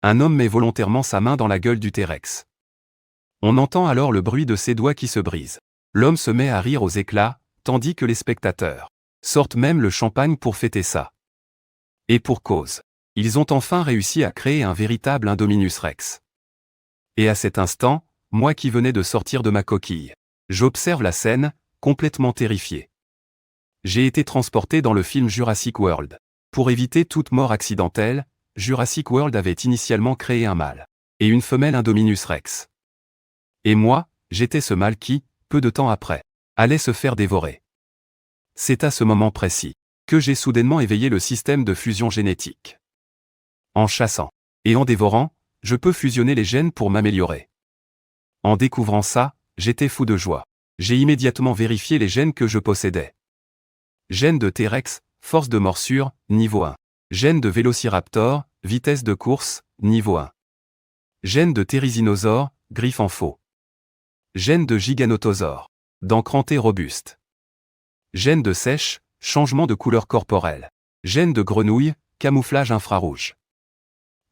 Un homme met volontairement sa main dans la gueule du T-Rex. On entend alors le bruit de ses doigts qui se brisent. L'homme se met à rire aux éclats, tandis que les spectateurs sortent même le champagne pour fêter ça. Et pour cause. Ils ont enfin réussi à créer un véritable Indominus Rex. Et à cet instant, moi qui venais de sortir de ma coquille, j'observe la scène, complètement terrifié. J'ai été transporté dans le film Jurassic World. Pour éviter toute mort accidentelle, Jurassic World avait initialement créé un mâle et une femelle Indominus Rex. Et moi, j'étais ce mâle qui, peu de temps après, allait se faire dévorer. C'est à ce moment précis que j'ai soudainement éveillé le système de fusion génétique. En chassant et en dévorant, je peux fusionner les gènes pour m'améliorer. En découvrant ça, j'étais fou de joie. J'ai immédiatement vérifié les gènes que je possédais. Gène de T-Rex, force de morsure, niveau 1. Gène de Vélociraptor, vitesse de course, niveau 1. Gène de Therizinosaure, griffe en faux. Gène de Giganotosaure, dents crantées robustes. Gène de Sèche, changement de couleur corporelle. Gène de Grenouille, camouflage infrarouge.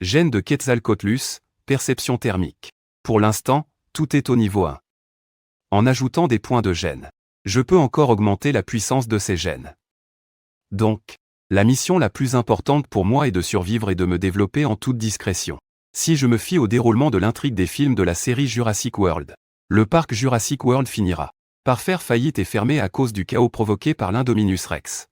Gène de Quetzalcoatlus, perception thermique. Pour l'instant, tout est au niveau 1. En ajoutant des points de gène, je peux encore augmenter la puissance de ces gènes. Donc, la mission la plus importante pour moi est de survivre et de me développer en toute discrétion. Si je me fie au déroulement de l'intrigue des films de la série Jurassic World, le parc Jurassic World finira par faire faillite et fermer à cause du chaos provoqué par l'Indominus Rex.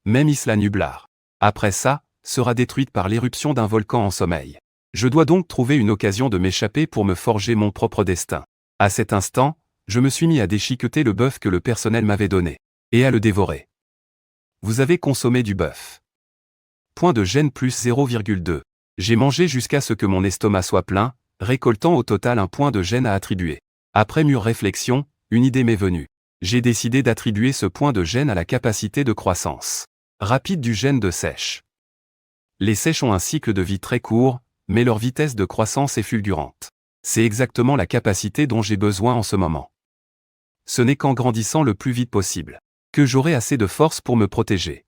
Même Isla Nublar, après ça, sera détruite par l'éruption d'un volcan en sommeil. Je dois donc trouver une occasion de m'échapper pour me forger mon propre destin. À cet instant, je me suis mis à déchiqueter le bœuf que le personnel m'avait donné, et à le dévorer. Vous avez consommé du bœuf. Point de gène plus 0,2. J'ai mangé jusqu'à ce que mon estomac soit plein, récoltant au total un point de gène à attribuer. Après mûre réflexion, une idée m'est venue. J'ai décidé d'attribuer ce point de gène à la capacité de croissance rapide du gène de Sèche. Les sèches ont un cycle de vie très court, mais leur vitesse de croissance est fulgurante. C'est exactement la capacité dont j'ai besoin en ce moment. Ce n'est qu'en grandissant le plus vite possible que j'aurai assez de force pour me protéger.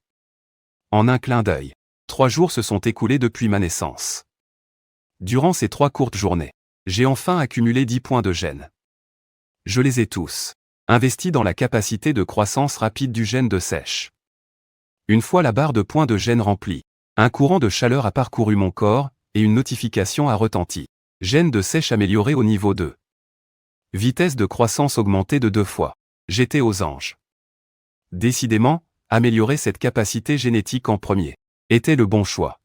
En un clin d'œil, 3 jours se sont écoulés depuis ma naissance. Durant ces 3 courtes journées, j'ai enfin accumulé 10 points de gène. Je les ai tous investis dans la capacité de croissance rapide du gène de Sèche. Une fois la barre de points de gène remplie, un courant de chaleur a parcouru mon corps, et une notification a retenti. Gène de Sèche amélioré au niveau 2. Vitesse de croissance augmentée de 2 fois. J'étais aux anges. Décidément, améliorer cette capacité génétique en premier était le bon choix.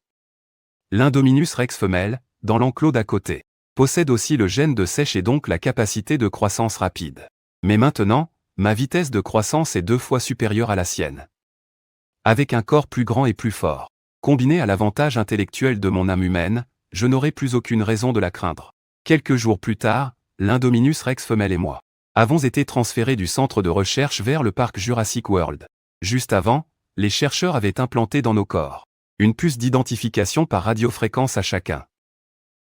L'Indominus Rex femelle, dans l'enclos d'à côté, possède aussi le gène de Sèche et donc la capacité de croissance rapide. Mais maintenant, ma vitesse de croissance est 2 fois supérieure à la sienne. Avec un corps plus grand et plus fort, combiné à l'avantage intellectuel de mon âme humaine, je n'aurai plus aucune raison de la craindre. Quelques jours plus tard, l'Indominus Rex femelle et moi avons été transférés du centre de recherche vers le parc Jurassic World. Juste avant, les chercheurs avaient implanté dans nos corps une puce d'identification par radiofréquence à chacun.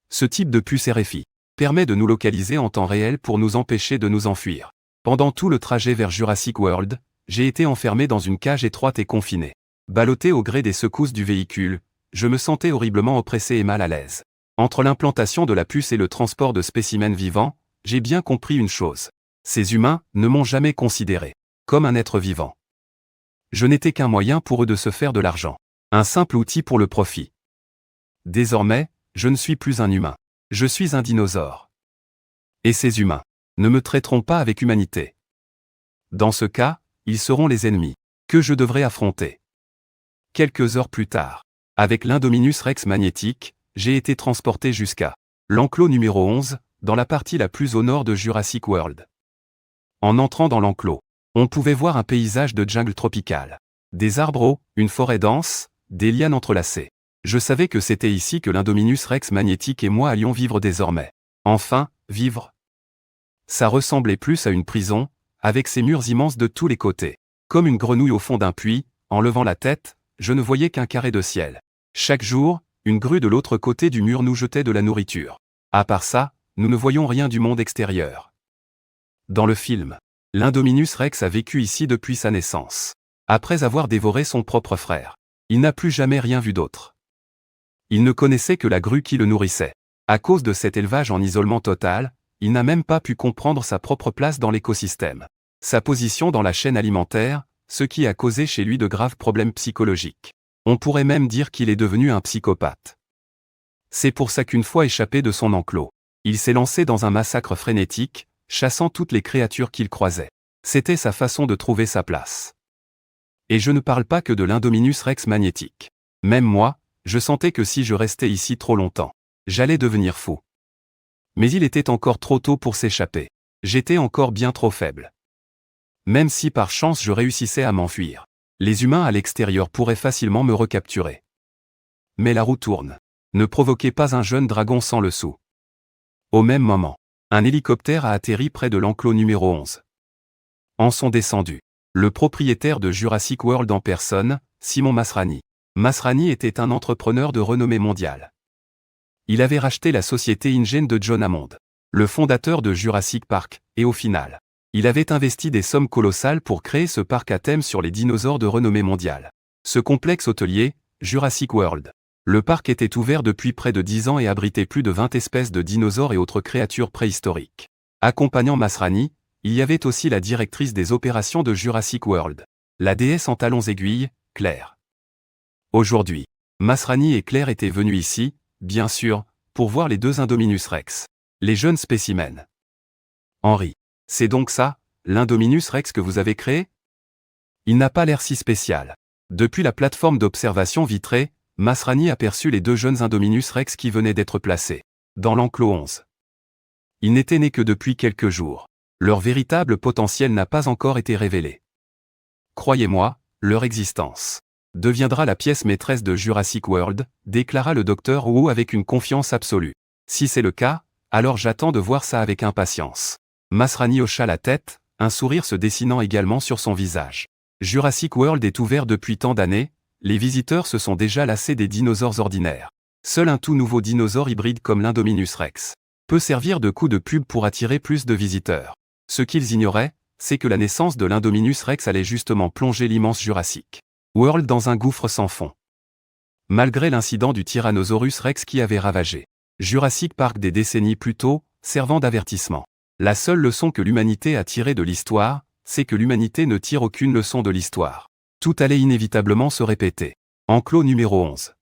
Ce type de puce RFI permet de nous localiser en temps réel pour nous empêcher de nous enfuir. Pendant tout le trajet vers Jurassic World, j'ai été enfermé dans une cage étroite et confiné. Ballotté au gré des secousses du véhicule, je me sentais horriblement oppressé et mal à l'aise. Entre l'implantation de la puce et le transport de spécimens vivants, j'ai bien compris une chose. Ces humains ne m'ont jamais considéré comme un être vivant. Je n'étais qu'un moyen pour eux de se faire de l'argent. Un simple outil pour le profit. Désormais, je ne suis plus un humain. Je suis un dinosaure. Et ces humains ne me traiteront pas avec humanité. Dans ce cas, ils seront les ennemis que je devrais affronter. Quelques heures plus tard, avec l'Indominus Rex magnétique, j'ai été transporté jusqu'à l'enclos numéro 11, dans la partie la plus au nord de Jurassic World. En entrant dans l'enclos, on pouvait voir un paysage de jungle tropicale. Des arbres hauts, une forêt dense, des lianes entrelacées. Je savais que c'était ici que l'Indominus Rex magnétique et moi allions vivre désormais. Enfin, vivre. Ça ressemblait plus à une prison, avec ses murs immenses de tous les côtés. Comme une grenouille au fond d'un puits, en levant la tête, je ne voyais qu'un carré de ciel. Chaque jour, une grue de l'autre côté du mur nous jetait de la nourriture. À part ça, nous ne voyions rien du monde extérieur. Dans le film, l'Indominus Rex a vécu ici depuis sa naissance. Après avoir dévoré son propre frère, il n'a plus jamais rien vu d'autre. Il ne connaissait que la grue qui le nourrissait. À cause de cet élevage en isolement total, il n'a même pas pu comprendre sa propre place dans l'écosystème. Sa position dans la chaîne alimentaire, ce qui a causé chez lui de graves problèmes psychologiques. On pourrait même dire qu'il est devenu un psychopathe. C'est pour ça qu'une fois échappé de son enclos, il s'est lancé dans un massacre frénétique, chassant toutes les créatures qu'il croisait. C'était sa façon de trouver sa place. Et je ne parle pas que de l'Indominus Rex magnétique. Même moi, je sentais que si je restais ici trop longtemps, j'allais devenir fou. Mais il était encore trop tôt pour s'échapper. J'étais encore bien trop faible. Même si par chance je réussissais à m'enfuir, les humains à l'extérieur pourraient facilement me recapturer. Mais la roue tourne. Ne provoquez pas un jeune dragon sans le sou. Au même moment, un hélicoptère a atterri près de l'enclos numéro 11. En sont descendus le propriétaire de Jurassic World en personne, Simon Masrani. Masrani était un entrepreneur de renommée mondiale. Il avait racheté la société InGen de John Hammond, le fondateur de Jurassic Park, et au final, il avait investi des sommes colossales pour créer ce parc à thème sur les dinosaures de renommée mondiale. Ce complexe hôtelier, Jurassic World. Le parc était ouvert depuis près de 10 ans et abritait plus de 20 espèces de dinosaures et autres créatures préhistoriques. Accompagnant Masrani, il y avait aussi la directrice des opérations de Jurassic World, la déesse en talons aiguilles, Claire. Aujourd'hui, Masrani et Claire étaient venus ici, bien sûr, pour voir les deux Indominus Rex, les jeunes spécimens. Henri, c'est donc ça, l'Indominus Rex que vous avez créé? Il n'a pas l'air si spécial. Depuis la plateforme d'observation vitrée, Masrani aperçut les deux jeunes Indominus Rex qui venaient d'être placés dans l'enclos 11. Ils n'étaient nés que depuis quelques jours. Leur véritable potentiel n'a pas encore été révélé. Croyez-moi, leur existence deviendra la pièce maîtresse de Jurassic World, déclara le docteur Wu avec une confiance absolue. Si c'est le cas, alors j'attends de voir ça avec impatience. Masrani hocha la tête, un sourire se dessinant également sur son visage. Jurassic World est ouvert depuis tant d'années, les visiteurs se sont déjà lassés des dinosaures ordinaires. Seul un tout nouveau dinosaure hybride comme l'Indominus Rex peut servir de coup de pub pour attirer plus de visiteurs. Ce qu'ils ignoraient, c'est que la naissance de l'Indominus Rex allait justement plonger l'immense Jurassic World dans un gouffre sans fond. Malgré l'incident du Tyrannosaurus Rex qui avait ravagé Jurassic Park des décennies plus tôt, servant d'avertissement. La seule leçon que l'humanité a tirée de l'histoire, c'est que l'humanité ne tire aucune leçon de l'histoire. Tout allait inévitablement se répéter. Enclos numéro 11.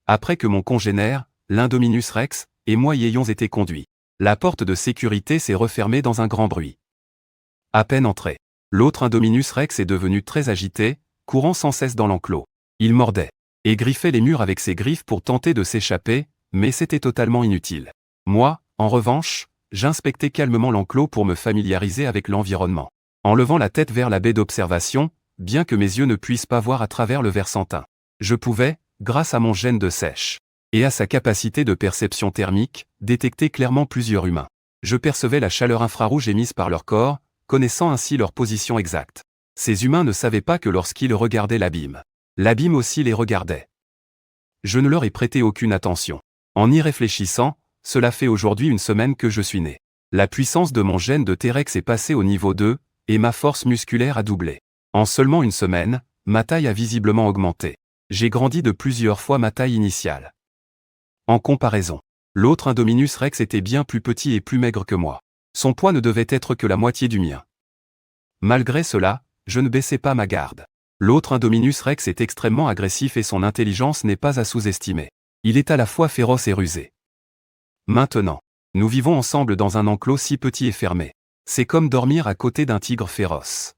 Après que mon congénère, l'Indominus Rex, et moi y ayons été conduits, la porte de sécurité s'est refermée dans un grand bruit. À peine entré, l'autre Indominus Rex est devenu très agité, courant sans cesse dans l'enclos. Il mordait et griffait les murs avec ses griffes pour tenter de s'échapper, mais c'était totalement inutile. Moi, en revanche, j'inspectais calmement l'enclos pour me familiariser avec l'environnement. En levant la tête vers la baie d'observation, bien que mes yeux ne puissent pas voir à travers le verre sans teint, je pouvais, grâce à mon gène de sèche et à sa capacité de perception thermique, détecter clairement plusieurs humains. Je percevais la chaleur infrarouge émise par leur corps, connaissant ainsi leur position exacte. Ces humains ne savaient pas que lorsqu'ils regardaient l'abîme aussi les regardait. Je ne leur ai prêté aucune attention. En y réfléchissant, cela fait aujourd'hui une semaine que je suis né. La puissance de mon gène de T-Rex est passée au niveau 2, et ma force musculaire a doublé. En seulement une semaine, ma taille a visiblement augmenté. J'ai grandi de plusieurs fois ma taille initiale. En comparaison, l'autre Indominus Rex était bien plus petit et plus maigre que moi. Son poids ne devait être que la moitié du mien. Malgré cela, je ne baissais pas ma garde. L'autre Indominus Rex est extrêmement agressif et son intelligence n'est pas à sous-estimer. Il est à la fois féroce et rusé. Maintenant, nous vivons ensemble dans un enclos si petit et fermé. C'est comme dormir à côté d'un tigre féroce.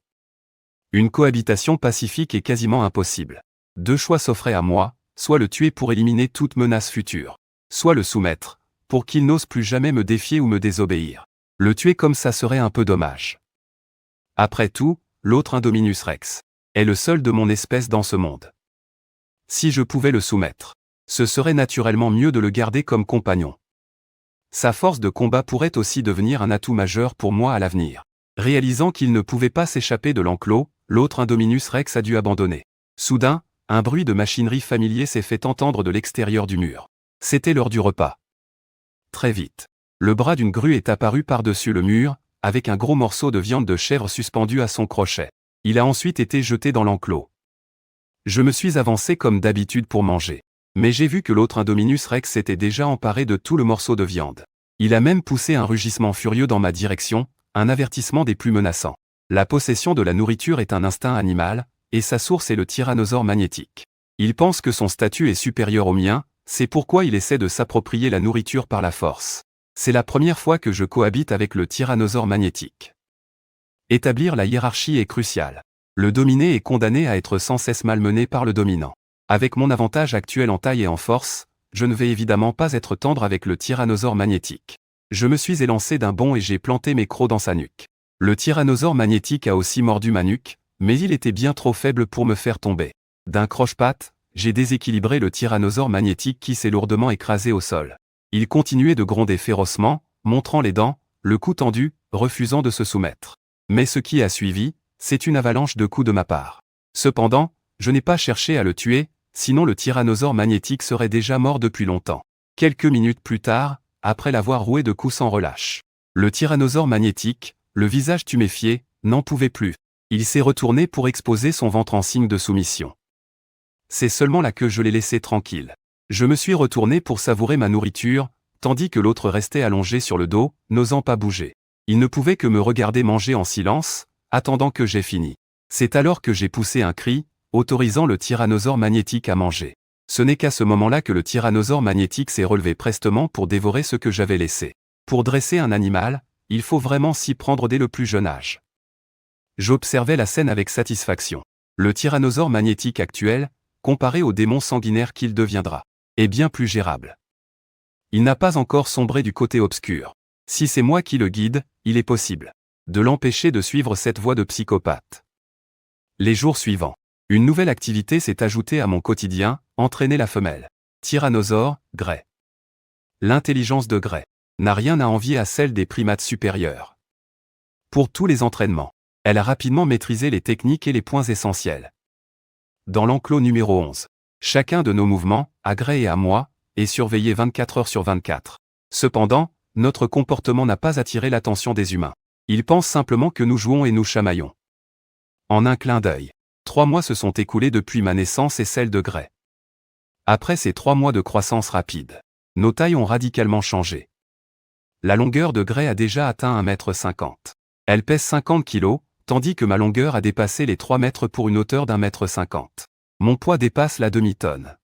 Une cohabitation pacifique est quasiment impossible. Deux choix s'offraient à moi, soit le tuer pour éliminer toute menace future, soit le soumettre, pour qu'il n'ose plus jamais me défier ou me désobéir. Le tuer comme ça serait un peu dommage. Après tout, l'autre Indominus Rex est le seul de mon espèce dans ce monde. Si je pouvais le soumettre, ce serait naturellement mieux de le garder comme compagnon. Sa force de combat pourrait aussi devenir un atout majeur pour moi à l'avenir. Réalisant qu'il ne pouvait pas s'échapper de l'enclos, l'autre Indominus Rex a dû abandonner. Soudain, un bruit de machinerie familier s'est fait entendre de l'extérieur du mur. C'était l'heure du repas. Très vite, le bras d'une grue est apparu par-dessus le mur, avec un gros morceau de viande de chèvre suspendu à son crochet. Il a ensuite été jeté dans l'enclos. Je me suis avancé comme d'habitude pour manger. Mais j'ai vu que l'autre Indominus Rex s'était déjà emparé de tout le morceau de viande. Il a même poussé un rugissement furieux dans ma direction, un avertissement des plus menaçants. La possession de la nourriture est un instinct animal, et sa source est le tyrannosaure magnétique. Il pense que son statut est supérieur au mien, c'est pourquoi il essaie de s'approprier la nourriture par la force. C'est la première fois que je cohabite avec le tyrannosaure magnétique. Établir la hiérarchie est crucial. Le dominé est condamné à être sans cesse malmené par le dominant. Avec mon avantage actuel en taille et en force, je ne vais évidemment pas être tendre avec le tyrannosaure magnétique. Je me suis élancé d'un bond et j'ai planté mes crocs dans sa nuque. Le tyrannosaure magnétique a aussi mordu ma nuque, mais il était bien trop faible pour me faire tomber. D'un croche-patte, j'ai déséquilibré le tyrannosaure magnétique qui s'est lourdement écrasé au sol. Il continuait de gronder férocement, montrant les dents, le cou tendu, refusant de se soumettre. Mais ce qui a suivi, c'est une avalanche de coups de ma part. Cependant, je n'ai pas cherché à le tuer, sinon le tyrannosaure magnétique serait déjà mort depuis longtemps. Quelques minutes plus tard, après l'avoir roué de coups sans relâche, le tyrannosaure magnétique, le visage tuméfié, n'en pouvait plus. Il s'est retourné pour exposer son ventre en signe de soumission. C'est seulement là que je l'ai laissé tranquille. Je me suis retourné pour savourer ma nourriture, tandis que l'autre restait allongé sur le dos, n'osant pas bouger. Il ne pouvait que me regarder manger en silence, attendant que j'aie fini. C'est alors que j'ai poussé un cri, autorisant le tyrannosaure magnétique à manger. Ce n'est qu'à ce moment-là que le tyrannosaure magnétique s'est relevé prestement pour dévorer ce que j'avais laissé. Pour dresser un animal, il faut vraiment s'y prendre dès le plus jeune âge. J'observais la scène avec satisfaction. Le tyrannosaure magnétique actuel, comparé au démon sanguinaire qu'il deviendra, est bien plus gérable. Il n'a pas encore sombré du côté obscur. Si c'est moi qui le guide, il est possible de l'empêcher de suivre cette voie de psychopathe. Les jours suivants, une nouvelle activité s'est ajoutée à mon quotidien, entraîner la femelle. Tyrannosaure, Gray. L'intelligence de Gray n'a rien à envier à celle des primates supérieurs. Pour tous les entraînements, elle a rapidement maîtrisé les techniques et les points essentiels. Dans l'enclos numéro 11, chacun de nos mouvements, à Gray et à moi, est surveillé 24 heures sur 24. Cependant, notre comportement n'a pas attiré l'attention des humains. Ils pensent simplement que nous jouons et nous chamaillons. En un clin d'œil, 3 mois se sont écoulés depuis ma naissance et celle de Gray. Après ces 3 mois de croissance rapide, nos tailles ont radicalement changé. La longueur de Gray a déjà atteint 1,50 m. Elle pèse 50 kg, tandis que ma longueur a dépassé les 3 mètres pour une hauteur d'1,50 m. Mon poids dépasse la demi-tonne.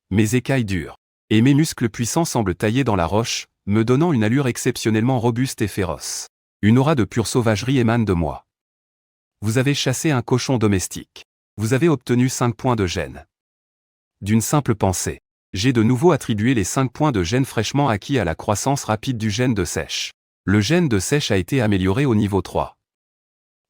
Mes écailles dures et mes muscles puissants semblent taillés dans la roche, me donnant une allure exceptionnellement robuste et féroce. Une aura de pure sauvagerie émane de moi. Vous avez chassé un cochon domestique. Vous avez obtenu 5 points de gêne. D'une simple pensée, j'ai de nouveau attribué les 5 points de gêne fraîchement acquis à la croissance rapide du gène de sèche. Le gène de sèche a été amélioré au niveau 3.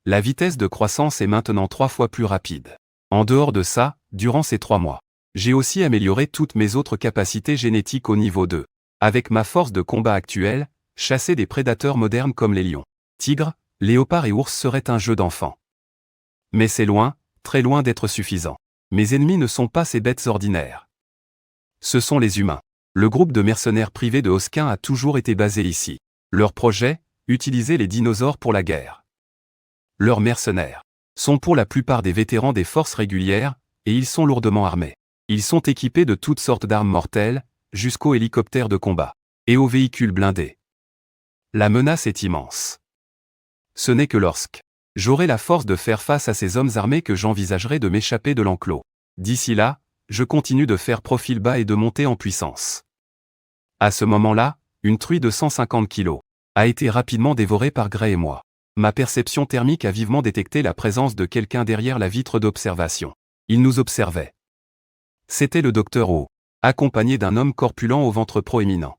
La vitesse de croissance est maintenant 3 fois plus rapide. En dehors de ça, durant ces 3 mois, j'ai aussi amélioré toutes mes autres capacités génétiques au niveau 2. Avec ma force de combat actuelle, chasser des prédateurs modernes comme les lions, tigres, léopards et ours serait un jeu d'enfant. Mais c'est loin, très loin d'être suffisant. Mes ennemis ne sont pas ces bêtes ordinaires. Ce sont les humains. Le groupe de mercenaires privés de Hoskin a toujours été basé ici. Leur projet, utiliser les dinosaures pour la guerre. Leurs mercenaires sont pour la plupart des vétérans des forces régulières, et ils sont lourdement armés. Ils sont équipés de toutes sortes d'armes mortelles, jusqu'aux hélicoptères de combat, et aux véhicules blindés. La menace est immense. Ce n'est que lorsque j'aurai la force de faire face à ces hommes armés que j'envisagerai de m'échapper de l'enclos. D'ici là, je continue de faire profil bas et de monter en puissance. À ce moment-là, une truie de 150 kg a été rapidement dévorée par Gray et moi. Ma perception thermique a vivement détecté la présence de quelqu'un derrière la vitre d'observation. Il nous observait. C'était le docteur O, accompagné d'un homme corpulent au ventre proéminent.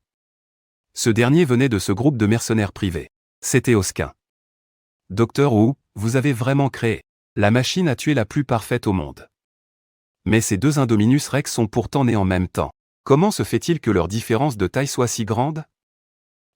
Ce dernier venait de ce groupe de mercenaires privés. C'était Hoskin. Docteur O, vous avez vraiment créé la machine à tuer la plus parfaite au monde. Mais ces 2 Indominus Rex sont pourtant nés en même temps. Comment se fait-il que leur différence de taille soit si grande ?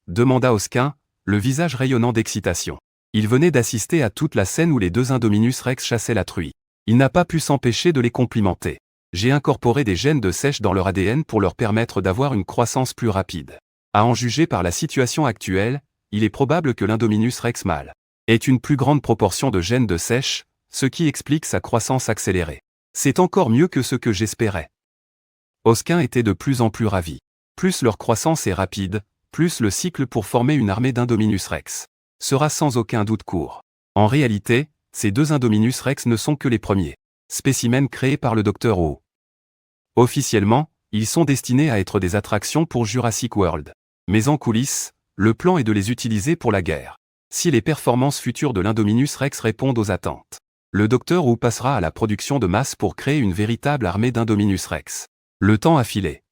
Demanda Hoskin, le visage rayonnant d'excitation. Il venait d'assister à toute la scène où les 2 Indominus Rex chassaient la truie. Il n'a pas pu s'empêcher de les complimenter. J'ai incorporé des gènes de sèche dans leur ADN pour leur permettre d'avoir une croissance plus rapide. À en juger par la situation actuelle, il est probable que l'Indominus Rex mâle ait une plus grande proportion de gènes de sèche, ce qui explique sa croissance accélérée. C'est encore mieux que ce que j'espérais. Osquin était de plus en plus ravi. Plus leur croissance est rapide, plus le cycle pour former une armée d'Indominus Rex sera sans aucun doute court. En réalité, ces deux Indominus Rex ne sont que les premiers spécimens créés par le Dr. O. Officiellement, ils sont destinés à être des attractions pour Jurassic World. Mais en coulisses, le plan est de les utiliser pour la guerre. Si les performances futures de l'Indominus Rex répondent aux attentes, le Dr. Who passera à la production de masse pour créer une véritable armée d'Indominus Rex. Le temps a filé.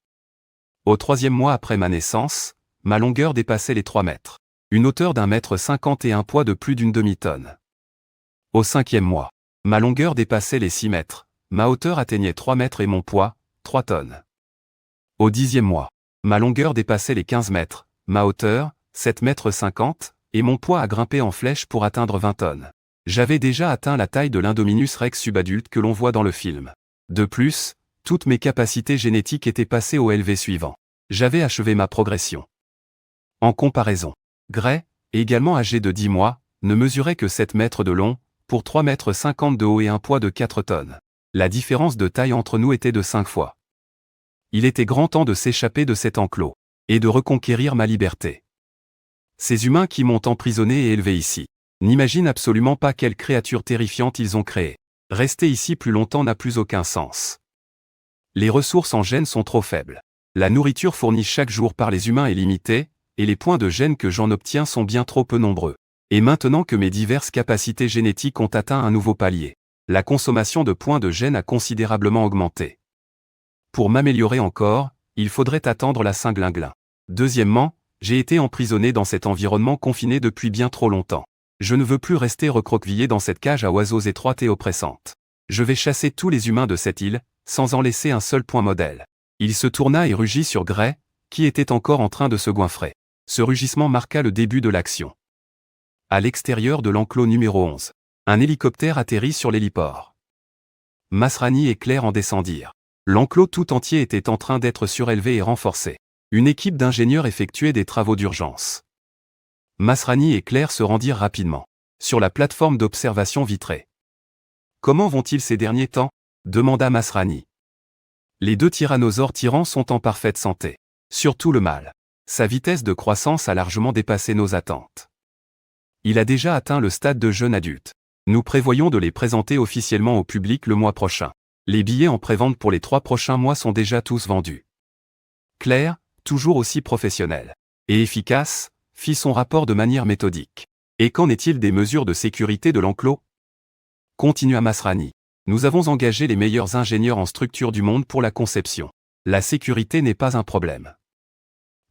Au 3e mois après ma naissance, ma longueur dépassait les 3 mètres. Une hauteur d'1,50 m et un poids de plus d'une demi-tonne. Au 5e mois, ma longueur dépassait les 6 mètres, ma hauteur atteignait 3 mètres et mon poids, 3 tonnes. Au 10e mois, ma longueur dépassait les 15 mètres, ma hauteur, 7,50 mètres, et mon poids a grimpé en flèche pour atteindre 20 tonnes. J'avais déjà atteint la taille de l'Indominus Rex subadulte que l'on voit dans le film. De plus, toutes mes capacités génétiques étaient passées au LV suivant. J'avais achevé ma progression. En comparaison, Gray, également âgé de 10 mois, ne mesurait que 7 mètres de long, pour 3,50 mètres de haut et un poids de 4 tonnes. La différence de taille entre nous était de 5 fois. Il était grand temps de s'échapper de cet enclos, et de reconquérir ma liberté. Ces humains qui m'ont emprisonné et élevé ici n'imaginent absolument pas quelle créature terrifiante ils ont créée. Rester ici plus longtemps n'a plus aucun sens. Les ressources en gènes sont trop faibles. La nourriture fournie chaque jour par les humains est limitée, et les points de gènes que j'en obtiens sont bien trop peu nombreux. Et maintenant que mes diverses capacités génétiques ont atteint un nouveau palier, la consommation de points de gènes a considérablement augmenté. Pour m'améliorer encore, il faudrait attendre la Saint-Glinglin. Deuxièmement, j'ai été emprisonné dans cet environnement confiné depuis bien trop longtemps. Je ne veux plus rester recroquevillé dans cette cage à oiseaux étroite et oppressante. Je vais chasser tous les humains de cette île, sans en laisser un seul point modèle. Il se tourna et rugit sur Gray, qui était encore en train de se goinfrer. Ce rugissement marqua le début de l'action. À l'extérieur de l'enclos numéro 11, un hélicoptère atterrit sur l'héliport. Masrani et Claire en descendirent. L'enclos tout entier était en train d'être surélevé et renforcé. Une équipe d'ingénieurs effectuait des travaux d'urgence. Masrani et Claire se rendirent rapidement sur la plateforme d'observation vitrée. « Comment vont-ils ces derniers temps » demanda Masrani. Les deux tyrannosaures tyrans sont en parfaite santé. Surtout le mâle. Sa vitesse de croissance a largement dépassé nos attentes. Il a déjà atteint le stade de jeune adulte. Nous prévoyons de les présenter officiellement au public le mois prochain. Les billets en prévente pour les 3 prochains mois sont déjà tous vendus. Claire, toujours aussi professionnelle et efficace, fit son rapport de manière méthodique. Et qu'en est-il des mesures de sécurité de l'enclos ? Continua Masrani. Nous avons engagé les meilleurs ingénieurs en structure du monde pour la conception. La sécurité n'est pas un problème.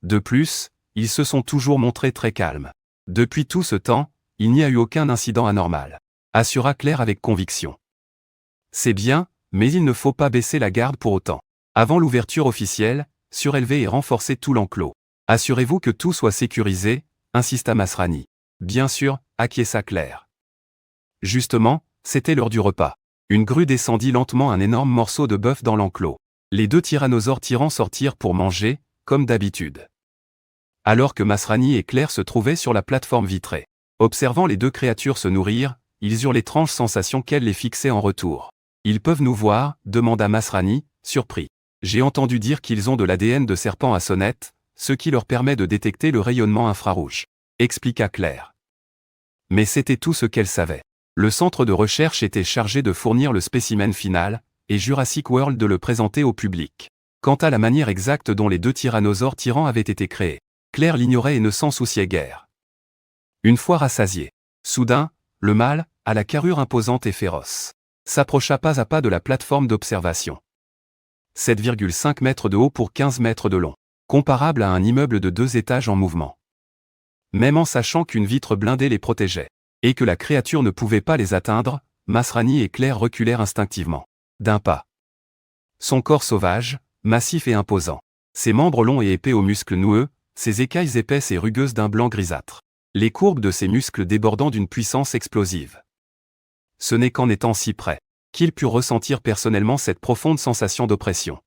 De plus, ils se sont toujours montrés très calmes. Depuis tout ce temps, il n'y a eu aucun incident anormal, assura Claire avec conviction. C'est bien, mais il ne faut pas baisser la garde pour autant. Avant l'ouverture officielle, surélevez et renforcez tout l'enclos. Assurez-vous que tout soit sécurisé, insista Masrani. Bien sûr, acquiesça Claire. Justement, c'était l'heure du repas. Une grue descendit lentement un énorme morceau de bœuf dans l'enclos. Les deux tyrannosaures tyrans sortirent pour manger, comme d'habitude. Alors que Masrani et Claire se trouvaient sur la plateforme vitrée. Observant les deux créatures se nourrir, ils eurent l'étrange sensation qu'elles les fixaient en retour. « Ils peuvent nous voir ?» demanda Masrani, surpris. « J'ai entendu dire qu'ils ont de l'ADN de serpent à sonnette, ce qui leur permet de détecter le rayonnement infrarouge. » expliqua Claire. Mais c'était tout ce qu'elle savait. Le centre de recherche était chargé de fournir le spécimen final, et Jurassic World de le présenter au public. Quant à la manière exacte dont les deux tyrannosaures tyrans avaient été créés, Claire l'ignorait et ne s'en souciait guère. Une fois rassasié, soudain, le mâle, à la carrure imposante et féroce, s'approcha pas à pas de la plateforme d'observation. 7,5 mètres de haut pour 15 mètres de long, comparable à un immeuble de 2 étages en mouvement. Même en sachant qu'une vitre blindée les protégeait, et que la créature ne pouvait pas les atteindre, Masrani et Claire reculèrent instinctivement, d'un pas. Son corps sauvage, massif et imposant, ses membres longs et épais aux muscles noueux, ses écailles épaisses et rugueuses d'un blanc grisâtre, les courbes de ses muscles débordant d'une puissance explosive. Ce n'est qu'en étant si près qu'il put ressentir personnellement cette profonde sensation d'oppression.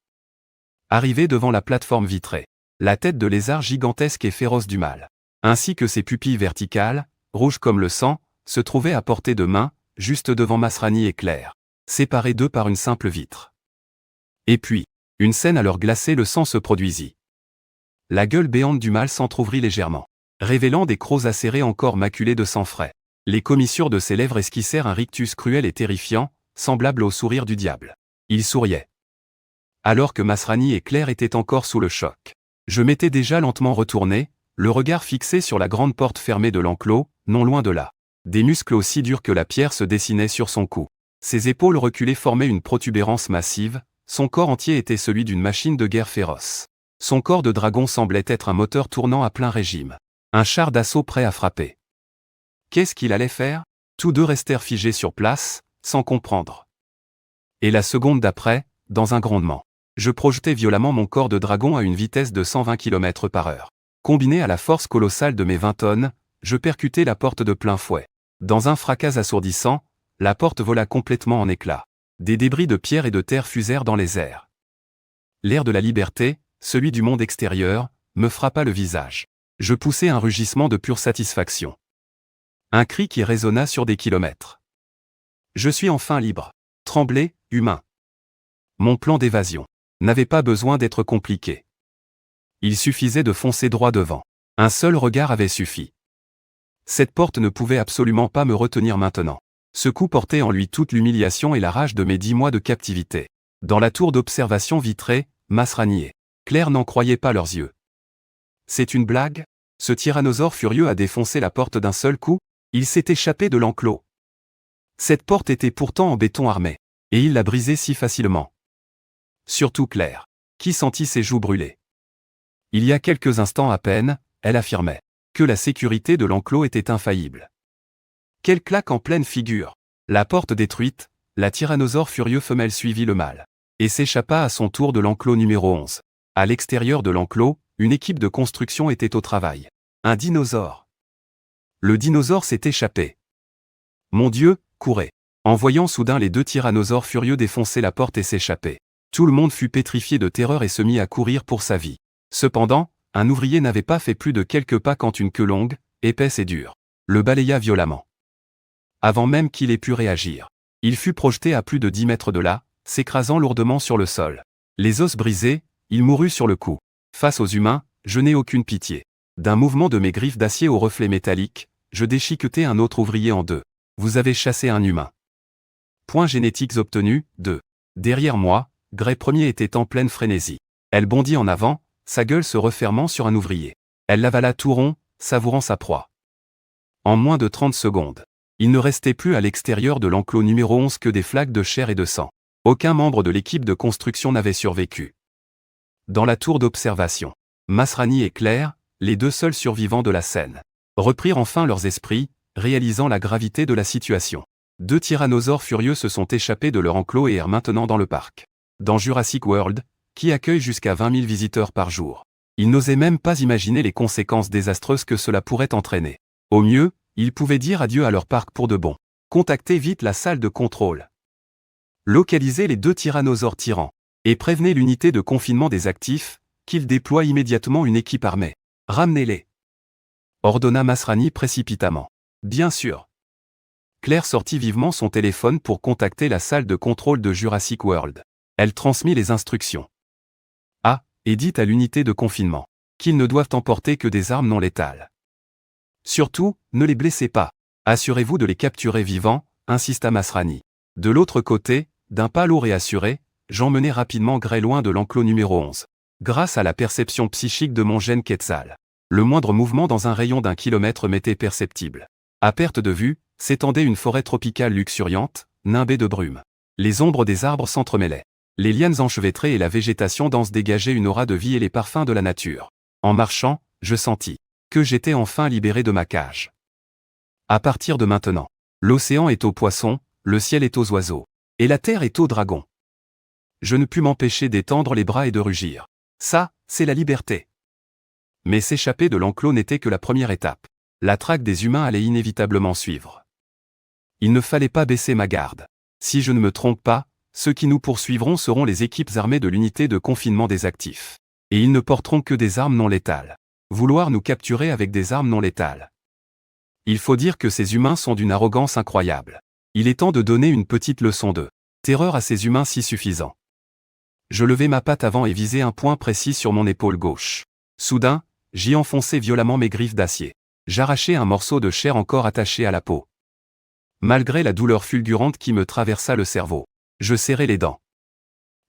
Arrivé devant la plateforme vitrée, la tête de lézard gigantesque et féroce du mâle, ainsi que ses pupilles verticales, rouges comme le sang, se trouvait à portée de main, juste devant Masrani et Claire, séparés d'eux par une simple vitre. Et puis, Une scène à leur glacer le sang se produisit. La gueule béante du mâle s'entr'ouvrit légèrement, révélant des crocs acérés encore maculés de sang frais. Les commissures de ses lèvres esquissèrent un rictus cruel et terrifiant, semblable au sourire du diable. Il souriait. Alors que Masrani et Claire étaient encore sous le choc. Je m'étais déjà lentement retourné, le regard fixé sur la grande porte fermée de l'enclos, non loin de là. Des muscles aussi durs que la pierre se dessinaient sur son cou. Ses épaules reculées formaient une protubérance massive, son corps entier était celui d'une machine de guerre féroce. Son corps de dragon semblait être un moteur tournant à plein régime. Un char d'assaut prêt à frapper. Qu'est-ce qu'il allait faire? Tous deux restèrent figés sur place, sans comprendre. Et la seconde d'après, dans un grondement. Je projetais violemment mon corps de dragon à une vitesse de 120 km/h. Combiné à la force colossale de mes 20 tonnes, je percutai la porte de plein fouet. Dans un fracas assourdissant, la porte vola complètement en éclats. Des débris de pierre et de terre fusèrent dans les airs. L'air de la liberté, celui du monde extérieur, me frappa le visage. Je poussai un rugissement de pure satisfaction. Un cri qui résonna sur des kilomètres. Je suis enfin libre. Tremblé, humain. Mon plan d'évasion n'avait pas besoin d'être compliqué. Il suffisait de foncer droit devant. Un seul regard avait suffi. Cette porte ne pouvait absolument pas me retenir maintenant. Ce coup portait en lui toute l'humiliation et la rage de mes 10 mois de captivité. Dans la tour d'observation vitrée, Masrani et Claire n'en croyaient pas leurs yeux. C'est une blague? Ce tyrannosaure furieux a défoncé la porte d'un seul coup? Il s'est échappé de l'enclos. Cette porte était pourtant en béton armé, et il l'a brisée si facilement. Surtout Claire, qui sentit ses joues brûler. Il y a quelques instants à peine, elle affirmait que la sécurité de l'enclos était infaillible. Quelle claque en pleine figure! La porte détruite, la tyrannosaure furieux femelle suivit le mâle, et s'échappa à son tour de l'enclos numéro 11. À l'extérieur de l'enclos, une équipe de construction était au travail. Un dinosaure. Le dinosaure s'est échappé. Mon Dieu, courez! En voyant soudain les deux tyrannosaures furieux défoncer la porte et s'échapper. Tout le monde fut pétrifié de terreur et se mit à courir pour sa vie. Cependant, un ouvrier n'avait pas fait plus de quelques pas quand une queue longue, épaisse et dure, le balaya violemment. Avant même qu'il ait pu réagir, il fut projeté à plus de 10 mètres de là, s'écrasant lourdement sur le sol. Les os brisés, il mourut sur le coup. Face aux humains, je n'ai aucune pitié. D'un mouvement de mes griffes d'acier au reflet métallique, je déchiquetai un autre ouvrier en deux. Vous avez chassé un humain. Points génétiques obtenus, 2. Derrière moi, Grey Premier était en pleine frénésie. Elle bondit en avant, sa gueule se refermant sur un ouvrier. Elle l'avala tout rond, savourant sa proie. En moins de 30 secondes, il ne restait plus à l'extérieur de l'enclos numéro 11 que des flaques de chair et de sang. Aucun membre de l'équipe de construction n'avait survécu. Dans la tour d'observation, Masrani et Claire, les deux seuls survivants de la scène, reprirent enfin leurs esprits, réalisant la gravité de la situation. 2 tyrannosaures furieux se sont échappés de leur enclos et errent maintenant dans le parc. Dans Jurassic World, qui accueille jusqu'à 20 000 visiteurs par jour. Ils n'osaient même pas imaginer les conséquences désastreuses que cela pourrait entraîner. Au mieux, ils pouvaient dire adieu à leur parc pour de bon. Contactez vite la salle de contrôle. Localisez les 2 tyrannosaures tyrans. Et prévenez l'unité de confinement des actifs, qu'ils déploient immédiatement une équipe armée. Ramenez-les. Ordonna Masrani précipitamment. Bien sûr. Claire sortit vivement son téléphone pour contacter la salle de contrôle de Jurassic World. Elle transmit les instructions. Ah, et dit à l'unité de confinement qu'ils ne doivent emporter que des armes non létales. Surtout, ne les blessez pas. Assurez-vous de les capturer vivants, insista Masrani. De l'autre côté, d'un pas lourd et assuré, j'emmenai rapidement Grey loin de l'enclos numéro 11. Grâce à la perception psychique de mon gène Quetzal, le moindre mouvement dans un rayon d'1 kilomètre m'était perceptible. À perte de vue, s'étendait une forêt tropicale luxuriante, nimbée de brume. Les ombres des arbres s'entremêlaient. Les lianes enchevêtrées et la végétation dense dégageaient une aura de vie et les parfums de la nature. En marchant, je sentis que j'étais enfin libéré de ma cage. À partir de maintenant, l'océan est aux poissons, le ciel est aux oiseaux, et la terre est aux dragons. Je ne pus m'empêcher d'étendre les bras et de rugir. Ça, c'est la liberté. Mais s'échapper de l'enclos n'était que la première étape. La traque des humains allait inévitablement suivre. Il ne fallait pas baisser ma garde. Si je ne me trompe pas, ceux qui nous poursuivront seront les équipes armées de l'unité de confinement des actifs. Et ils ne porteront que des armes non létales. Vouloir nous capturer avec des armes non létales. Il faut dire que ces humains sont d'une arrogance incroyable. Il est temps de donner une petite leçon de terreur à ces humains si suffisants. Je levai ma patte avant et visai un point précis sur mon épaule gauche. Soudain, j'y enfonçai violemment mes griffes d'acier. J'arrachai un morceau de chair encore attaché à la peau. Malgré la douleur fulgurante qui me traversa le cerveau, je serrai les dents.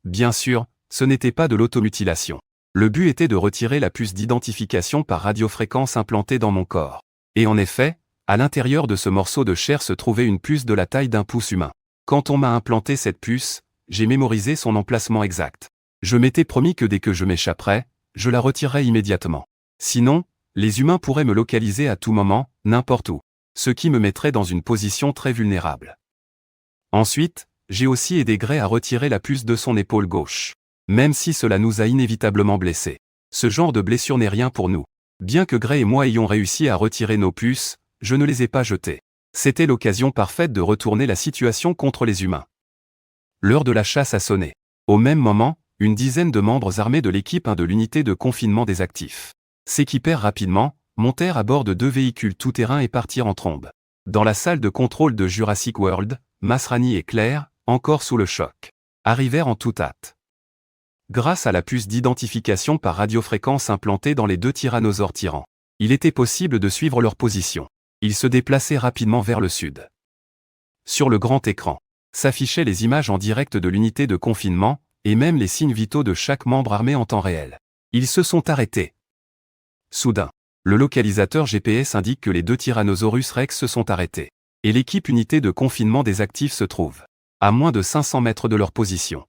Bien sûr, ce n'était pas de l'automutilation. Le but était de retirer la puce d'identification par radiofréquence implantée dans mon corps. Et en effet, à l'intérieur de ce morceau de chair se trouvait une puce de la taille d'un pouce humain. Quand on m'a implanté cette puce, j'ai mémorisé son emplacement exact. Je m'étais promis que dès que je m'échapperais, je la retirerais immédiatement. Sinon, les humains pourraient me localiser à tout moment, n'importe où. Ce qui me mettrait dans une position très vulnérable. Ensuite, j'ai aussi aidé Gray à retirer la puce de son épaule gauche. Même si cela nous a inévitablement blessés. Ce genre de blessure n'est rien pour nous. Bien que Gray et moi ayons réussi à retirer nos puces, je ne les ai pas jetées. C'était l'occasion parfaite de retourner la situation contre les humains. L'heure de la chasse a sonné. Au même moment, une dizaine de membres armés de l'équipe 1 de l'unité de confinement des actifs s'équipèrent rapidement, montèrent à bord de 2 véhicules tout-terrain et partirent en trombe. Dans la salle de contrôle de Jurassic World, Masrani et Claire, encore sous le choc, arrivèrent en toute hâte. Grâce à la puce d'identification par radiofréquence implantée dans les 2 tyrannosaures tyrans, il était possible de suivre leur position. Ils se déplaçaient rapidement vers le sud. Sur le grand écran, s'affichaient les images en direct de l'unité de confinement, et même les signes vitaux de chaque membre armé en temps réel. Ils se sont arrêtés. Soudain, le localisateur GPS indique que les 2 Tyrannosaurus Rex se sont arrêtés. Et l'équipe unité de confinement des actifs se trouve à moins de 500 mètres de leur position.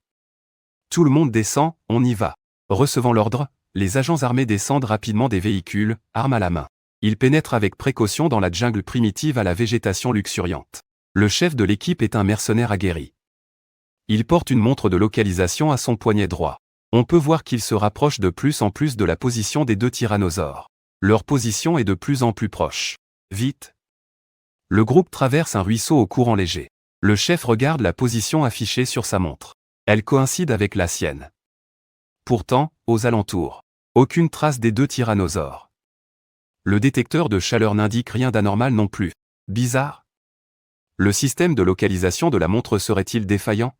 Tout le monde descend, on y va. Recevant l'ordre, les agents armés descendent rapidement des véhicules, armes à la main. Ils pénètrent avec précaution dans la jungle primitive à la végétation luxuriante. Le chef de l'équipe est un mercenaire aguerri. Il porte une montre de localisation à son poignet droit. On peut voir qu'il se rapproche de plus en plus de la position des 2 tyrannosaures. Leur position est de plus en plus proche. Vite! Le groupe traverse un ruisseau au courant léger. Le chef regarde la position affichée sur sa montre. Elle coïncide avec la sienne. Pourtant, aux alentours, aucune trace des 2 tyrannosaures. Le détecteur de chaleur n'indique rien d'anormal non plus. Bizarre. Le système de localisation de la montre serait-il défaillant?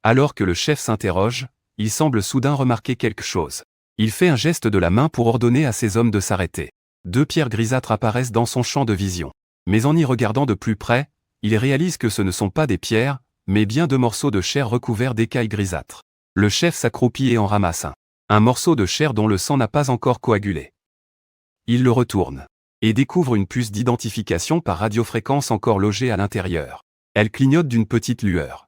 Alors que le chef s'interroge, il semble soudain remarquer quelque chose. Il fait un geste de la main pour ordonner à ses hommes de s'arrêter. 2 pierres grisâtres apparaissent dans son champ de vision. Mais en y regardant de plus près, il réalise que ce ne sont pas des pierres, mais bien 2 morceaux de chair recouverts d'écailles grisâtres. Le chef s'accroupit et en ramasse un. Un morceau de chair dont le sang n'a pas encore coagulé. Il le retourne. Et découvre une puce d'identification par radiofréquence encore logée à l'intérieur. Elle clignote d'une petite lueur.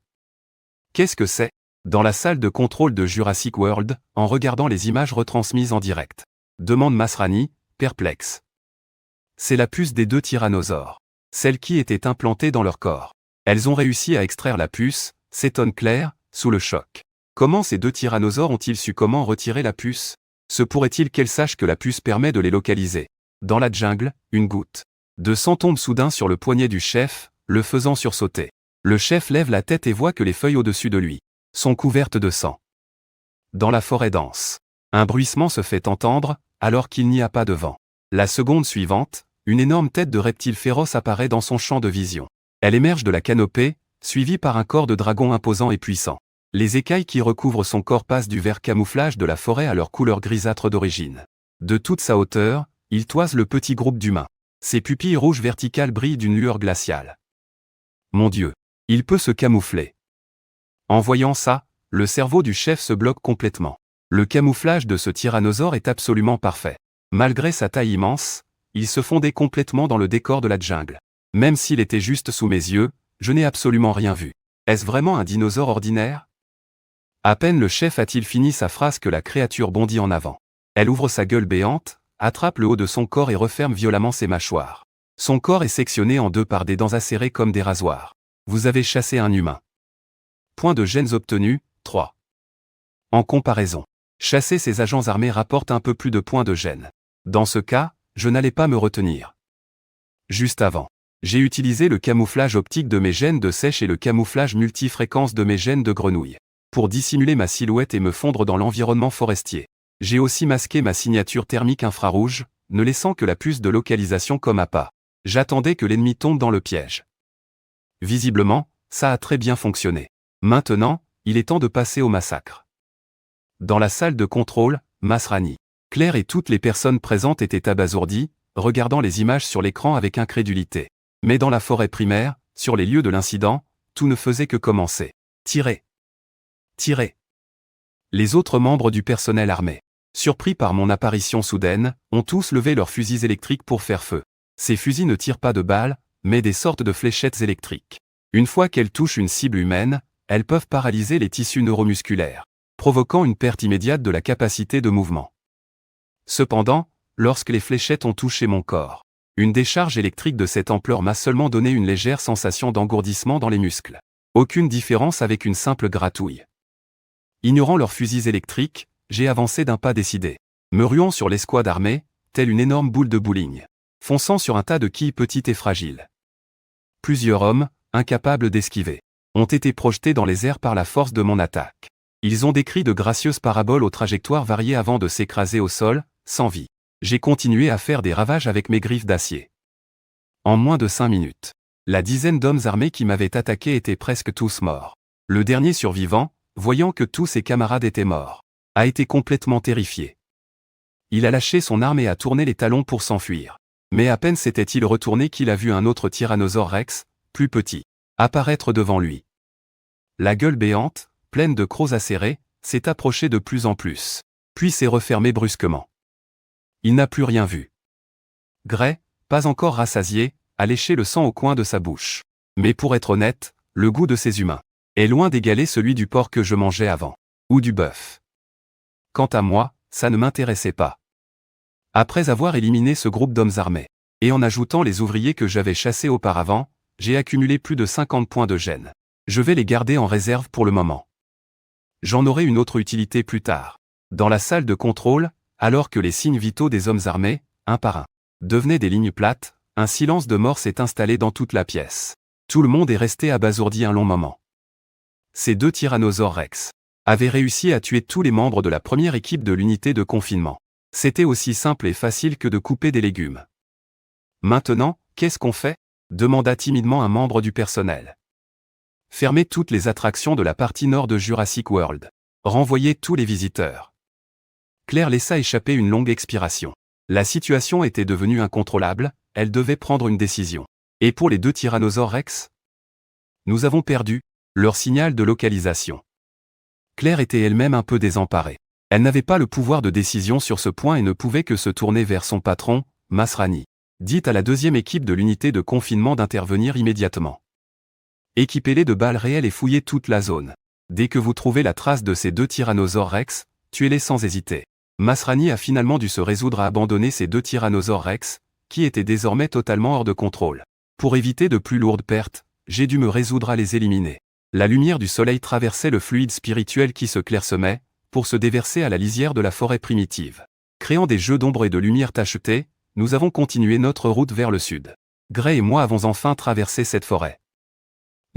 Qu'est-ce que c'est? Dans la salle de contrôle de Jurassic World, en regardant les images retransmises en direct, demande Masrani, perplexe. C'est la puce des 2 tyrannosaures. Celle qui était implantée dans leur corps. Elles ont réussi à extraire la puce, s'étonne Claire, sous le choc. Comment ces 2 tyrannosaures ont-ils su comment retirer la puce? Se pourrait-il qu'elles sachent que la puce permet de les localiser? Dans la jungle, une goutte de sang tombe soudain sur le poignet du chef, le faisant sursauter. Le chef lève la tête et voit que les feuilles au-dessus de lui sont couvertes de sang. Dans la forêt dense, un bruissement se fait entendre, alors qu'il n'y a pas de vent. La seconde suivante, une énorme tête de reptile féroce apparaît dans son champ de vision. Elle émerge de la canopée, suivie par un corps de dragon imposant et puissant. Les écailles qui recouvrent son corps passent du vert camouflage de la forêt à leur couleur grisâtre d'origine. De toute sa hauteur, il toise le petit groupe d'humains. Ses pupilles rouges verticales brillent d'une lueur glaciale. Mon Dieu! Il peut se camoufler. En voyant ça, le cerveau du chef se bloque complètement. Le camouflage de ce tyrannosaure est absolument parfait. Malgré sa taille immense, il se fondait complètement dans le décor de la jungle. Même s'il était juste sous mes yeux, je n'ai absolument rien vu. Est-ce vraiment un dinosaure ordinaire? À peine le chef a-t-il fini sa phrase que la créature bondit en avant. Elle ouvre sa gueule béante, attrape le haut de son corps et referme violemment ses mâchoires. Son corps est sectionné en 2 par des dents acérées comme des rasoirs. Vous avez chassé un humain. Point de gènes obtenus, 3. En comparaison, chasser ces agents armés rapporte un peu plus de points de gènes. Dans ce cas, je n'allais pas me retenir. Juste avant, j'ai utilisé le camouflage optique de mes gènes de sèche et le camouflage multifréquence de mes gènes de grenouille pour dissimuler ma silhouette et me fondre dans l'environnement forestier. J'ai aussi masqué ma signature thermique infrarouge, ne laissant que la puce de localisation comme appât. J'attendais que l'ennemi tombe dans le piège. Visiblement, ça a très bien fonctionné. Maintenant, il est temps de passer au massacre. Dans la salle de contrôle, Masrani, Claire et toutes les personnes présentes étaient abasourdies, regardant les images sur l'écran avec incrédulité. Mais dans la forêt primaire, sur les lieux de l'incident, tout ne faisait que commencer. Tirer. Tirer. Les autres membres du personnel armé, surpris par mon apparition soudaine, ont tous levé leurs fusils électriques pour faire feu. Ces fusils ne tirent pas de balles, mais des sortes de fléchettes électriques. Une fois qu'elles touchent une cible humaine, elles peuvent paralyser les tissus neuromusculaires, provoquant une perte immédiate de la capacité de mouvement. Cependant, lorsque les fléchettes ont touché mon corps, une décharge électrique de cette ampleur m'a seulement donné une légère sensation d'engourdissement dans les muscles. Aucune différence avec une simple gratouille. Ignorant leurs fusils électriques, j'ai avancé d'un pas décidé, me ruant sur l'escouade armée, telle une énorme boule de bowling, fonçant sur un tas de quilles petites et fragiles. Plusieurs hommes, incapables d'esquiver, ont été projetés dans les airs par la force de mon attaque. Ils ont décrit de gracieuses paraboles aux trajectoires variées avant de s'écraser au sol, sans vie. J'ai continué à faire des ravages avec mes griffes d'acier. En moins de 5 minutes, la dizaine d'hommes armés qui m'avaient attaqué étaient presque tous morts. Le dernier survivant, voyant que tous ses camarades étaient morts, a été complètement terrifié. Il a lâché son arme et a tourné les talons pour s'enfuir. Mais à peine s'était-il retourné qu'il a vu un autre tyrannosaure rex, plus petit, apparaître devant lui. La gueule béante, pleine de crocs acérés, s'est approchée de plus en plus, puis s'est refermée brusquement. Il n'a plus rien vu. Gray, pas encore rassasié, a léché le sang au coin de sa bouche. Mais pour être honnête, le goût de ces humains est loin d'égaler celui du porc que je mangeais avant, ou du bœuf. Quant à moi, ça ne m'intéressait pas. Après avoir éliminé ce groupe d'hommes armés, et en ajoutant les ouvriers que j'avais chassés auparavant, j'ai accumulé plus de 50 points de gêne. Je vais les garder en réserve pour le moment. J'en aurai une autre utilité plus tard. Dans la salle de contrôle, alors que les signes vitaux des hommes armés, un par un, devenaient des lignes plates, un silence de mort s'est installé dans toute la pièce. Tout le monde est resté abasourdi un long moment. Ces deux tyrannosaures rex avaient réussi à tuer tous les membres de la première équipe de l'unité de confinement. C'était aussi simple et facile que de couper des légumes. Maintenant, qu'est-ce qu'on fait ? Demanda timidement un membre du personnel. Fermez toutes les attractions de la partie nord de Jurassic World. Renvoyez tous les visiteurs. Claire laissa échapper une longue expiration. La situation était devenue incontrôlable, elle devait prendre une décision. Et pour les deux tyrannosaures rex ? Nous avons perdu leur signal de localisation. Claire était elle-même un peu désemparée. Elle n'avait pas le pouvoir de décision sur ce point et ne pouvait que se tourner vers son patron, Masrani. Dit à la deuxième équipe de l'unité de confinement d'intervenir immédiatement. Équipez-les de balles réelles et fouillez toute la zone. Dès que vous trouvez la trace de ces deux tyrannosaures rex, tuez-les sans hésiter. Masrani a finalement dû se résoudre à abandonner ces deux tyrannosaures rex, qui étaient désormais totalement hors de contrôle. Pour éviter de plus lourdes pertes, j'ai dû me résoudre à les éliminer. La lumière du soleil traversait le fluide spirituel qui se clairsemait, pour se déverser à la lisière de la forêt primitive. Créant des jeux d'ombre et de lumière tachetée, nous avons continué notre route vers le sud. Gray et moi avons enfin traversé cette forêt.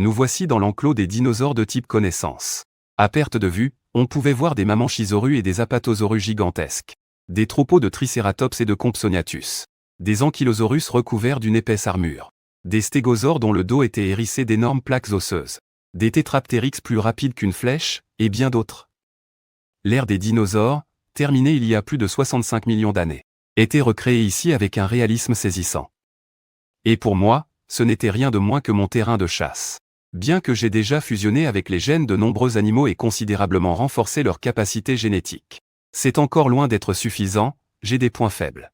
Nous voici dans l'enclos des dinosaures de type connaissance. À perte de vue, on pouvait voir des Mamenchisaurus et des Apatosaurus gigantesques. Des troupeaux de Triceratops et de Compsognathus. Des Ankylosaurus recouverts d'une épaisse armure. Des stégosaures dont le dos était hérissé d'énormes plaques osseuses. Des Tétraptérix plus rapides qu'une flèche, et bien d'autres. L'ère des dinosaures, terminée il y a plus de 65 millions d'années, était recréée ici avec un réalisme saisissant. Et pour moi, ce n'était rien de moins que mon terrain de chasse. Bien que j'ai déjà fusionné avec les gènes de nombreux animaux et considérablement renforcé leur capacité génétique, c'est encore loin d'être suffisant, j'ai des points faibles.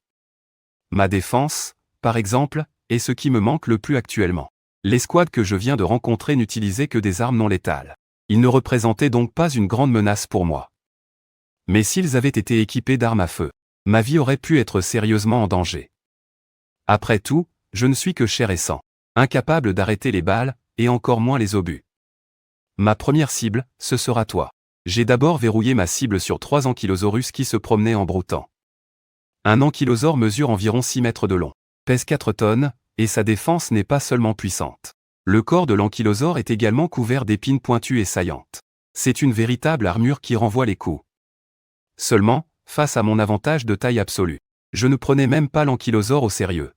Ma défense, par exemple, est ce qui me manque le plus actuellement. L'escouade que je viens de rencontrer n'utilisait que des armes non létales. Ils ne représentaient donc pas une grande menace pour moi. Mais s'ils avaient été équipés d'armes à feu, ma vie aurait pu être sérieusement en danger. Après tout, je ne suis que chair et sang, incapable d'arrêter les balles, et encore moins les obus. Ma première cible, ce sera toi. J'ai d'abord verrouillé ma cible sur 3 ankylosaurus qui se promenaient en broutant. Un ankylosaure mesure environ 6 mètres de long, pèse 4 tonnes, et sa défense n'est pas seulement puissante. Le corps de l'ankylosaure est également couvert d'épines pointues et saillantes. C'est une véritable armure qui renvoie les coups. Seulement, face à mon avantage de taille absolue, je ne prenais même pas l'ankylosaure au sérieux.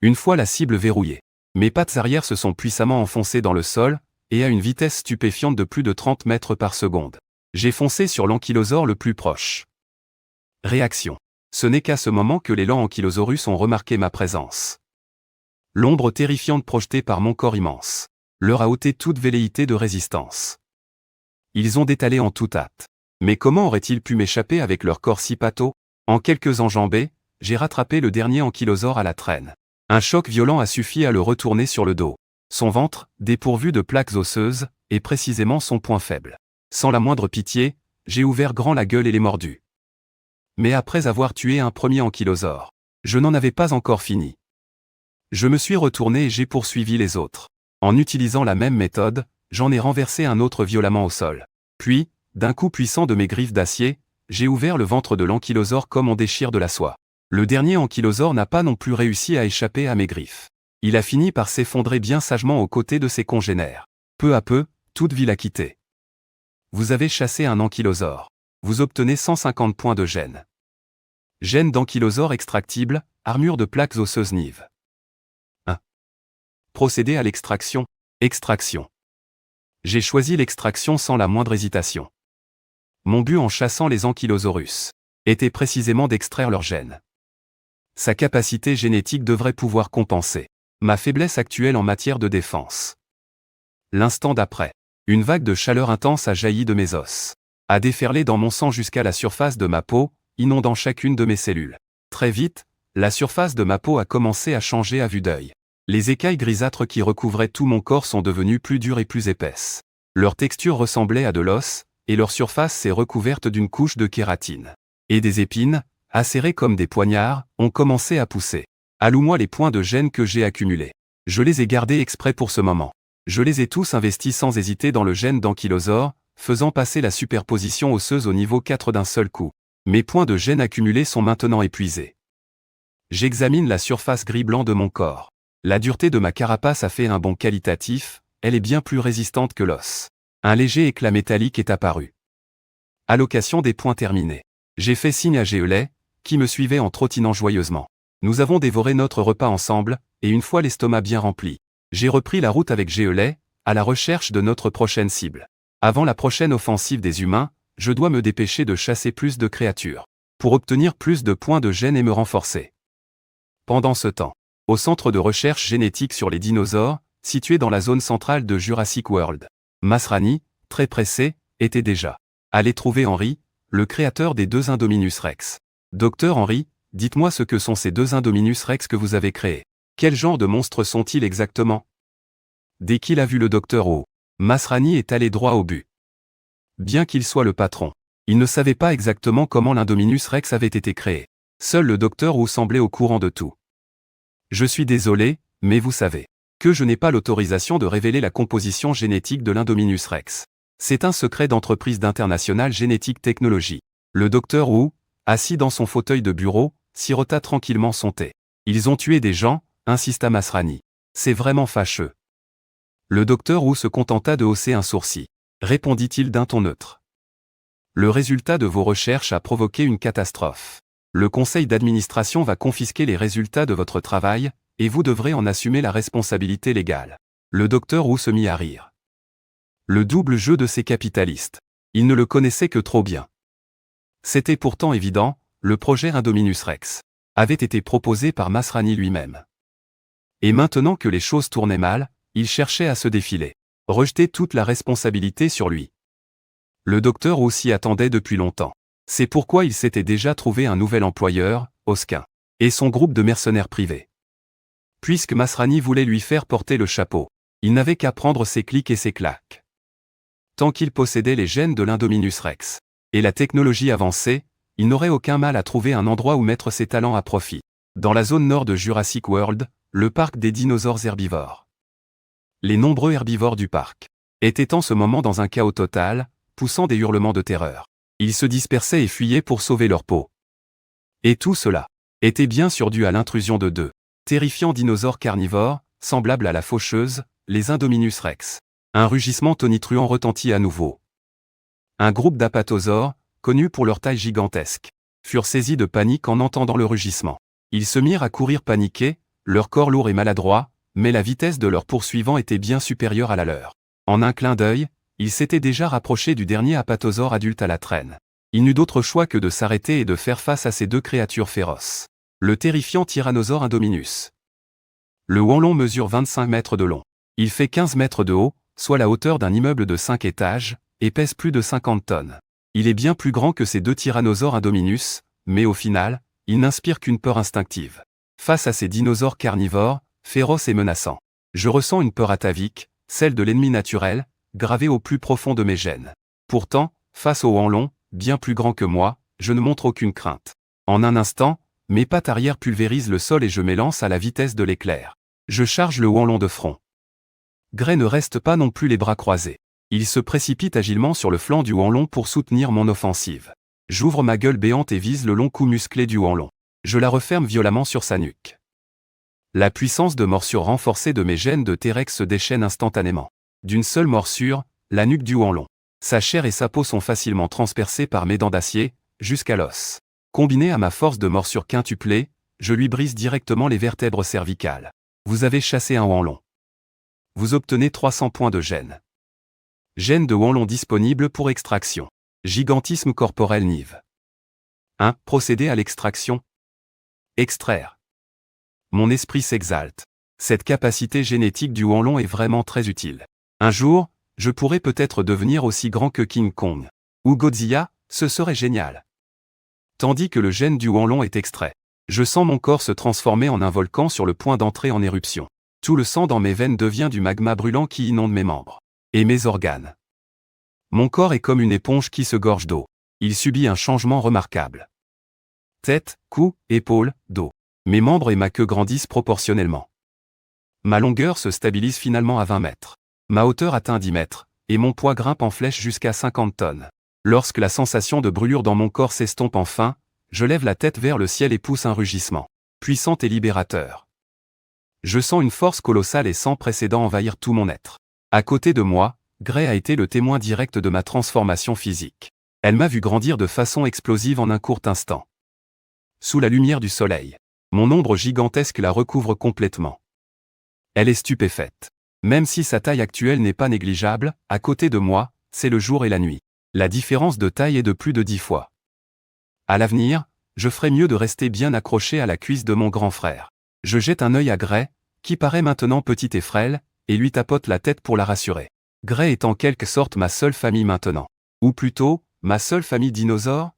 Une fois la cible verrouillée, mes pattes arrière se sont puissamment enfoncées dans le sol, et à une vitesse stupéfiante de plus de 30 mètres par seconde. J'ai foncé sur l'ankylosaure le plus proche. Réaction. Ce n'est qu'à ce moment que les lents ankylosaurus ont remarqué ma présence. L'ombre terrifiante projetée par mon corps immense leur a ôté toute velléité de résistance. Ils ont détalé en toute hâte. Mais comment auraient-ils pu m'échapper avec leur corps si pâteau? En quelques enjambées, j'ai rattrapé le dernier ankylosaure à la traîne. Un choc violent a suffi à le retourner sur le dos. Son ventre, dépourvu de plaques osseuses, est précisément son point faible. Sans la moindre pitié, j'ai ouvert grand la gueule et les mordu. Mais après avoir tué un premier ankylosaure, je n'en avais pas encore fini. Je me suis retourné et j'ai poursuivi les autres. En utilisant la même méthode, j'en ai renversé un autre violemment au sol. Puis, d'un coup puissant de mes griffes d'acier, j'ai ouvert le ventre de l'ankylosaure comme on déchire de la soie. Le dernier ankylosaure n'a pas non plus réussi à échapper à mes griffes. Il a fini par s'effondrer bien sagement aux côtés de ses congénères. Peu à peu, toute vie l'a quitté. Vous avez chassé un ankylosaure. Vous obtenez 150 points de gène. Gène d'ankylosaure extractible, armure de plaques osseuses Nive. 1. Procéder à l'extraction. Extraction. J'ai choisi l'extraction sans la moindre hésitation. Mon but en chassant les ankylosaurus était précisément d'extraire leur gène. Sa capacité génétique devrait pouvoir compenser ma faiblesse actuelle en matière de défense. L'instant d'après, une vague de chaleur intense a jailli de mes os, a déferlé dans mon sang jusqu'à la surface de ma peau, inondant chacune de mes cellules. Très vite, la surface de ma peau a commencé à changer à vue d'œil. Les écailles grisâtres qui recouvraient tout mon corps sont devenues plus dures et plus épaisses. Leur texture ressemblait à de l'os, et leur surface s'est recouverte d'une couche de kératine. Et des épines, acérées comme des poignards, ont commencé à pousser. Alloue-moi les points de gène que j'ai accumulés. Je les ai gardés exprès pour ce moment. Je les ai tous investis sans hésiter dans le gène d'ankylosaure, faisant passer la superposition osseuse au niveau 4 d'un seul coup. Mes points de gène accumulés sont maintenant épuisés. J'examine la surface gris-blanc de mon corps. La dureté de ma carapace a fait un bond qualitatif, elle est bien plus résistante que l'os. Un léger éclat métallique est apparu. Allocation des points terminée. J'ai fait signe à Géolet, qui me suivait en trottinant joyeusement. Nous avons dévoré notre repas ensemble, et une fois l'estomac bien rempli, j'ai repris la route avec Géolet, à la recherche de notre prochaine cible. Avant la prochaine offensive des humains, je dois me dépêcher de chasser plus de créatures, pour obtenir plus de points de gène et me renforcer. Pendant ce temps, au centre de recherche génétique sur les dinosaures, situé dans la zone centrale de Jurassic World, Masrani, très pressé, était déjà allé trouver Henry, le créateur des deux Indominus Rex. Docteur Henry, dites-moi ce que sont ces deux Indominus Rex que vous avez créés. Quel genre de monstres sont-ils exactement? Dès qu'il a vu le docteur O, Masrani est allé droit au but. Bien qu'il soit le patron, il ne savait pas exactement comment l'Indominus Rex avait été créé. Seul le docteur O semblait au courant de tout. Je suis désolé, mais vous savez que je n'ai pas l'autorisation de révéler la composition génétique de l'Indominus Rex. C'est un secret d'entreprise d'International Genetic Technology. Le docteur Wu, assis dans son fauteuil de bureau, sirota tranquillement son thé. Ils ont tué des gens, insista Masrani. C'est vraiment fâcheux. Le docteur Wu se contenta de hausser un sourcil. Répondit-il d'un ton neutre. Le résultat de vos recherches a provoqué une catastrophe. Le conseil d'administration va confisquer les résultats de votre travail, et vous devrez en assumer la responsabilité légale. Le docteur Wu se mit à rire. Le double jeu de ces capitalistes. Il ne le connaissait que trop bien. C'était pourtant évident, le projet Indominus Rex avait été proposé par Masrani lui-même. Et maintenant que les choses tournaient mal, il cherchait à se défiler, rejeter toute la responsabilité sur lui. Le docteur Wu s'y attendait depuis longtemps. C'est pourquoi il s'était déjà trouvé un nouvel employeur, Oskin, et son groupe de mercenaires privés. Puisque Masrani voulait lui faire porter le chapeau, il n'avait qu'à prendre ses clics et ses claques. Tant qu'il possédait les gènes de l'Indominus Rex et la technologie avancée, il n'aurait aucun mal à trouver un endroit où mettre ses talents à profit. Dans la zone nord de Jurassic World, le parc des dinosaures herbivores. Les nombreux herbivores du parc étaient en ce moment dans un chaos total, poussant des hurlements de terreur. Ils se dispersaient et fuyaient pour sauver leur peau. Et tout cela était bien sûr dû à l'intrusion de deux terrifiants dinosaures carnivores, semblables à la faucheuse, les Indominus Rex. Un rugissement tonitruant retentit à nouveau. Un groupe d'apatosaures, connus pour leur taille gigantesque, furent saisis de panique en entendant le rugissement. Ils se mirent à courir paniqués, leur corps lourd et maladroit, mais la vitesse de leurs poursuivants était bien supérieure à la leur. En un clin d'œil, Il s'était déjà rapproché du dernier apatosaure adulte à la traîne. Il n'eut d'autre choix que de s'arrêter et de faire face à ces deux créatures féroces. Le terrifiant Tyrannosaure Indominus. Le Huanglong mesure 25 mètres de long. Il fait 15 mètres de haut, soit la hauteur d'un immeuble de 5 étages, et pèse plus de 50 tonnes. Il est bien plus grand que ces deux Tyrannosaures Indominus, mais au final, il n'inspire qu'une peur instinctive. Face à ces dinosaures carnivores, féroces et menaçants, je ressens une peur atavique, celle de l'ennemi naturel, gravée au plus profond de mes gènes. Pourtant, face au Huanglong, bien plus grand que moi, je ne montre aucune crainte. En un instant, mes pattes arrière pulvérisent le sol et je m'élance à la vitesse de l'éclair. Je charge le Huanglong de front. Gray ne reste pas non plus les bras croisés. Il se précipite agilement sur le flanc du Huanglong pour soutenir mon offensive. J'ouvre ma gueule béante et vise le long cou musclé du Huanglong. Je la referme violemment sur sa nuque. La puissance de morsure renforcée de mes gènes de T-Rex se déchaîne instantanément. D'une seule morsure, la nuque du Huanglong. Sa chair et sa peau sont facilement transpercées par mes dents d'acier, jusqu'à l'os. Combiné à ma force de morsure quintuplée, je lui brise directement les vertèbres cervicales. Vous avez chassé un Huanglong. Vous obtenez 300 points de gène. Gène de Huanglong disponible pour extraction. Gigantisme corporel Nive. 1. Procéder à l'extraction. Extraire. Mon esprit s'exalte. Cette capacité génétique du Huanglong est vraiment très utile. Un jour, je pourrais peut-être devenir aussi grand que King Kong. Ou Godzilla, ce serait génial. Tandis que le gène du Huanglong est extrait, je sens mon corps se transformer en un volcan sur le point d'entrer en éruption. Tout le sang dans mes veines devient du magma brûlant qui inonde mes membres. Et mes organes. Mon corps est comme une éponge qui se gorge d'eau. Il subit un changement remarquable. Tête, cou, épaules, dos. Mes membres et ma queue grandissent proportionnellement. Ma longueur se stabilise finalement à 20 mètres. Ma hauteur atteint 10 mètres, et mon poids grimpe en flèche jusqu'à 50 tonnes. Lorsque la sensation de brûlure dans mon corps s'estompe enfin, je lève la tête vers le ciel et pousse un rugissement. Puissant et libérateur. Je sens une force colossale et sans précédent envahir tout mon être. À côté de moi, Gray a été le témoin direct de ma transformation physique. Elle m'a vu grandir de façon explosive en un court instant. Sous la lumière du soleil, mon ombre gigantesque la recouvre complètement. Elle est stupéfaite. Même si sa taille actuelle n'est pas négligeable, à côté de moi, c'est le jour et la nuit. La différence de taille est de plus de 10 fois. À l'avenir, je ferai mieux de rester bien accroché à la cuisse de mon grand frère. Je jette un œil à Gray, qui paraît maintenant petite et frêle, et lui tapote la tête pour la rassurer. Gray est en quelque sorte ma seule famille maintenant. Ou plutôt, ma seule famille dinosaure.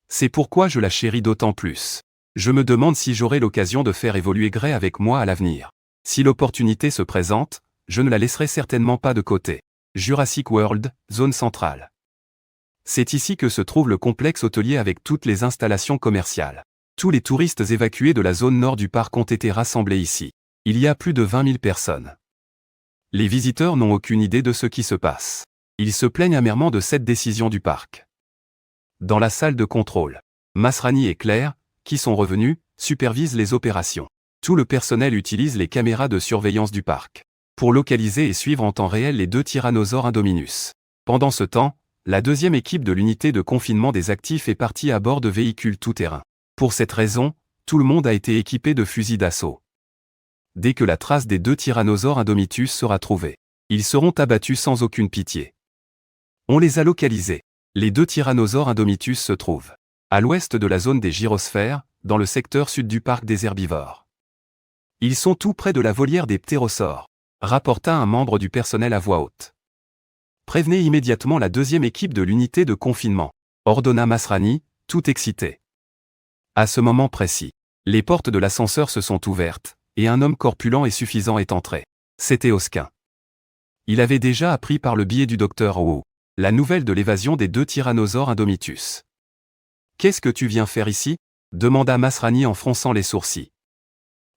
C'est pourquoi je la chéris d'autant plus. Je me demande si j'aurai l'occasion de faire évoluer Gray avec moi à l'avenir. Si l'opportunité se présente, je ne la laisserai certainement pas de côté. Jurassic World, zone centrale. C'est ici que se trouve le complexe hôtelier avec toutes les installations commerciales. Tous les touristes évacués de la zone nord du parc ont été rassemblés ici. Il y a plus de 20 000 personnes. Les visiteurs n'ont aucune idée de ce qui se passe. Ils se plaignent amèrement de cette décision du parc. Dans la salle de contrôle, Masrani et Claire, qui sont revenus, supervisent les opérations. Tout le personnel utilise les caméras de surveillance du parc pour localiser et suivre en temps réel les deux Tyrannosaures Indominus. Pendant ce temps, la deuxième équipe de l'unité de confinement des actifs est partie à bord de véhicules tout-terrain. Pour cette raison, tout le monde a été équipé de fusils d'assaut. Dès que la trace des deux Tyrannosaures Indomitus sera trouvée, ils seront abattus sans aucune pitié. On les a localisés. Les deux Tyrannosaures Indomitus se trouvent à l'ouest de la zone des gyrosphères, dans le secteur sud du parc des herbivores. Ils sont tout près de la volière des ptérosaures, rapporta un membre du personnel à voix haute. Prévenez immédiatement la deuxième équipe de l'unité de confinement, ordonna Masrani, tout excité. À ce moment précis, les portes de l'ascenseur se sont ouvertes, et un homme corpulent et suffisant est entré. C'était Osquin. Il avait déjà appris par le biais du docteur Wu la nouvelle de l'évasion des deux Tyrannosaures Indomitus. « Qu'est-ce que tu viens faire ici » demanda Masrani en fronçant les sourcils.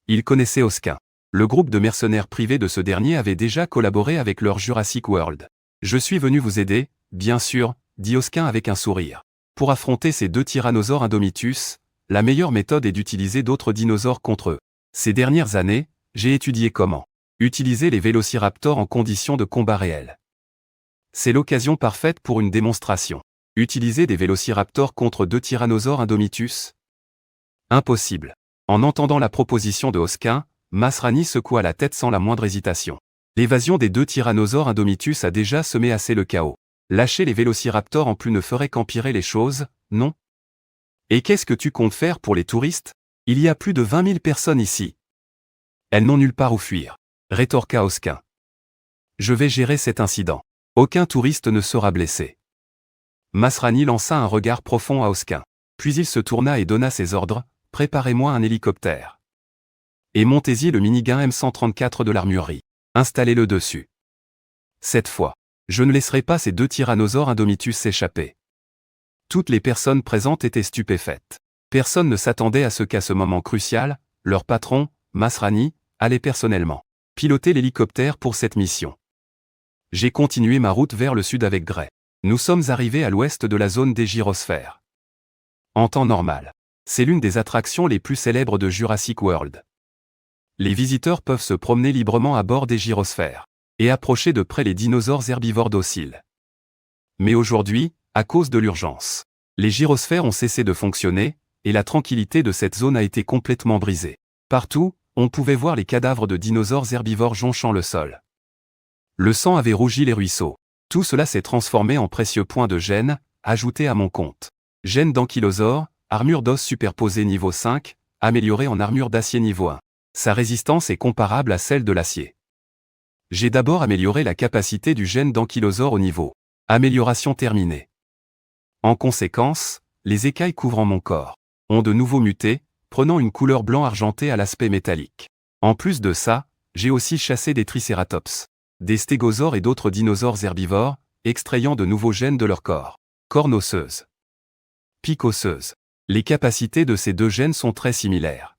Il connaissait Osquin. Le groupe de mercenaires privés de ce dernier avait déjà collaboré avec leur Jurassic World. « Je suis venu vous aider, bien sûr, » dit Osquin avec un sourire. « Pour affronter ces deux Tyrannosaures Indomitus, la meilleure méthode est d'utiliser d'autres dinosaures contre eux. Ces dernières années, j'ai étudié comment utiliser les vélociraptors en conditions de combat réel. C'est l'occasion parfaite pour une démonstration. Utiliser des vélociraptors contre deux Tyrannosaures Indomitus ? Impossible. » En entendant la proposition de Osquin, Masrani secoua la tête sans la moindre hésitation. L'évasion des deux tyrannosaures Indomitus a déjà semé assez le chaos. Lâcher les vélociraptors en plus ne ferait qu'empirer les choses, non? Et qu'est-ce que tu comptes faire pour les touristes? Il y a plus de 20 000 personnes ici. Elles n'ont nulle part où fuir, rétorqua Osquin. Je vais gérer cet incident. Aucun touriste ne sera blessé. Masrani lança un regard profond à Osquin. Puis il se tourna et donna ses ordres, préparez-moi un hélicoptère. Et montez-y le minigun M134 de l'armurerie. Installez-le dessus. Cette fois, je ne laisserai pas ces deux tyrannosaures Indomitus s'échapper. Toutes les personnes présentes étaient stupéfaites. Personne ne s'attendait à ce qu'à ce moment crucial, leur patron, Masrani, allait personnellement piloter l'hélicoptère pour cette mission. J'ai continué ma route vers le sud avec Gray. Nous sommes arrivés à l'ouest de la zone des gyrosphères. En temps normal, c'est l'une des attractions les plus célèbres de Jurassic World. Les visiteurs peuvent se promener librement à bord des gyrosphères et approcher de près les dinosaures herbivores dociles. Mais aujourd'hui, à cause de l'urgence, les gyrosphères ont cessé de fonctionner, et la tranquillité de cette zone a été complètement brisée. Partout, on pouvait voir les cadavres de dinosaures herbivores jonchant le sol. Le sang avait rougi les ruisseaux. Tout cela s'est transformé en précieux points de gènes, ajoutés à mon compte. Gènes d'ankylosaure, armure d'os superposée niveau 5, améliorée en armure d'acier niveau 1. Sa résistance est comparable à celle de l'acier. J'ai d'abord amélioré la capacité du gène d'ankylosaure au niveau. Amélioration terminée. En conséquence, les écailles couvrant mon corps ont de nouveau muté, prenant une couleur blanc argenté à l'aspect métallique. En plus de ça, j'ai aussi chassé des tricératops, des stégosaures et d'autres dinosaures herbivores, extrayant de nouveaux gènes de leur corps. Cornes osseuses. Pique osseuse. Les capacités de ces deux gènes sont très similaires.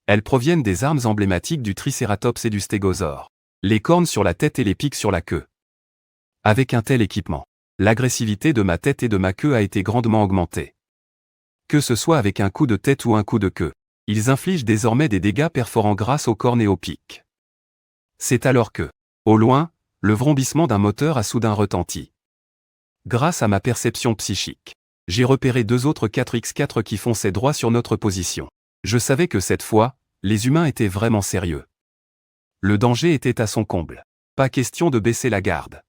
Elles proviennent des armes emblématiques du tricératops et du stégosaure. Les cornes sur la tête et les pics sur la queue. Avec un tel équipement, l'agressivité de ma tête et de ma queue a été grandement augmentée. Que ce soit avec un coup de tête ou un coup de queue, ils infligent désormais des dégâts perforants grâce aux cornes et aux pics. C'est alors que, au loin, le vrombissement d'un moteur a soudain retenti. Grâce à ma perception psychique, j'ai repéré deux autres 4x4 qui fonçaient droit sur notre position. Je savais que cette fois, les humains étaient vraiment sérieux. Le danger était à son comble. Pas question de baisser la garde.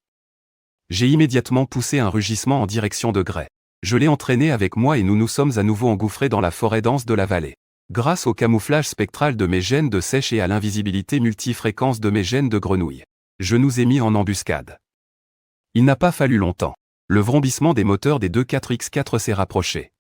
J'ai immédiatement poussé un rugissement en direction de Gray. Je l'ai entraîné avec moi et nous nous sommes à nouveau engouffrés dans la forêt dense de la vallée. Grâce au camouflage spectral de mes gènes de sèche et à l'invisibilité multifréquence de mes gènes de grenouille, je nous ai mis en embuscade. Il n'a pas fallu longtemps. Le vrombissement des moteurs des deux 4x4 s'est rapproché.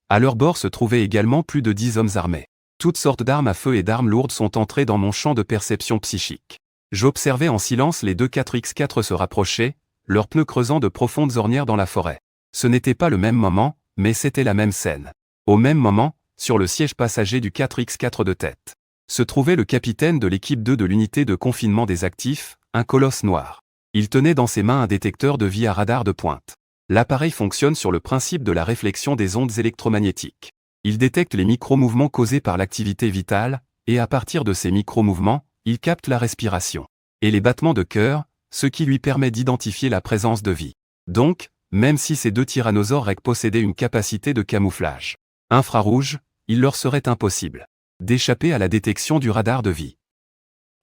À leur bord se trouvaient également plus de 10 hommes armés. Toutes sortes d'armes à feu et d'armes lourdes sont entrées dans mon champ de perception psychique. J'observais en silence les deux 4x4 se rapprocher, leurs pneus creusant de profondes ornières dans la forêt. Ce n'était pas le même moment, mais c'était la même scène. Au même moment, sur le siège passager du 4x4 de tête, se trouvait le capitaine de l'équipe 2 de l'unité de confinement des actifs, un colosse noir. Il tenait dans ses mains un détecteur de vie à radar de pointe. L'appareil fonctionne sur le principe de la réflexion des ondes électromagnétiques. Il détecte les micro-mouvements causés par l'activité vitale, et à partir de ces micro-mouvements, il capte la respiration et les battements de cœur, ce qui lui permet d'identifier la présence de vie. Donc, même si ces deux tyrannosaures rex possédaient une capacité de camouflage infrarouge, il leur serait impossible d'échapper à la détection du radar de vie.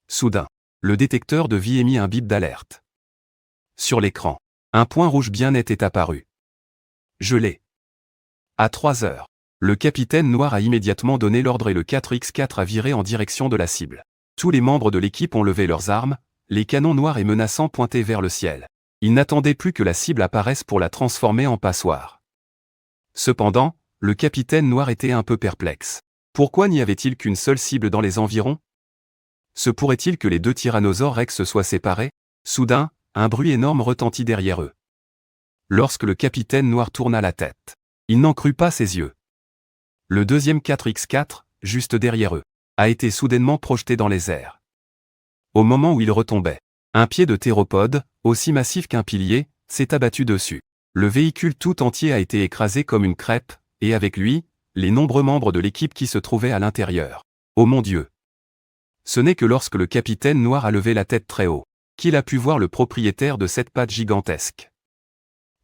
Soudain, le détecteur de vie émit un bip d'alerte. Sur l'écran, un point rouge bien net est apparu. Je l'ai. À 3 heures, le capitaine noir a immédiatement donné l'ordre et le 4x4 a viré en direction de la cible. Tous les membres de l'équipe ont levé leurs armes, les canons noirs et menaçants pointés vers le ciel. Ils n'attendaient plus que la cible apparaisse pour la transformer en passoire. Cependant, le capitaine noir était un peu perplexe. Pourquoi n'y avait-il qu'une seule cible dans les environs? Se pourrait-il que les deux tyrannosaures rex se soient séparés? Soudain, un bruit énorme retentit derrière eux. Lorsque le capitaine noir tourna la tête, il n'en crut pas ses yeux. Le deuxième 4x4, juste derrière eux, a été soudainement projeté dans les airs. Au moment où il retombait, un pied de théropode, aussi massif qu'un pilier, s'est abattu dessus. Le véhicule tout entier a été écrasé comme une crêpe, et avec lui, les nombreux membres de l'équipe qui se trouvaient à l'intérieur. Oh mon Dieu! Ce n'est que lorsque le capitaine noir a levé la tête très haut qu'il a pu voir le propriétaire de cette patte gigantesque.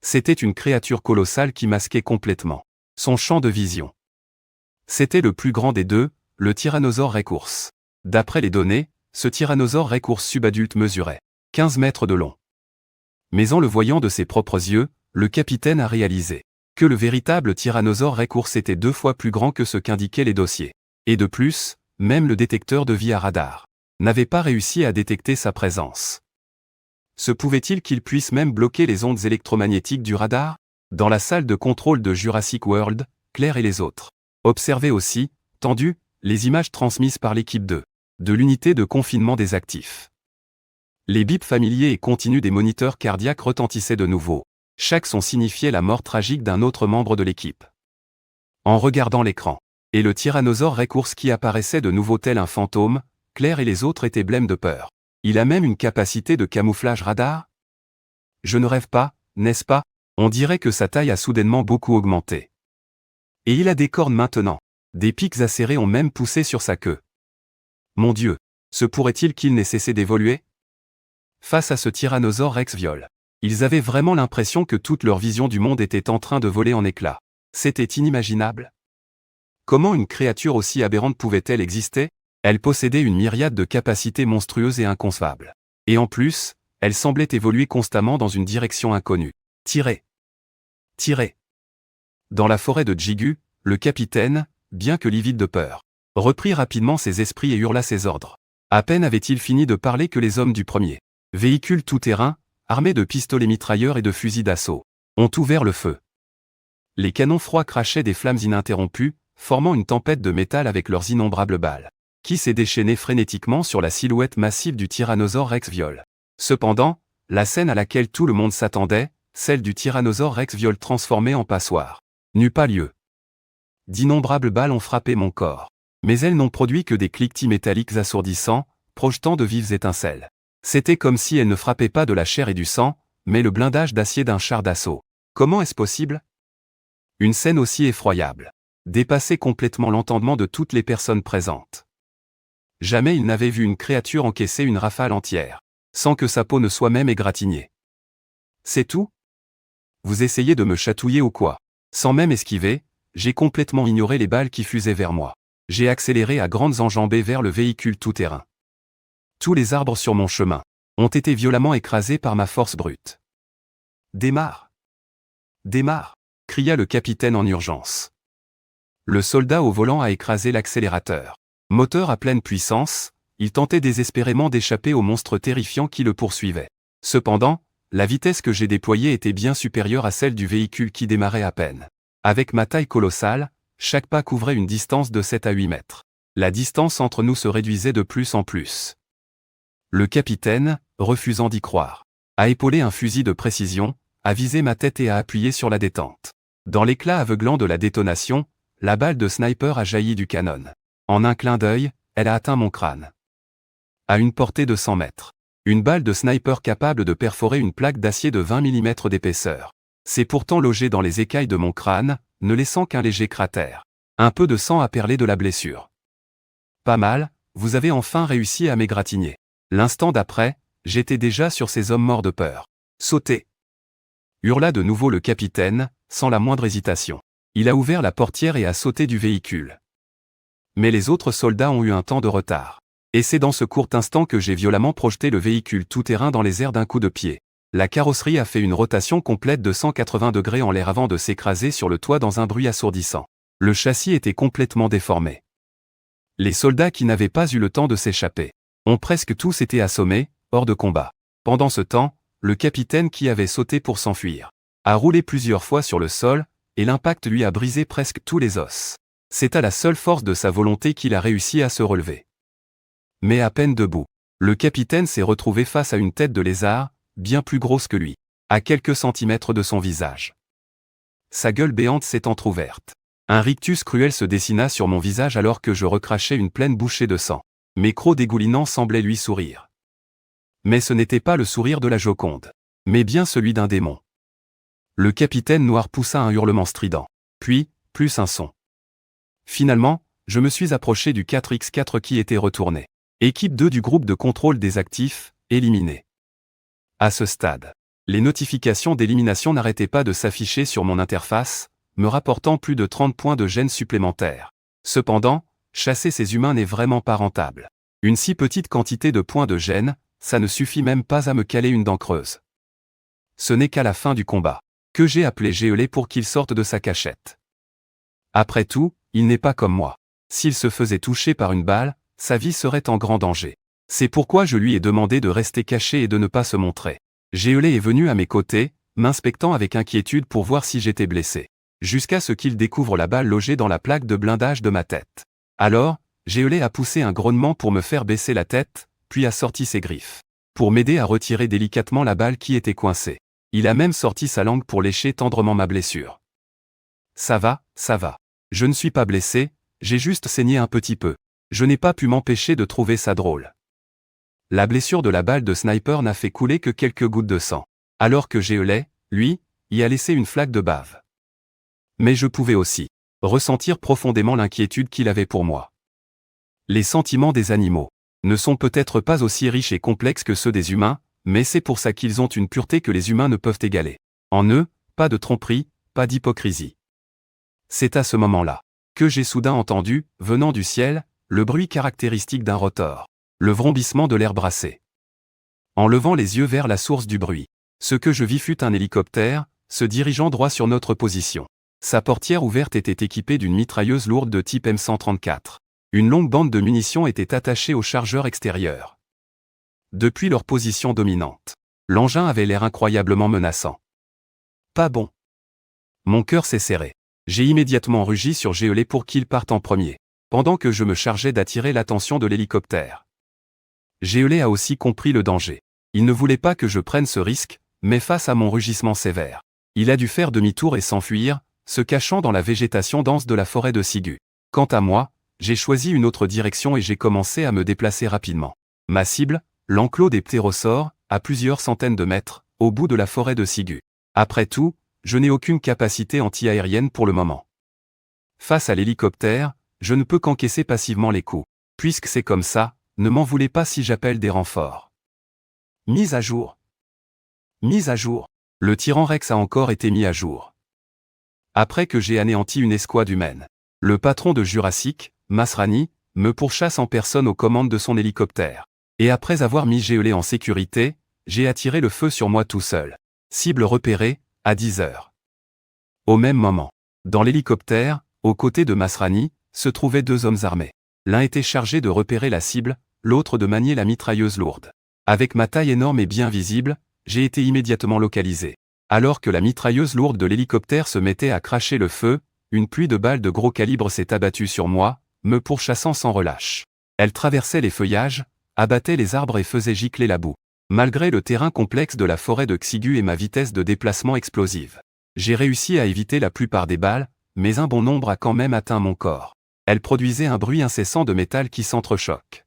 C'était une créature colossale qui masquait complètement son champ de vision. C'était le plus grand des deux, le tyrannosaure rex. D'après les données, ce tyrannosaure Rex ours subadulte mesurait 15 mètres de long. Mais en le voyant de ses propres yeux, le capitaine a réalisé que le véritable tyrannosaure Rex ours était 2 fois plus grand que ce qu'indiquaient les dossiers. Et de plus, même le détecteur de vie à radar n'avait pas réussi à détecter sa présence. Se pouvait-il qu'il puisse même bloquer les ondes électromagnétiques du radar? Dans la salle de contrôle de Jurassic World, Claire et les autres observaient aussi, tendus, les images transmises par l'équipe de l'unité de confinement des actifs. Les bips familiers et continus des moniteurs cardiaques retentissaient de nouveau. Chaque son signifiait la mort tragique d'un autre membre de l'équipe. En regardant l'écran, et le tyrannosaure Rex ours qui apparaissait de nouveau tel un fantôme, Claire et les autres étaient blêmes de peur. Il a même une capacité de camouflage radar? Je ne rêve pas, n'est-ce pas? On dirait que sa taille a soudainement beaucoup augmenté. Et il a des cornes maintenant. Des pics acérés ont même poussé sur sa queue. Mon Dieu, se pourrait-il qu'il n'ait cessé d'évoluer? Face à ce tyrannosaure Rex viol, ils avaient vraiment l'impression que toute leur vision du monde était en train de voler en éclats. C'était inimaginable. Comment une créature aussi aberrante pouvait-elle exister? Elle possédait une myriade de capacités monstrueuses et inconcevables. Et en plus, elle semblait évoluer constamment dans une direction inconnue. Tirer. Dans la forêt de Jigu, le capitaine, bien que livide de peur, reprit rapidement ses esprits et hurla ses ordres. À peine avait-il fini de parler que les hommes du premier véhicule tout-terrain, armés de pistolets mitrailleurs et de fusils d'assaut, ont ouvert le feu. Les canons froids crachaient des flammes ininterrompues, formant une tempête de métal avec leurs innombrables balles, qui s'est déchaînée frénétiquement sur la silhouette massive du tyrannosaure Rex viol. Cependant, la scène à laquelle tout le monde s'attendait, celle du tyrannosaure Rex viol transformé en passoire, n'eut pas lieu. D'innombrables balles ont frappé mon corps, mais elles n'ont produit que des cliquetis métalliques assourdissants, projetant de vives étincelles. C'était comme si elles ne frappaient pas de la chair et du sang, mais le blindage d'acier d'un char d'assaut. Comment est-ce possible? Une scène aussi effroyable dépassait complètement l'entendement de toutes les personnes présentes. Jamais ils n'avaient vu une créature encaisser une rafale entière, sans que sa peau ne soit même égratignée. C'est tout? Vous essayez de me chatouiller ou quoi? Sans même esquiver, j'ai complètement ignoré les balles qui fusaient vers moi. J'ai accéléré à grandes enjambées vers le véhicule tout-terrain. Tous les arbres sur mon chemin ont été violemment écrasés par ma force brute. Démarre! Démarre! Cria le capitaine en urgence. Le soldat au volant a écrasé l'accélérateur. Moteur à pleine puissance, il tentait désespérément d'échapper au monstre terrifiant qui le poursuivait. Cependant, la vitesse que j'ai déployée était bien supérieure à celle du véhicule qui démarrait à peine. Avec ma taille colossale, chaque pas couvrait une distance de 7 à 8 mètres. La distance entre nous se réduisait de plus en plus. Le capitaine, refusant d'y croire, a épaulé un fusil de précision, a visé ma tête et a appuyé sur la détente. Dans l'éclat aveuglant de la détonation, la balle de sniper a jailli du canon. En un clin d'œil, elle a atteint mon crâne. À une portée de 100 mètres. Une balle de sniper capable de perforer une plaque d'acier de 20 mm d'épaisseur. C'est pourtant logé dans les écailles de mon crâne, ne laissant qu'un léger cratère. Un peu de sang a perlé de la blessure. Pas mal, vous avez enfin réussi à m'égratigner. L'instant d'après, j'étais déjà sur ces hommes morts de peur. Sautez! Hurla de nouveau le capitaine, sans la moindre hésitation. Il a ouvert la portière et a sauté du véhicule. Mais les autres soldats ont eu un temps de retard. Et c'est dans ce court instant que j'ai violemment projeté le véhicule tout-terrain dans les airs d'un coup de pied. La carrosserie a fait une rotation complète de 180 degrés en l'air avant de s'écraser sur le toit dans un bruit assourdissant. Le châssis était complètement déformé. Les soldats qui n'avaient pas eu le temps de s'échapper ont presque tous été assommés, hors de combat. Pendant ce temps, le capitaine qui avait sauté pour s'enfuir a roulé plusieurs fois sur le sol, et l'impact lui a brisé presque tous les os. C'est à la seule force de sa volonté qu'il a réussi à se relever. Mais à peine debout, le capitaine s'est retrouvé face à une tête de lézard, bien plus grosse que lui, à quelques centimètres de son visage. Sa gueule béante s'est entr'ouverte. Un rictus cruel se dessina sur mon visage alors que je recrachais une pleine bouchée de sang. Mes crocs dégoulinants semblaient lui sourire. Mais ce n'était pas le sourire de la Joconde, mais bien celui d'un démon. Le capitaine noir poussa un hurlement strident, puis, plus un son. Finalement, je me suis approché du 4X4 qui était retourné. Équipe 2 du groupe de contrôle des actifs, éliminé. À ce stade, les notifications d'élimination n'arrêtaient pas de s'afficher sur mon interface, me rapportant plus de 30 points de gêne supplémentaires. Cependant, chasser ces humains n'est vraiment pas rentable. Une si petite quantité de points de gêne, ça ne suffit même pas à me caler une dent creuse. Ce n'est qu'à la fin du combat que j'ai appelé Géolé pour qu'il sorte de sa cachette. Après tout, il n'est pas comme moi. S'il se faisait toucher par une balle, sa vie serait en grand danger. C'est pourquoi je lui ai demandé de rester caché et de ne pas se montrer. Géolé est venu à mes côtés, m'inspectant avec inquiétude pour voir si j'étais blessé. Jusqu'à ce qu'il découvre la balle logée dans la plaque de blindage de ma tête. Alors, Géolé a poussé un grognement pour me faire baisser la tête, puis a sorti ses griffes. Pour m'aider à retirer délicatement la balle qui était coincée. Il a même sorti sa langue pour lécher tendrement ma blessure. Ça va, ça va. Je ne suis pas blessé, j'ai juste saigné un petit peu. Je n'ai pas pu m'empêcher de trouver ça drôle. La blessure de la balle de sniper n'a fait couler que quelques gouttes de sang. Alors que Géolé, lui, y a laissé une flaque de bave. Mais je pouvais aussi ressentir profondément l'inquiétude qu'il avait pour moi. Les sentiments des animaux ne sont peut-être pas aussi riches et complexes que ceux des humains, mais c'est pour ça qu'ils ont une pureté que les humains ne peuvent égaler. En eux, pas de tromperie, pas d'hypocrisie. C'est à ce moment-là que j'ai soudain entendu, venant du ciel, le bruit caractéristique d'un rotor, le vrombissement de l'air brassé. En levant les yeux vers la source du bruit, ce que je vis fut un hélicoptère, se dirigeant droit sur notre position. Sa portière ouverte était équipée d'une mitrailleuse lourde de type M134. Une longue bande de munitions était attachée au chargeur extérieur. Depuis leur position dominante, l'engin avait l'air incroyablement menaçant. Pas bon. Mon cœur s'est serré. J'ai immédiatement rugi sur Géolé pour qu'il parte en premier, pendant que je me chargeais d'attirer l'attention de l'hélicoptère. Géolé a aussi compris le danger. Il ne voulait pas que je prenne ce risque, mais face à mon rugissement sévère, il a dû faire demi-tour et s'enfuir, se cachant dans la végétation dense de la forêt de Sigu. Quant à moi, j'ai choisi une autre direction et j'ai commencé à me déplacer rapidement. Ma cible, l'enclos des ptérosaures, à plusieurs centaines de mètres, au bout de la forêt de Sigu. Après tout, je n'ai aucune capacité anti-aérienne pour le moment. Face à l'hélicoptère, je ne peux qu'encaisser passivement les coups. Puisque c'est comme ça, ne m'en voulez pas si j'appelle des renforts. Mise à jour. Mise à jour. Le tyran Rex a encore été mis à jour. Après que j'ai anéanti une escouade humaine, le patron de Jurassic, Masrani, me pourchasse en personne aux commandes de son hélicoptère. Et après avoir mis Géolé en sécurité, j'ai attiré le feu sur moi tout seul. Cible repérée, à 10 heures. Au même moment, dans l'hélicoptère, aux côtés de Masrani, se trouvaient deux hommes armés. L'un était chargé de repérer la cible, l'autre de manier la mitrailleuse lourde. Avec ma taille énorme et bien visible, j'ai été immédiatement localisé. Alors que la mitrailleuse lourde de l'hélicoptère se mettait à cracher le feu, une pluie de balles de gros calibre s'est abattue sur moi, me pourchassant sans relâche. Elle traversait les feuillages, abattait les arbres et faisait gicler la boue. Malgré le terrain complexe de la forêt de Xigu et ma vitesse de déplacement explosive, j'ai réussi à éviter la plupart des balles, mais un bon nombre a quand même atteint mon corps. Elle produisait un bruit incessant de métal qui s'entrechoque.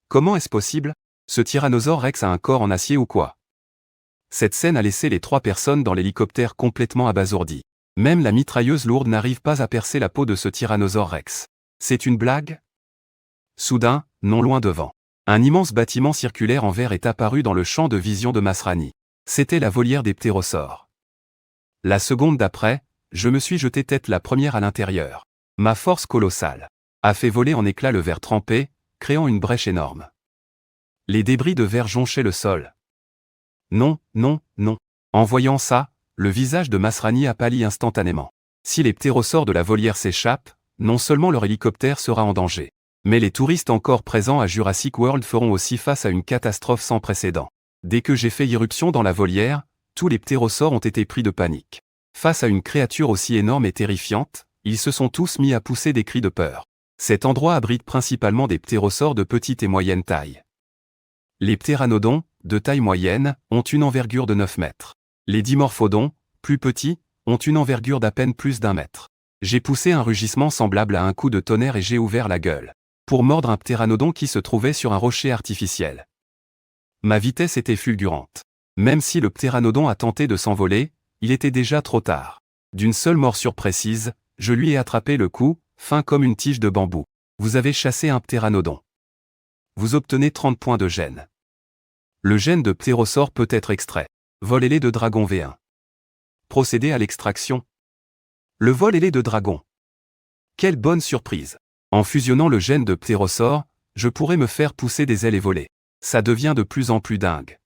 Comment est-ce possible? Ce tyrannosaure Rex a un corps en acier ou quoi? Cette scène a laissé les trois personnes dans l'hélicoptère complètement abasourdies. Même la mitrailleuse lourde n'arrive pas à percer la peau de ce tyrannosaure Rex. C'est une blague? Soudain, non loin devant, un immense bâtiment circulaire en verre est apparu dans le champ de vision de Masrani. C'était la volière des ptérosaures. La seconde d'après, je me suis jeté tête la première à l'intérieur. Ma force colossale a fait voler en éclats le verre trempé, créant une brèche énorme. Les débris de verre jonchaient le sol. Non, non, non. En voyant ça, le visage de Masrani a pâli instantanément. Si les ptérosaures de la volière s'échappent, non seulement leur hélicoptère sera en danger, mais les touristes encore présents à Jurassic World feront aussi face à une catastrophe sans précédent. Dès que j'ai fait irruption dans la volière, tous les ptérosaures ont été pris de panique. Face à une créature aussi énorme et terrifiante, ils se sont tous mis à pousser des cris de peur. Cet endroit abrite principalement des ptérosaures de petite et moyenne taille. Les ptéranodons, de taille moyenne, ont une envergure de 9 mètres. Les dimorphodons, plus petits, ont une envergure d'à peine plus d'1 mètre. J'ai poussé un rugissement semblable à un coup de tonnerre et j'ai ouvert la gueule pour mordre un ptéranodon qui se trouvait sur un rocher artificiel. Ma vitesse était fulgurante. Même si le ptéranodon a tenté de s'envoler, il était déjà trop tard. D'une seule morsure précise, je lui ai attrapé le cou, fin comme une tige de bambou. Vous avez chassé un ptéranodon. Vous obtenez 30 points de gène. Le gène de ptérosaure peut être extrait. Vol ailé de dragon V1. Procédez à l'extraction. Le vol ailé de dragon. Quelle bonne surprise! En fusionnant le gène de ptérosaure, je pourrais me faire pousser des ailes et voler. Ça devient de plus en plus dingue.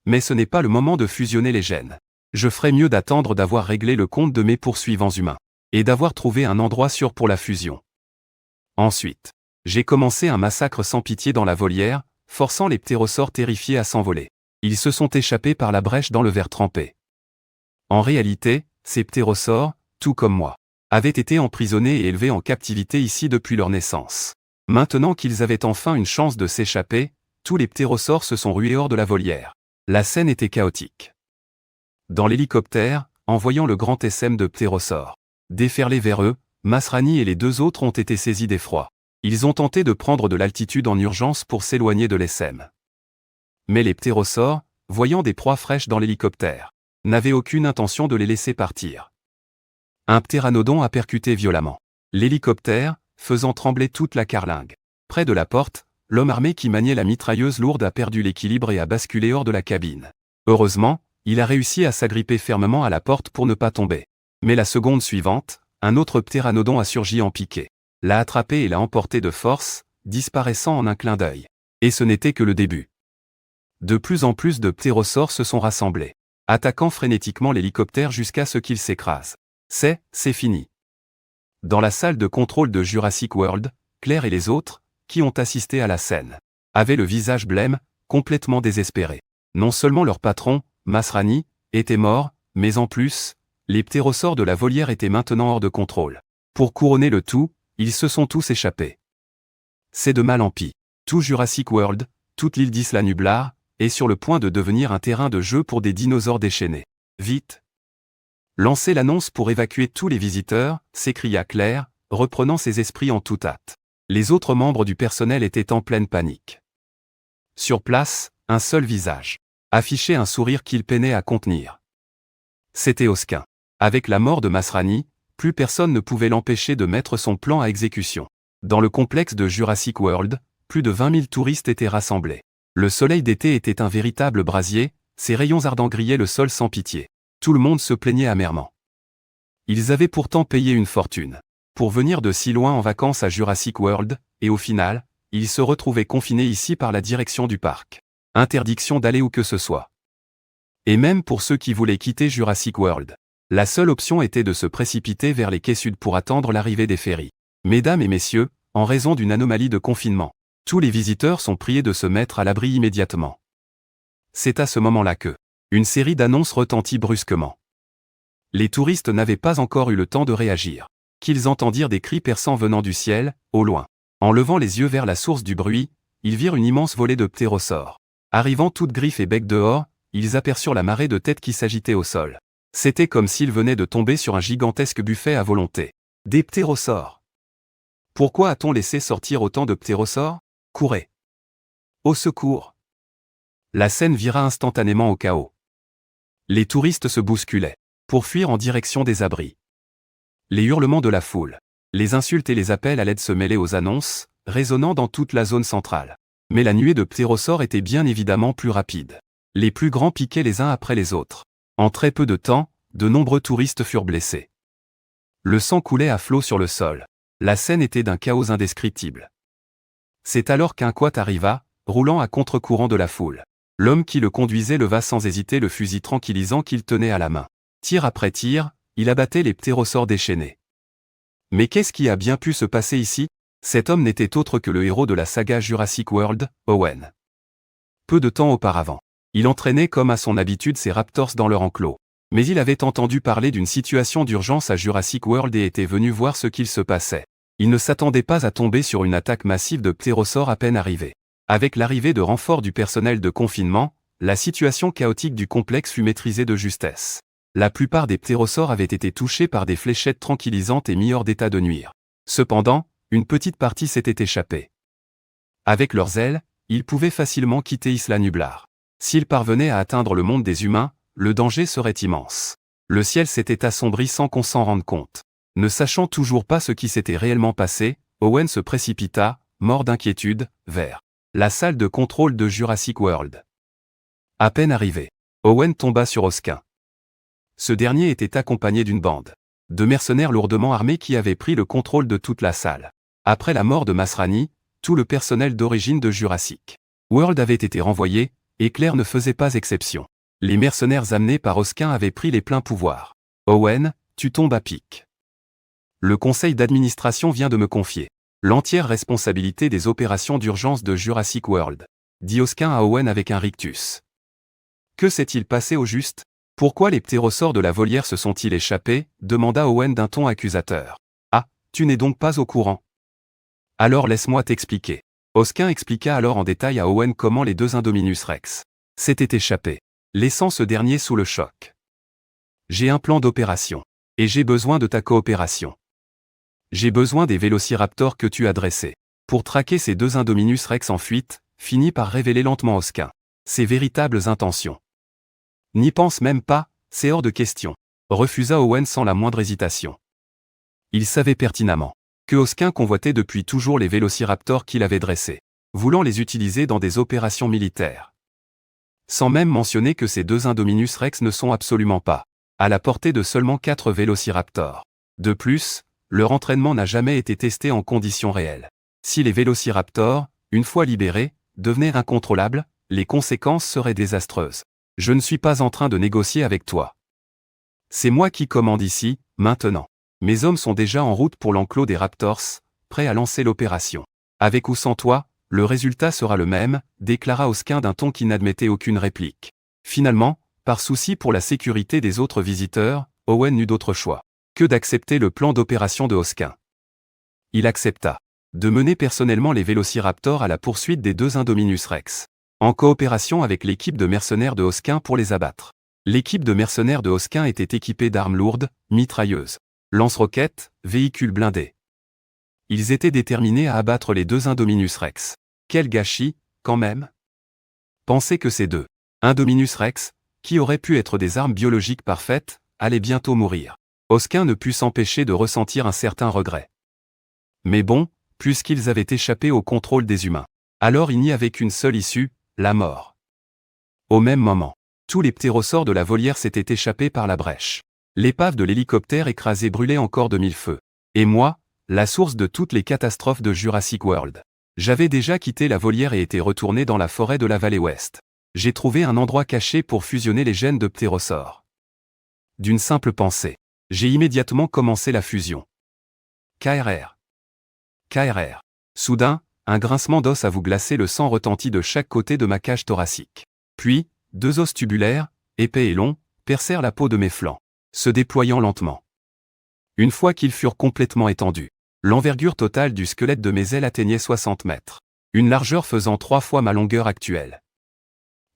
Mais ce n'est pas le moment de fusionner les gènes. Je ferais mieux d'attendre d'avoir réglé le compte de mes poursuivants humains, et d'avoir trouvé un endroit sûr pour la fusion. Ensuite, j'ai commencé un massacre sans pitié dans la volière, forçant les ptérosaures terrifiés à s'envoler. Ils se sont échappés par la brèche dans le verre trempé. En réalité, ces ptérosaures, tout comme moi, avaient été emprisonnés et élevés en captivité ici depuis leur naissance. Maintenant qu'ils avaient enfin une chance de s'échapper, tous les ptérosaures se sont rués hors de la volière. La scène était chaotique. Dans l'hélicoptère, en voyant le grand SM de ptérosaures déferler vers eux, Masrani et les deux autres ont été saisis d'effroi. Ils ont tenté de prendre de l'altitude en urgence pour s'éloigner de l'SM. Mais les ptérosaures, voyant des proies fraîches dans l'hélicoptère, n'avaient aucune intention de les laisser partir. Un ptéranodon a percuté violemment l'hélicoptère, faisant trembler toute la carlingue. Près de la porte, l'homme armé qui maniait la mitrailleuse lourde a perdu l'équilibre et a basculé hors de la cabine. Heureusement, il a réussi à s'agripper fermement à la porte pour ne pas tomber. Mais la seconde suivante, un autre ptéranodon a surgi en piqué, l'a attrapé et l'a emporté de force, disparaissant en un clin d'œil. Et ce n'était que le début. De plus en plus de ptérosaures se sont rassemblés, attaquant frénétiquement l'hélicoptère jusqu'à ce qu'il s'écrase. C'est fini. Dans la salle de contrôle de Jurassic World, Claire et les autres, qui ont assisté à la scène, avaient le visage blême, complètement désespérés. Non seulement leur patron, Masrani, était mort, mais en plus, les ptérosaures de la volière étaient maintenant hors de contrôle. Pour couronner le tout, ils se sont tous échappés. C'est de mal en pis. Tout Jurassic World, toute l'île d'Isla Nublar, est sur le point de devenir un terrain de jeu pour des dinosaures déchaînés. Vite! Lancez l'annonce pour évacuer tous les visiteurs, s'écria Claire, reprenant ses esprits en toute hâte. Les autres membres du personnel étaient en pleine panique. Sur place, un seul visage affichait un sourire qu'il peinait à contenir. C'était Oskin. Avec la mort de Masrani, plus personne ne pouvait l'empêcher de mettre son plan à exécution. Dans le complexe de Jurassic World, plus de 20 000 touristes étaient rassemblés. Le soleil d'été était un véritable brasier, ses rayons ardents grillaient le sol sans pitié. Tout le monde se plaignait amèrement. Ils avaient pourtant payé une fortune pour venir de si loin en vacances à Jurassic World, et au final, ils se retrouvaient confinés ici par la direction du parc. Interdiction d'aller où que ce soit. Et même pour ceux qui voulaient quitter Jurassic World, la seule option était de se précipiter vers les quais sud pour attendre l'arrivée des ferries. Mesdames et messieurs, en raison d'une anomalie de confinement, tous les visiteurs sont priés de se mettre à l'abri immédiatement. C'est à ce moment-là que une série d'annonces retentit brusquement. Les touristes n'avaient pas encore eu le temps de réagir, qu'ils entendirent des cris perçants venant du ciel, au loin. En levant les yeux vers la source du bruit, ils virent une immense volée de ptérosaures. Arrivant toutes griffes et bec dehors, ils aperçurent la marée de têtes qui s'agitait au sol. C'était comme s'ils venaient de tomber sur un gigantesque buffet à volonté. Des ptérosaures. Pourquoi a-t-on laissé sortir autant de ptérosaures? Courez! Au secours! La scène vira instantanément au chaos. Les touristes se bousculaient pour fuir en direction des abris. Les hurlements de la foule, les insultes et les appels à l'aide se mêlaient aux annonces, résonnant dans toute la zone centrale. Mais la nuée de ptérosaures était bien évidemment plus rapide. Les plus grands piquaient les uns après les autres. En très peu de temps, de nombreux touristes furent blessés. Le sang coulait à flots sur le sol. La scène était d'un chaos indescriptible. C'est alors qu'un quad arriva, roulant à contre-courant de la foule. L'homme qui le conduisait leva sans hésiter le fusil tranquillisant qu'il tenait à la main. Tir après tir, il abattait les ptérosaures déchaînés. Mais qu'est-ce qui a bien pu se passer ici? Cet homme n'était autre que le héros de la saga Jurassic World, Owen. Peu de temps auparavant, il entraînait comme à son habitude ses raptors dans leur enclos. Mais il avait entendu parler d'une situation d'urgence à Jurassic World et était venu voir ce qu'il se passait. Il ne s'attendait pas à tomber sur une attaque massive de ptérosaures à peine arrivée. Avec l'arrivée de renforts du personnel de confinement, la situation chaotique du complexe fut maîtrisée de justesse. La plupart des ptérosaures avaient été touchés par des fléchettes tranquillisantes et mis hors d'état de nuire. Cependant, une petite partie s'était échappée. Avec leurs ailes, ils pouvaient facilement quitter Isla Nublar. S'ils parvenaient à atteindre le monde des humains, le danger serait immense. Le ciel s'était assombri sans qu'on s'en rende compte. Ne sachant toujours pas ce qui s'était réellement passé, Owen se précipita, mort d'inquiétude, vers la salle de contrôle de Jurassic World. À peine arrivé, Owen tomba sur Oskin. Ce dernier était accompagné d'une bande de mercenaires lourdement armés qui avaient pris le contrôle de toute la salle. Après la mort de Masrani, tout le personnel d'origine de Jurassic World avait été renvoyé, et Claire ne faisait pas exception. Les mercenaires amenés par Oskin avaient pris les pleins pouvoirs. Owen, tu tombes à pic. Le conseil d'administration vient de me confier l'entière responsabilité des opérations d'urgence de Jurassic World, dit Oskin à Owen avec un rictus. Que s'est-il passé au juste? Pourquoi les ptérosaures de la volière se sont-ils échappés? Demanda Owen d'un ton accusateur. Ah, tu n'es donc pas au courant? Alors laisse-moi t'expliquer. Oskin expliqua alors en détail à Owen comment les deux Indominus Rex s'étaient échappés, laissant ce dernier sous le choc. J'ai un plan d'opération. Et j'ai besoin de ta coopération. J'ai besoin des vélociraptors que tu as dressés pour traquer ces deux Indominus Rex en fuite, finit par révéler lentement Oskin ses véritables intentions. N'y pense même pas, c'est hors de question, refusa Owen sans la moindre hésitation. Il savait pertinemment que Oskin convoitait depuis toujours les vélociraptors qu'il avait dressés, voulant les utiliser dans des opérations militaires. Sans même mentionner que ces deux Indominus Rex ne sont absolument pas à la portée de seulement 4 vélociraptors. De plus, leur entraînement n'a jamais été testé en conditions réelles. Si les vélociraptors, une fois libérés, devenaient incontrôlables, les conséquences seraient désastreuses. Je ne suis pas en train de négocier avec toi. C'est moi qui commande ici, maintenant. Mes hommes sont déjà en route pour l'enclos des Raptors, prêts à lancer l'opération. Avec ou sans toi, le résultat sera le même, déclara Oskin d'un ton qui n'admettait aucune réplique. Finalement, par souci pour la sécurité des autres visiteurs, Owen n'eut d'autre choix que d'accepter le plan d'opération de Oskin. Il accepta de mener personnellement les vélociraptors à la poursuite des deux Indominus Rex, en coopération avec l'équipe de mercenaires de Oskin pour les abattre. L'équipe de mercenaires de Oskin était équipée d'armes lourdes, mitrailleuses, lance-roquettes, véhicules blindés. Ils étaient déterminés à abattre les deux Indominus Rex. Quel gâchis, quand même! Pensez que ces deux Indominus Rex, qui auraient pu être des armes biologiques parfaites, allaient bientôt mourir. Oskin ne put s'empêcher de ressentir un certain regret. Mais bon, puisqu'ils avaient échappé au contrôle des humains, alors il n'y avait qu'une seule issue, la mort. Au même moment, tous les ptérosaures de la volière s'étaient échappés par la brèche. L'épave de l'hélicoptère écrasé brûlait encore de mille feux. Et moi, la source de toutes les catastrophes de Jurassic World. J'avais déjà quitté la volière et été retourné dans la forêt de la vallée ouest. J'ai trouvé un endroit caché pour fusionner les gènes de ptérosaures. D'une simple pensée, j'ai immédiatement commencé la fusion. KRR. KRR. Soudain, un grincement d'os à vous glacer le sang retentit de chaque côté de ma cage thoracique. Puis, deux os tubulaires, épais et longs, percèrent la peau de mes flancs, se déployant lentement. Une fois qu'ils furent complètement étendus, l'envergure totale du squelette de mes ailes atteignait 60 mètres, une largeur faisant 3 fois ma longueur actuelle.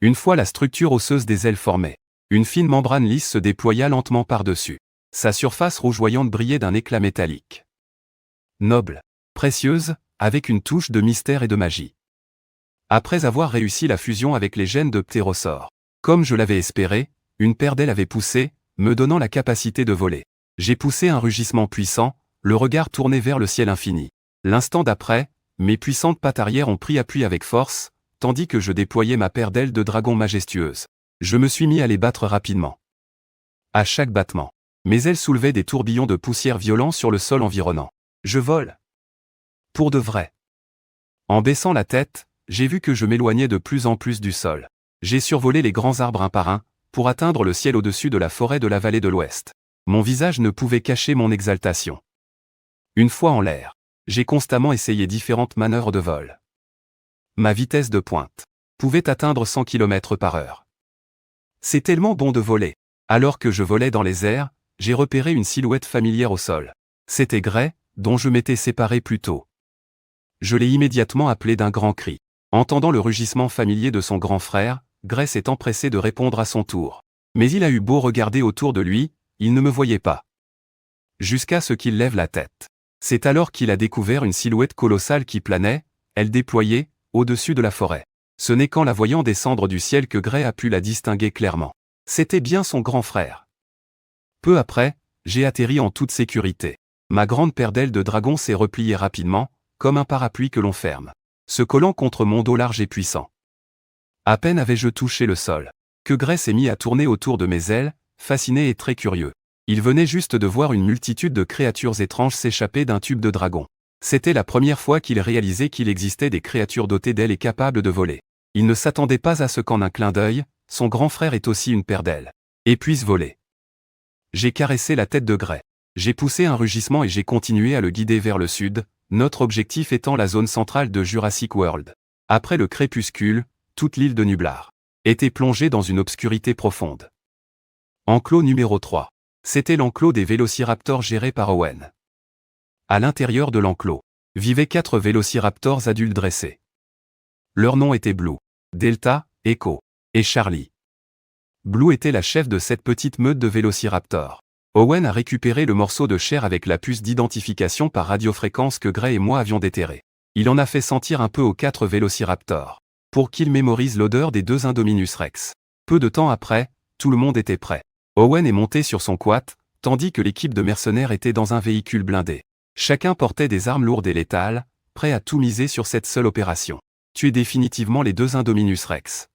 Une fois la structure osseuse des ailes formée, une fine membrane lisse se déploya lentement par-dessus. Sa surface rougeoyante brillait d'un éclat métallique. Noble, précieuse, avec une touche de mystère et de magie. Après avoir réussi la fusion avec les gènes de ptérosaures, comme je l'avais espéré, une paire d'ailes avait poussé, me donnant la capacité de voler. J'ai poussé un rugissement puissant, le regard tourné vers le ciel infini. L'instant d'après, mes puissantes pattes arrière ont pris appui avec force, tandis que je déployais ma paire d'ailes de dragon majestueuse. Je me suis mis à les battre rapidement. À chaque battement, mes ailes soulevaient des tourbillons de poussière violents sur le sol environnant. Je vole. Pour de vrai. En baissant la tête, j'ai vu que je m'éloignais de plus en plus du sol. J'ai survolé les grands arbres un par un, pour atteindre le ciel au-dessus de la forêt de la vallée de l'Ouest. Mon visage ne pouvait cacher mon exaltation. Une fois en l'air, j'ai constamment essayé différentes manœuvres de vol. Ma vitesse de pointe pouvait atteindre 100 km/h. C'est tellement bon de voler. Alors que je volais dans les airs, j'ai repéré une silhouette familière au sol. C'était Gray, dont je m'étais séparé plus tôt. Je l'ai immédiatement appelé d'un grand cri. Entendant le rugissement familier de son grand frère, Gray s'est empressé de répondre à son tour. Mais il a eu beau regarder autour de lui, il ne me voyait pas. Jusqu'à ce qu'il lève la tête. C'est alors qu'il a découvert une silhouette colossale qui planait, elle déployée, au-dessus de la forêt. Ce n'est qu'en la voyant descendre du ciel que Gray a pu la distinguer clairement. C'était bien son grand frère. Peu après, j'ai atterri en toute sécurité. Ma grande paire d'ailes de dragon s'est repliée rapidement, comme un parapluie que l'on ferme, se collant contre mon dos large et puissant. À peine avais-je touché le sol, que Gray s'est mis à tourner autour de mes ailes, fasciné et très curieux. Il venait juste de voir une multitude de créatures étranges s'échapper d'un tube de dragon. C'était la première fois qu'il réalisait qu'il existait des créatures dotées d'ailes et capables de voler. Il ne s'attendait pas à ce qu'en un clin d'œil, son grand frère ait aussi une paire d'ailes et puisse voler. J'ai caressé la tête de Gray. J'ai poussé un rugissement et j'ai continué à le guider vers le sud, notre objectif étant la zone centrale de Jurassic World. Après le crépuscule, toute l'île de Nublar était plongée dans une obscurité profonde. Enclos numéro 3. C'était l'enclos des vélociraptors géré par Owen. À l'intérieur de l'enclos, vivaient 4 vélociraptors adultes dressés. Leurs noms étaient Blue, Delta, Echo et Charlie. Blue était la chef de cette petite meute de vélociraptors. Owen a récupéré le morceau de chair avec la puce d'identification par radiofréquence que Gray et moi avions déterré. Il en a fait sentir un peu aux 4 vélociraptors, pour qu'ils mémorisent l'odeur des 2 Indominus Rex. Peu de temps après, tout le monde était prêt. Owen est monté sur son quad, tandis que l'équipe de mercenaires était dans un véhicule blindé. Chacun portait des armes lourdes et létales, prêts à tout miser sur cette seule opération. Tuer définitivement les 2 Indominus Rex.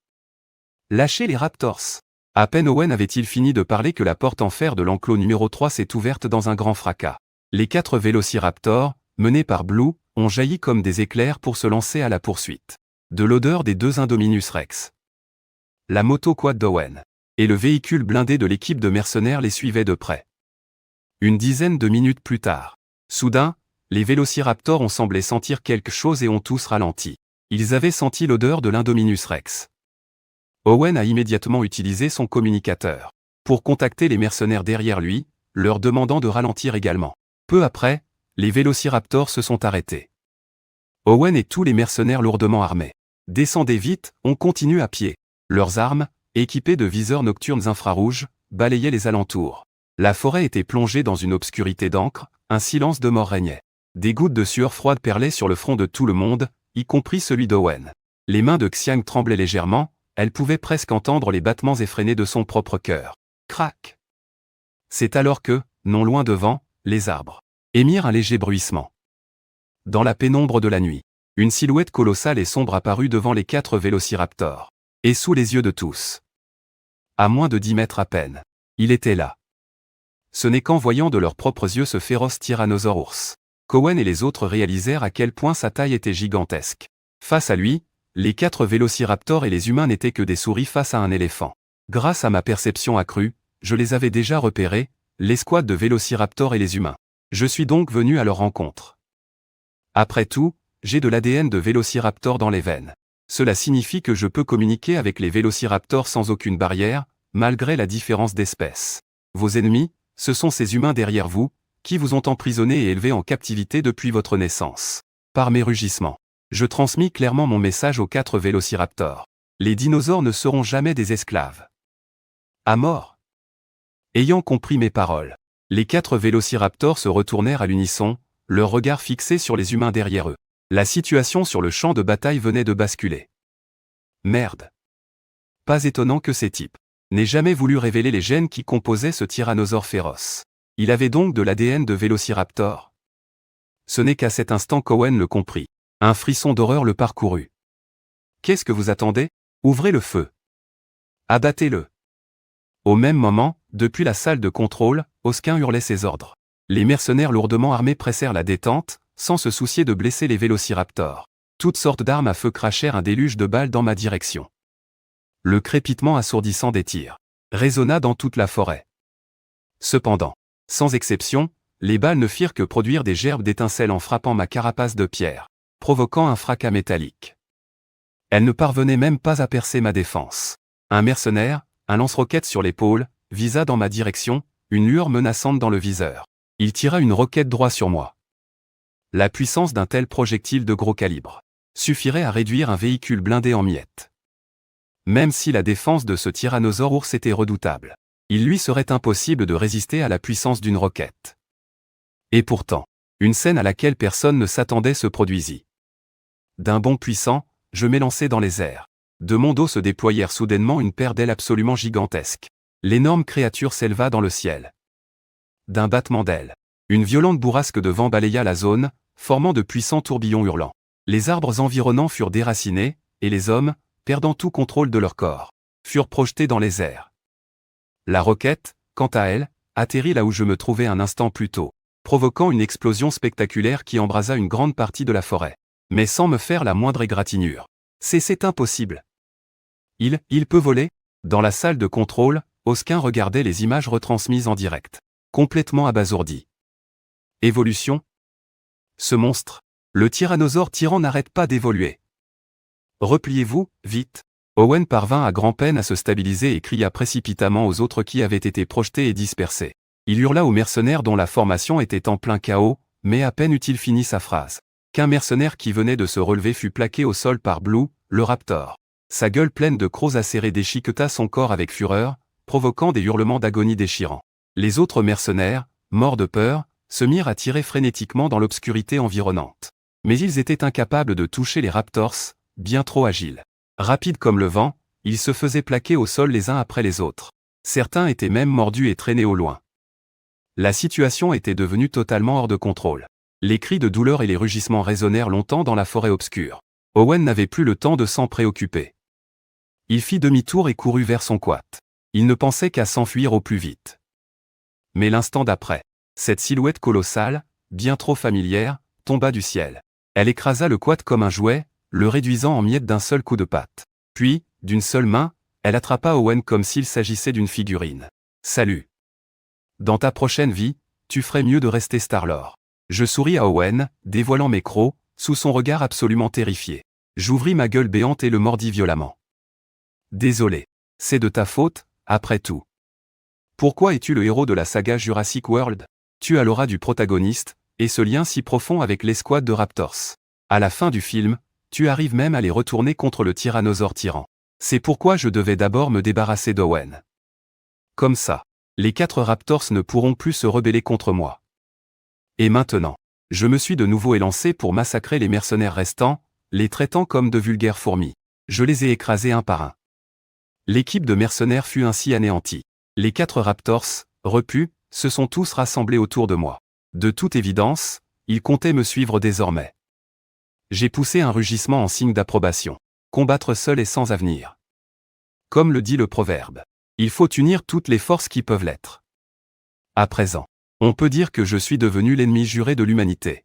Lâchez les Raptors. À peine Owen avait-il fini de parler que la porte en fer de l'enclos numéro 3 s'est ouverte dans un grand fracas. Les 4 vélociraptors, menés par Blue, ont jailli comme des éclairs pour se lancer à la poursuite. De l'odeur des 2 Indominus Rex. La moto quad d'Owen et le véhicule blindé de l'équipe de mercenaires les suivaient de près. Une dizaine de minutes plus tard, soudain, les vélociraptors ont semblé sentir quelque chose et ont tous ralenti. Ils avaient senti l'odeur de l'Indominus Rex. Owen a immédiatement utilisé son communicateur pour contacter les mercenaires derrière lui, leur demandant de ralentir également. Peu après, les vélociraptors se sont arrêtés. Owen et tous les mercenaires lourdement armés descendaient vite, on continue à pied. Leurs armes, équipées de viseurs nocturnes infrarouges, balayaient les alentours. La forêt était plongée dans une obscurité d'encre, un silence de mort régnait. Des gouttes de sueur froide perlaient sur le front de tout le monde, y compris celui d'Owen. Les mains de Xiang tremblaient légèrement, elle pouvait presque entendre les battements effrénés de son propre cœur. Crac! C'est alors que, non loin devant, les arbres émirent un léger bruissement. Dans la pénombre de la nuit, une silhouette colossale et sombre apparut devant les 4 vélociraptors, et sous les yeux de tous. À moins de 10 mètres à peine, il était là. Ce n'est qu'en voyant de leurs propres yeux ce féroce tyrannosaure-ours qu'Owen et les autres réalisèrent à quel point sa taille était gigantesque. Face à lui, les 4 vélociraptors et les humains n'étaient que des souris face à un éléphant. Grâce à ma perception accrue, je les avais déjà repérés, l'escouade de vélociraptors et les humains. Je suis donc venu à leur rencontre. Après tout, j'ai de l'ADN de vélociraptor dans les veines. Cela signifie que je peux communiquer avec les vélociraptors sans aucune barrière, malgré la différence d'espèce. Vos ennemis, ce sont ces humains derrière vous, qui vous ont emprisonné et élevé en captivité depuis votre naissance. Par mes rugissements, je transmis clairement mon message aux 4 vélociraptors. Les dinosaures ne seront jamais des esclaves. À mort. Ayant compris mes paroles, les 4 vélociraptors se retournèrent à l'unisson, leur regard fixé sur les humains derrière eux. La situation sur le champ de bataille venait de basculer. Merde. Pas étonnant que ces types n'aient jamais voulu révéler les gènes qui composaient ce tyrannosaure féroce. Il avait donc de l'ADN de vélociraptor. Ce n'est qu'à cet instant qu'Owen le comprit. Un frisson d'horreur le parcourut. Qu'est-ce que vous attendez? Ouvrez le feu. Abattez-le. Au même moment, depuis la salle de contrôle, Osquin hurlait ses ordres. Les mercenaires lourdement armés pressèrent la détente, sans se soucier de blesser les vélociraptors. Toutes sortes d'armes à feu crachèrent un déluge de balles dans ma direction. Le crépitement assourdissant des tirs résonna dans toute la forêt. Cependant, sans exception, les balles ne firent que produire des gerbes d'étincelles en frappant ma carapace de pierre, provoquant un fracas métallique. Elles ne parvenaient même pas à percer ma défense. Un mercenaire, un lance-roquette sur l'épaule, visa dans ma direction, une lueur menaçante dans le viseur. Il tira une roquette droit sur moi. La puissance d'un tel projectile de gros calibre suffirait à réduire un véhicule blindé en miettes. Même si la défense de ce tyrannosaure ours était redoutable, il lui serait impossible de résister à la puissance d'une roquette. Et pourtant, une scène à laquelle personne ne s'attendait se produisit. D'un bond puissant, je m'élançai dans les airs. De mon dos se déployèrent soudainement une paire d'ailes absolument gigantesques. L'énorme créature s'éleva dans le ciel. D'un battement d'ailes, une violente bourrasque de vent balaya la zone, formant de puissants tourbillons hurlants. Les arbres environnants furent déracinés, et les hommes, perdant tout contrôle de leur corps, furent projetés dans les airs. La roquette, quant à elle, atterrit là où je me trouvais un instant plus tôt. provoquant une explosion spectaculaire qui embrasa une grande partie de la forêt. Mais sans me faire la moindre égratignure. C'est impossible. Il peut voler? Dans la salle de contrôle, Osquin regardait les images retransmises en direct. Complètement abasourdi. Évolution? Ce monstre, le tyrannosaure tyran n'arrête pas d'évoluer. Repliez-vous, vite. Owen parvint à grand-peine à se stabiliser et cria précipitamment aux autres qui avaient été projetés et dispersés. Il hurla aux mercenaires dont la formation était en plein chaos, mais à peine eut-il fini sa phrase qu'un mercenaire qui venait de se relever fut plaqué au sol par Blue, le raptor. Sa gueule pleine de crocs acérés déchiqueta son corps avec fureur, provoquant des hurlements d'agonie déchirants. Les autres mercenaires, morts de peur, se mirent à tirer frénétiquement dans l'obscurité environnante. Mais ils étaient incapables de toucher les raptors, bien trop agiles. Rapides comme le vent, ils se faisaient plaquer au sol les uns après les autres. Certains étaient même mordus et traînés au loin. La situation était devenue totalement hors de contrôle. Les cris de douleur et les rugissements résonnèrent longtemps dans la forêt obscure. Owen n'avait plus le temps de s'en préoccuper. Il fit demi-tour et courut vers son quad. Il ne pensait qu'à s'enfuir au plus vite. Mais l'instant d'après, cette silhouette colossale, bien trop familière, tomba du ciel. Elle écrasa le quad comme un jouet, le réduisant en miettes d'un seul coup de patte. Puis, d'une seule main, elle attrapa Owen comme s'il s'agissait d'une figurine. « Salut. Dans ta prochaine vie, tu ferais mieux de rester Star-Lord. » Je souris à Owen, dévoilant mes crocs, sous son regard absolument terrifié. J'ouvris ma gueule béante et le mordis violemment. « Désolé. C'est de ta faute, après tout. Pourquoi es-tu le héros de la saga Jurassic World? Tu as l'aura du protagoniste, et ce lien si profond avec l'escouade de Raptors. À la fin du film, tu arrives même à les retourner contre le tyrannosaure tyran. C'est pourquoi je devais d'abord me débarrasser d'Owen. Comme ça, les 4 Raptors ne pourront plus se rebeller contre moi. Et maintenant, je me suis de nouveau élancé pour massacrer les mercenaires restants, les traitant comme de vulgaires fourmis. Je les ai écrasés un par un. L'équipe de mercenaires fut ainsi anéantie. Les 4 Raptors, repus, se sont tous rassemblés autour de moi. De toute évidence, ils comptaient me suivre désormais. J'ai poussé un rugissement en signe d'approbation. Combattre seul et sans avenir. Comme le dit le proverbe. Il faut unir toutes les forces qui peuvent l'être. À présent, on peut dire que je suis devenu l'ennemi juré de l'humanité.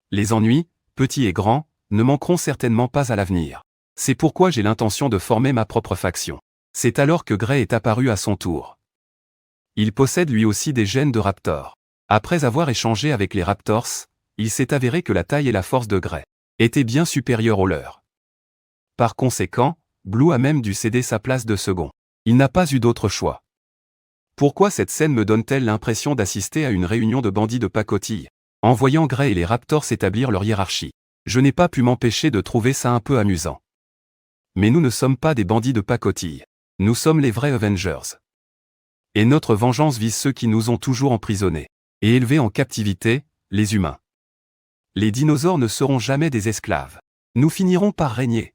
Les ennuis, petits et grands, ne manqueront certainement pas à l'avenir. C'est pourquoi j'ai l'intention de former ma propre faction. C'est alors que Gray est apparu à son tour. Il possède lui aussi des gènes de Raptor. Après avoir échangé avec les Raptors, il s'est avéré que la taille et la force de Gray étaient bien supérieures aux leurs. Par conséquent, Blue a même dû céder sa place de second. Il n'a pas eu d'autre choix. Pourquoi cette scène me donne-t-elle l'impression d'assister à une réunion de bandits de pacotille? En voyant Gray et les Raptors établir leur hiérarchie, je n'ai pas pu m'empêcher de trouver ça un peu amusant. Mais nous ne sommes pas des bandits de pacotille. Nous sommes les vrais Avengers. Et notre vengeance vise ceux qui nous ont toujours emprisonnés et élevés en captivité, les humains. Les dinosaures ne seront jamais des esclaves. Nous finirons par régner.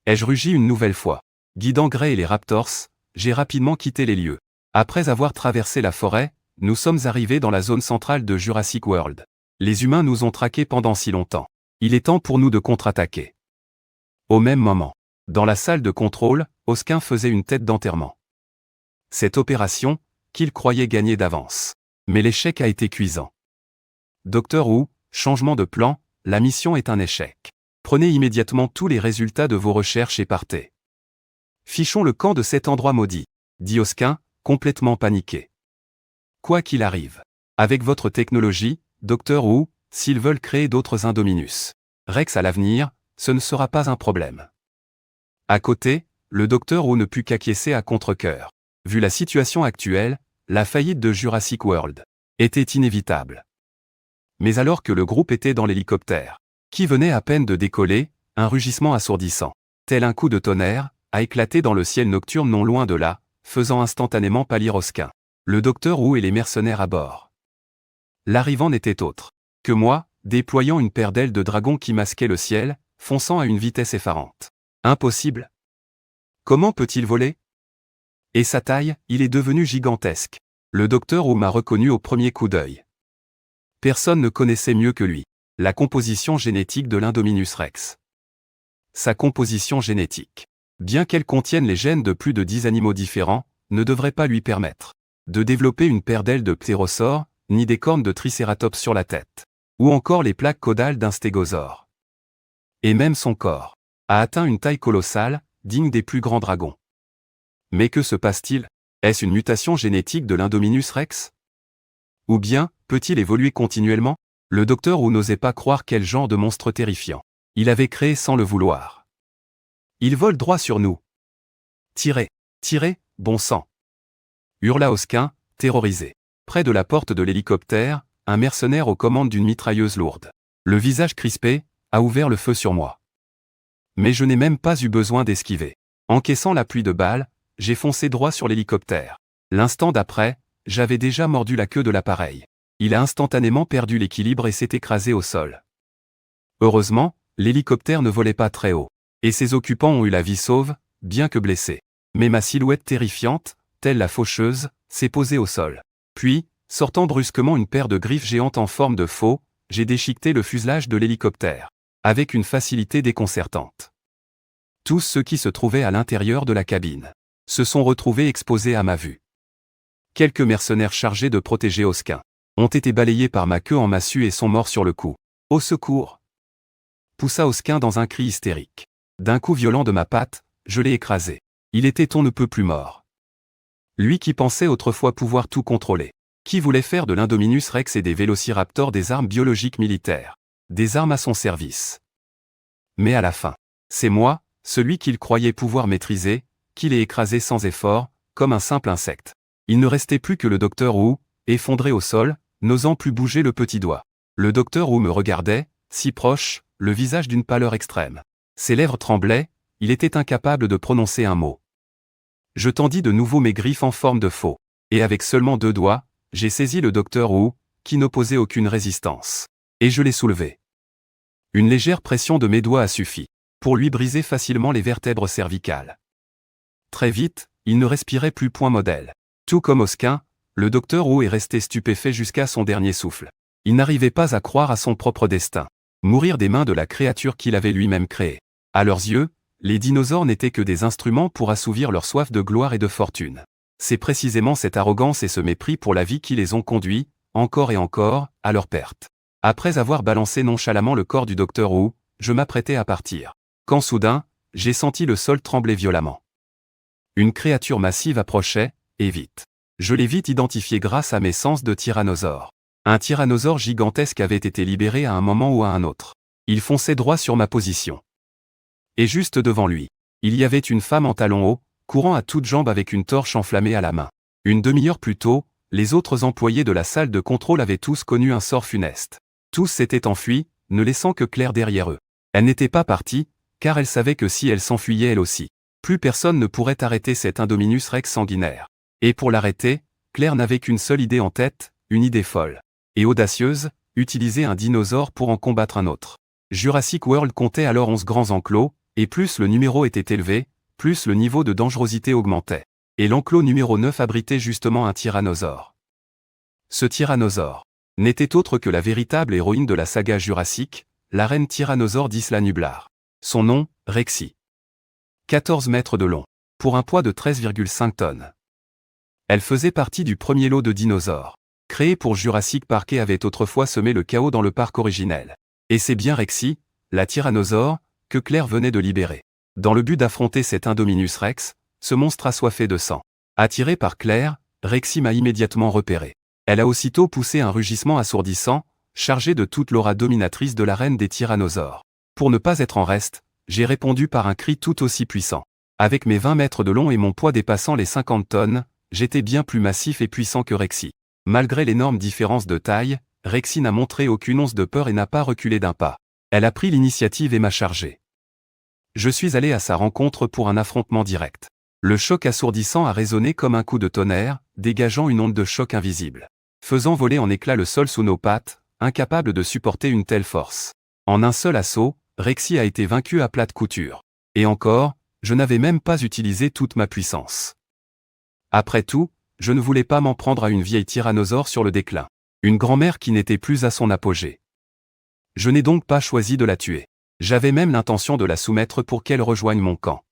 Ai-je rugi une nouvelle fois? Guidant Gray et les Raptors, j'ai rapidement quitté les lieux. Après avoir traversé la forêt, nous sommes arrivés dans la zone centrale de Jurassic World. Les humains nous ont traqués pendant si longtemps. Il est temps pour nous de contre-attaquer. Au même moment, dans la salle de contrôle, Osquin faisait une tête d'enterrement. Cette opération, qu'il croyait gagner d'avance. Mais l'échec a été cuisant. Docteur Who, changement de plan, la mission est un échec. Prenez immédiatement tous les résultats de vos recherches et partez. Fichons le camp de cet endroit maudit, dit Osquin, complètement paniqué. Quoi qu'il arrive. Avec votre technologie, Docteur Who, s'ils veulent créer d'autres Indominus Rex à l'avenir, ce ne sera pas un problème. À côté, le Docteur Who ne put qu'acquiescer à contre-cœur. Vu la situation actuelle, la faillite de Jurassic World était inévitable. Mais alors que le groupe était dans l'hélicoptère, qui venait à peine de décoller, un rugissement assourdissant, tel un coup de tonnerre, a éclaté dans le ciel nocturne non loin de là, faisant instantanément pâlir Osquin, le Docteur Who et les mercenaires à bord. L'arrivant n'était autre que moi, déployant une paire d'ailes de dragon qui masquait le ciel, fonçant à une vitesse effarante. Impossible. Comment peut-il voler? Et sa taille, il est devenu gigantesque. Le Docteur Who m'a reconnu au premier coup d'œil. Personne ne connaissait mieux que lui la composition génétique de l'Indominus Rex. Sa composition génétique, bien qu'elle contienne les gènes de plus de 10 animaux différents, ne devrait pas lui permettre de développer une paire d'ailes de ptérosaure, ni des cornes de tricératops sur la tête. Ou encore les plaques caudales d'un stégosaure. Et même son corps a atteint une taille colossale, digne des plus grands dragons. Mais que se passe-t-il? Est-ce une mutation génétique de l'Indominus rex? Ou bien, peut-il évoluer continuellement? Le docteur Wu n'osait pas croire quel genre de monstre terrifiant il avait créé sans le vouloir. Il vole droit sur nous. Tirez, tirez, bon sang! Hurla Osquin, terrorisé. Près de la porte de l'hélicoptère, un mercenaire aux commandes d'une mitrailleuse lourde, le visage crispé, a ouvert le feu sur moi. Mais je n'ai même pas eu besoin d'esquiver. Encaissant la pluie de balles, j'ai foncé droit sur l'hélicoptère. L'instant d'après, j'avais déjà mordu la queue de l'appareil. Il a instantanément perdu l'équilibre et s'est écrasé au sol. Heureusement, l'hélicoptère ne volait pas très haut, et ses occupants ont eu la vie sauve, bien que blessés. Mais ma silhouette terrifiante, telle la faucheuse, s'est posée au sol. Puis, sortant brusquement une paire de griffes géantes en forme de faux, j'ai déchiqueté le fuselage de l'hélicoptère, avec une facilité déconcertante. Tous ceux qui se trouvaient à l'intérieur de la cabine se sont retrouvés exposés à ma vue. Quelques mercenaires chargés de protéger Osquin ont été balayés par ma queue en massue et sont morts sur le coup. Au secours! Poussa Osquin dans un cri hystérique. D'un coup violent de ma patte, je l'ai écrasé. Il était on ne peut plus mort. Lui qui pensait autrefois pouvoir tout contrôler. Qui voulait faire de l'Indominus rex et des vélociraptors des armes biologiques militaires. Des armes à son service. Mais à la fin, c'est moi, celui qu'il croyait pouvoir maîtriser, qui l'ai écrasé sans effort, comme un simple insecte. Il ne restait plus que le docteur Wu, effondré au sol, n'osant plus bouger le petit doigt. Le docteur Wu me regardait, si proche, le visage d'une pâleur extrême. Ses lèvres tremblaient, il était incapable de prononcer un mot. Je tendis de nouveau mes griffes en forme de faux. Et avec seulement 2 doigts, j'ai saisi le docteur Wu, qui n'opposait aucune résistance. Et je l'ai soulevé. Une légère pression de mes doigts a suffi pour lui briser facilement les vertèbres cervicales. Très vite, il ne respirait plus point modèle. Tout comme Osquin, le docteur Wu est resté stupéfait jusqu'à son dernier souffle. Il n'arrivait pas à croire à son propre destin. Mourir des mains de la créature qu'il avait lui-même créée. À leurs yeux, les dinosaures n'étaient que des instruments pour assouvir leur soif de gloire et de fortune. C'est précisément cette arrogance et ce mépris pour la vie qui les ont conduits, encore et encore, à leur perte. Après avoir balancé nonchalamment le corps du docteur Wu, je m'apprêtais à partir. Quand soudain, j'ai senti le sol trembler violemment. Une créature massive approchait, et vite. Je l'ai vite identifié grâce à mes sens de tyrannosaure. Un tyrannosaure gigantesque avait été libéré à un moment ou à un autre. Il fonçait droit sur ma position. Et juste devant lui, il y avait une femme en talons hauts, courant à toutes jambes avec une torche enflammée à la main. Une demi-heure plus tôt, les autres employés de la salle de contrôle avaient tous connu un sort funeste. Tous s'étaient enfuis, ne laissant que Claire derrière eux. Elle n'était pas partie, car elle savait que si elle s'enfuyait elle aussi, plus personne ne pourrait arrêter cet Indominus rex sanguinaire. Et pour l'arrêter, Claire n'avait qu'une seule idée en tête, une idée folle et audacieuse, utiliser un dinosaure pour en combattre un autre. Jurassic World comptait alors 11 grands enclos, et plus le numéro était élevé, plus le niveau de dangerosité augmentait. Et l'enclos numéro 9 abritait justement un tyrannosaure. Ce tyrannosaure n'était autre que la véritable héroïne de la saga jurassique, la reine tyrannosaure d'Isla Nublar. Son nom, Rexy. 14 mètres de long, pour un poids de 13,5 tonnes. Elle faisait partie du premier lot de dinosaures, créé pour Jurassic Park et avait autrefois semé le chaos dans le parc originel. Et c'est bien Rexy, la tyrannosaure, que Claire venait de libérer. Dans le but d'affronter cet Indominus rex, ce monstre assoiffé de sang. Attiré par Claire, Rexy m'a immédiatement repéré. Elle a aussitôt poussé un rugissement assourdissant, chargé de toute l'aura dominatrice de la reine des tyrannosaures. Pour ne pas être en reste, j'ai répondu par un cri tout aussi puissant. Avec mes 20 mètres de long et mon poids dépassant les 50 tonnes, j'étais bien plus massif et puissant que Rexy. Malgré l'énorme différence de taille, Rexy n'a montré aucune once de peur et n'a pas reculé d'un pas. Elle a pris l'initiative et m'a chargé. Je suis allé à sa rencontre pour un affrontement direct. Le choc assourdissant a résonné comme un coup de tonnerre, dégageant une onde de choc invisible, faisant voler en éclats le sol sous nos pattes, incapable de supporter une telle force. En un seul assaut, Rexy a été vaincu à plate couture. Et encore, je n'avais même pas utilisé toute ma puissance. Après tout, je ne voulais pas m'en prendre à une vieille tyrannosaure sur le déclin. Une grand-mère qui n'était plus à son apogée. Je n'ai donc pas choisi de la tuer. J'avais même l'intention de la soumettre pour qu'elle rejoigne mon camp.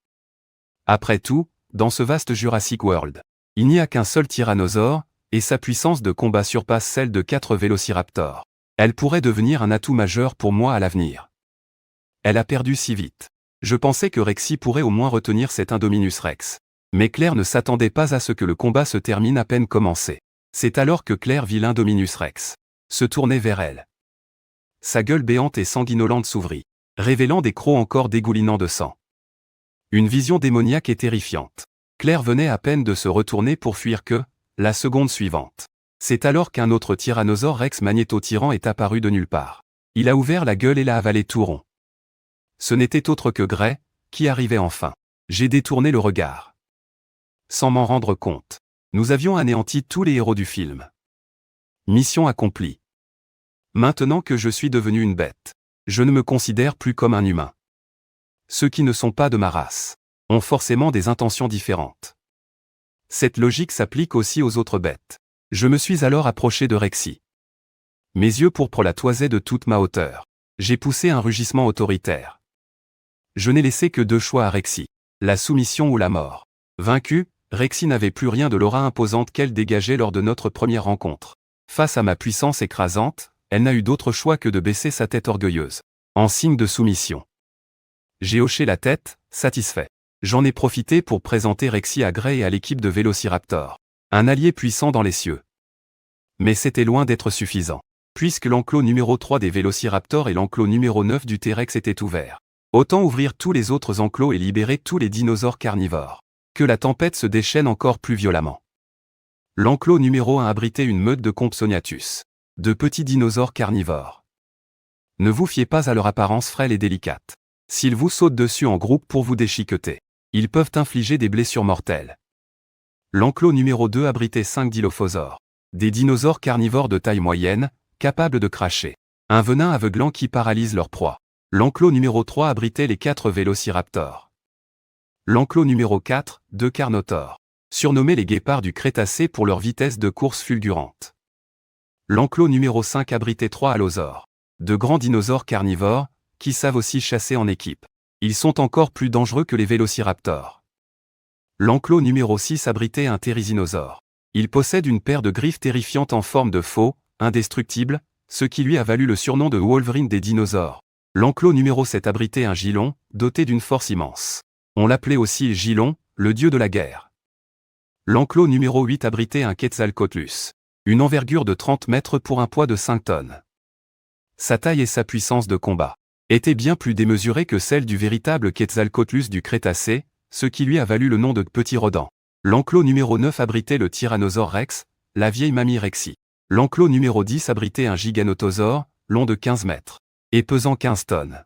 Après tout, dans ce vaste Jurassic World, il n'y a qu'un seul tyrannosaure, et sa puissance de combat surpasse celle de 4 vélociraptors. Elle pourrait devenir un atout majeur pour moi à l'avenir. Elle a perdu si vite. Je pensais que Rexy pourrait au moins retenir cet Indominus Rex. Mais Claire ne s'attendait pas à ce que le combat se termine à peine commencé. C'est alors que Claire vit l'Indominus Rex se tourner vers elle. Sa gueule béante et sanguinolente s'ouvrit, révélant des crocs encore dégoulinants de sang. Une vision démoniaque et terrifiante. Claire venait à peine de se retourner pour fuir que, la seconde suivante. C'est alors qu'un autre tyrannosaure Rex magnéto-tyran est apparu de nulle part. Il a ouvert la gueule et l'a avalé tout rond. Ce n'était autre que Gray, qui arrivait enfin. J'ai détourné le regard. Sans m'en rendre compte. Nous avions anéanti tous les héros du film. Mission accomplie. Maintenant que je suis devenu une bête, je ne me considère plus comme un humain. Ceux qui ne sont pas de ma race ont forcément des intentions différentes. Cette logique s'applique aussi aux autres bêtes. Je me suis alors approché de Rexy. Mes yeux pourpres la toisaient de toute ma hauteur. J'ai poussé un rugissement autoritaire. Je n'ai laissé que 2 choix à Rexy, la soumission ou la mort. Vaincu, Rexy n'avait plus rien de l'aura imposante qu'elle dégageait lors de notre première rencontre. Face à ma puissance écrasante, elle n'a eu d'autre choix que de baisser sa tête orgueilleuse, en signe de soumission. J'ai hoché la tête, satisfait. J'en ai profité pour présenter Rexy à Gray et à l'équipe de Vélociraptor. Un allié puissant dans les cieux. Mais c'était loin d'être suffisant, puisque l'enclos numéro 3 des Vélociraptors et l'enclos numéro 9 du T-Rex étaient ouverts. Autant ouvrir tous les autres enclos et libérer tous les dinosaures carnivores. Que la tempête se déchaîne encore plus violemment. L'enclos numéro 1 abritait une meute de Compsognathus, de petits dinosaures carnivores. Ne vous fiez pas à leur apparence frêle et délicate. S'ils vous sautent dessus en groupe pour vous déchiqueter, ils peuvent infliger des blessures mortelles. L'enclos numéro 2 abritait 5 dilophosaures, des dinosaures carnivores de taille moyenne, capables de cracher un venin aveuglant qui paralyse leur proie. L'enclos numéro 3 abritait les 4 vélociraptors. L'enclos numéro 4, 2 carnotaures, surnommés les guépards du Crétacé pour leur vitesse de course fulgurante. L'enclos numéro 5 abritait 3 allosaures, de grands dinosaures carnivores, qui savent aussi chasser en équipe. Ils sont encore plus dangereux que les vélociraptors. L'enclos numéro 6 abritait un thérizinosaure. Il possède une paire de griffes terrifiantes en forme de faux, indestructible, ce qui lui a valu le surnom de Wolverine des dinosaures. L'enclos numéro 7 abritait un gylon, doté d'une force immense. On l'appelait aussi Gylon, le dieu de la guerre. L'enclos numéro 8 abritait un Quetzalcoatlus. Une envergure de 30 mètres pour un poids de 5 tonnes. Sa taille et sa puissance de combat étaient bien plus démesurées que celles du véritable Quetzalcoatlus du Crétacé, ce qui lui a valu le nom de Petit Rodent. L'enclos numéro 9 abritait le Tyrannosaure Rex, la vieille mamie Rexy. L'enclos numéro 10 abritait un Giganotosaure, long de 15 mètres, et pesant 15 tonnes.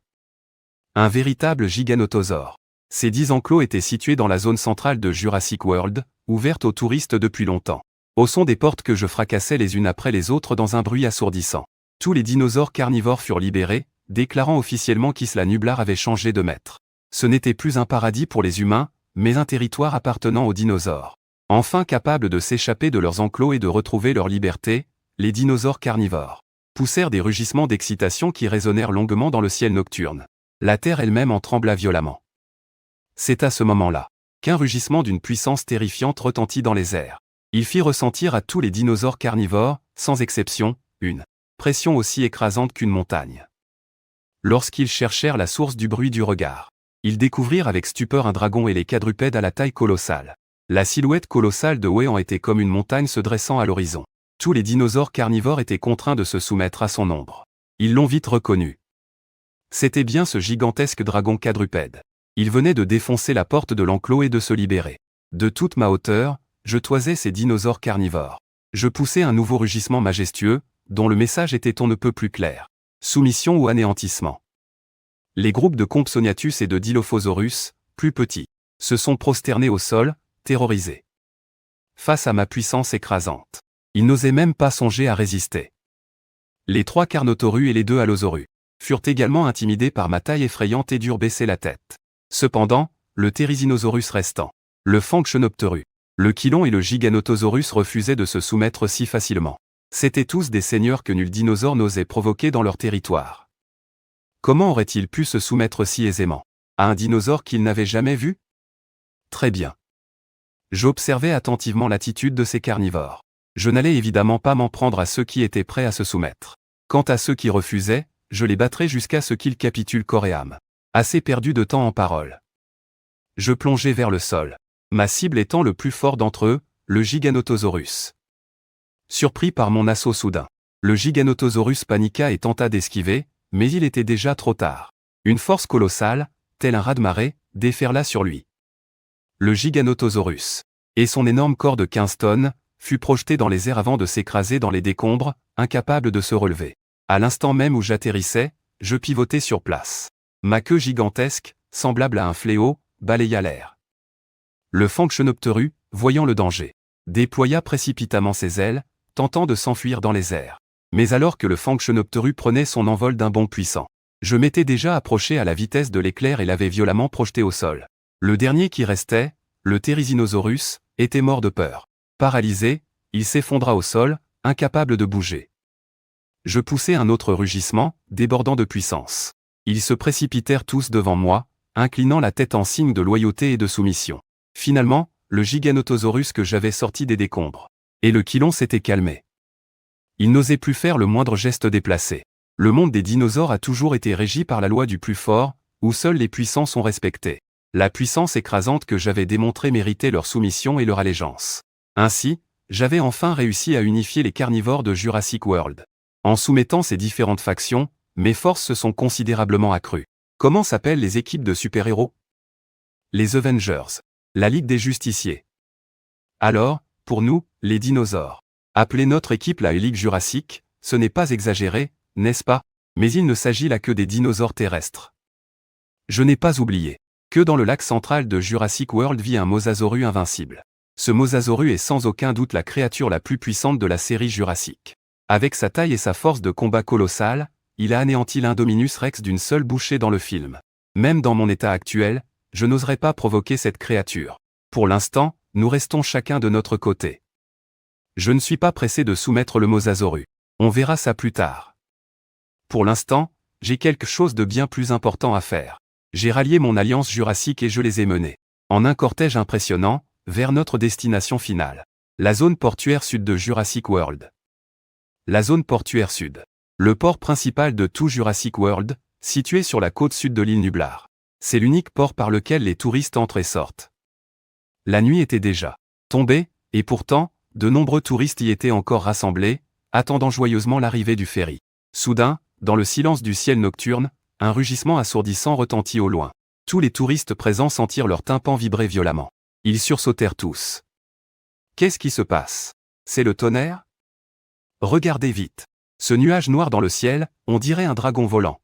Un véritable Giganotosaure. Ces 10 enclos étaient situés dans la zone centrale de Jurassic World, ouverte aux touristes depuis longtemps. Au son des portes que je fracassais les unes après les autres dans un bruit assourdissant. Tous les dinosaures carnivores furent libérés, déclarant officiellement qu'Isla Nublar avait changé de maître. Ce n'était plus un paradis pour les humains, mais un territoire appartenant aux dinosaures. Enfin capables de s'échapper de leurs enclos et de retrouver leur liberté, les dinosaures carnivores poussèrent des rugissements d'excitation qui résonnèrent longuement dans le ciel nocturne. La terre elle-même en trembla violemment. C'est à ce moment-là qu'un rugissement d'une puissance terrifiante retentit dans les airs. Il fit ressentir à tous les dinosaures carnivores, sans exception, une pression aussi écrasante qu'une montagne. Lorsqu'ils cherchèrent la source du bruit du regard, ils découvrirent avec stupeur un dragon et les quadrupèdes à la taille colossale. La silhouette colossale de Wéan était comme une montagne se dressant à l'horizon. Tous les dinosaures carnivores étaient contraints de se soumettre à son ombre. Ils l'ont vite reconnu. C'était bien ce gigantesque dragon quadrupède. Il venait de défoncer la porte de l'enclos et de se libérer. De toute ma hauteur, je toisais ces dinosaures carnivores. Je poussais un nouveau rugissement majestueux, dont le message était on ne peut plus clair. Soumission ou anéantissement. Les groupes de Compsognathus et de Dilophosaurus, plus petits, se sont prosternés au sol, terrorisés. Face à ma puissance écrasante, ils n'osaient même pas songer à résister. Les 3 Carnotaurus et les 2 Allosaurus furent également intimidés par ma taille effrayante et durent baisser la tête. Cependant, le Therizinosaurus restant, le Phanchenopterus, le Chylon et le Giganotosaurus refusaient de se soumettre si facilement. C'étaient tous des seigneurs que nul dinosaure n'osait provoquer dans leur territoire. Comment auraient-ils pu se soumettre si aisément à un dinosaure qu'ils n'avaient jamais vu? Très bien. J'observais attentivement l'attitude de ces carnivores. Je n'allais évidemment pas m'en prendre à ceux qui étaient prêts à se soumettre. Quant à ceux qui refusaient, je les battrais jusqu'à ce qu'ils capitulent corps et âme. Assez perdu de temps en paroles. Je plongeai vers le sol. Ma cible étant le plus fort d'entre eux, le Giganotosaurus. Surpris par mon assaut soudain, le Giganotosaurus paniqua et tenta d'esquiver, mais il était déjà trop tard. Une force colossale, tel un raz-de-marée, déferla sur lui. Le Giganotosaurus, et son énorme corps de 15 tonnes, fut projeté dans les airs avant de s'écraser dans les décombres, incapable de se relever. À l'instant même où j'atterrissais, je pivotais sur place. Ma queue gigantesque, semblable à un fléau, balaya l'air. Le Phanchenopteru, voyant le danger, déploya précipitamment ses ailes, tentant de s'enfuir dans les airs. Mais alors que le Phanchenopteru prenait son envol d'un bond puissant, je m'étais déjà approché à la vitesse de l'éclair et l'avais violemment projeté au sol. Le dernier qui restait, le Therizinosaurus, était mort de peur. Paralysé, il s'effondra au sol, incapable de bouger. Je poussai un autre rugissement, débordant de puissance. Ils se précipitèrent tous devant moi, inclinant la tête en signe de loyauté et de soumission. Finalement, le Giganotosaurus que j'avais sorti des décombres. Et le Quilon s'était calmé. Il n'osait plus faire le moindre geste déplacé. Le monde des dinosaures a toujours été régi par la loi du plus fort, où seuls les puissants sont respectés. La puissance écrasante que j'avais démontrée méritait leur soumission et leur allégeance. Ainsi, j'avais enfin réussi à unifier les carnivores de Jurassic World. En soumettant ces différentes factions, mes forces se sont considérablement accrues. Comment s'appellent les équipes de super-héros? Les Avengers. La Ligue des Justiciers. Alors, pour nous, les dinosaures. Appeler notre équipe la Ligue Jurassique, ce n'est pas exagéré, n'est-ce pas? Mais il ne s'agit là que des dinosaures terrestres. Je n'ai pas oublié que dans le lac central de Jurassic World vit un mosasaurus invincible. Ce mosasaurus est sans aucun doute la créature la plus puissante de la série Jurassique. Avec sa taille et sa force de combat colossale, il a anéanti l'Indominus Rex d'une seule bouchée dans le film. Même dans mon état actuel, je n'oserais pas provoquer cette créature. Pour l'instant, nous restons chacun de notre côté. Je ne suis pas pressé de soumettre le mosasaurus. On verra ça plus tard. Pour l'instant, j'ai quelque chose de bien plus important à faire. J'ai rallié mon alliance jurassique et je les ai menés, en un cortège impressionnant, vers notre destination finale. La zone portuaire sud de Jurassic World. La zone portuaire sud. Le port principal de tout Jurassic World, situé sur la côte sud de l'île Nublar. C'est l'unique port par lequel les touristes entrent et sortent. La nuit était déjà tombée, et pourtant, de nombreux touristes y étaient encore rassemblés, attendant joyeusement l'arrivée du ferry. Soudain, dans le silence du ciel nocturne, un rugissement assourdissant retentit au loin. Tous les touristes présents sentirent leurs tympans vibrer violemment. Ils sursautèrent tous. Qu'est-ce qui se passe? C'est le tonnerre? Regardez vite. Ce nuage noir dans le ciel, on dirait un dragon volant.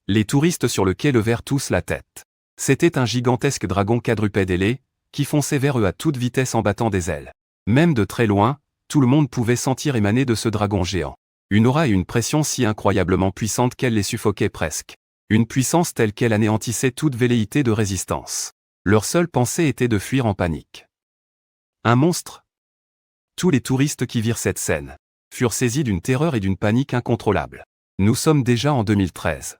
Les touristes sur le quai levèrent tous la tête. C'était un gigantesque dragon quadrupède ailé, qui fonçait vers eux à toute vitesse en battant des ailes. Même de très loin, tout le monde pouvait sentir émaner de ce dragon géant une aura et une pression si incroyablement puissantes qu'elle les suffoquait presque. Une puissance telle qu'elle anéantissait toute velléité de résistance. Leur seule pensée était de fuir en panique. Un monstre? Tous les touristes qui virent cette scène furent saisis d'une terreur et d'une panique incontrôlables. Nous sommes déjà en 2013.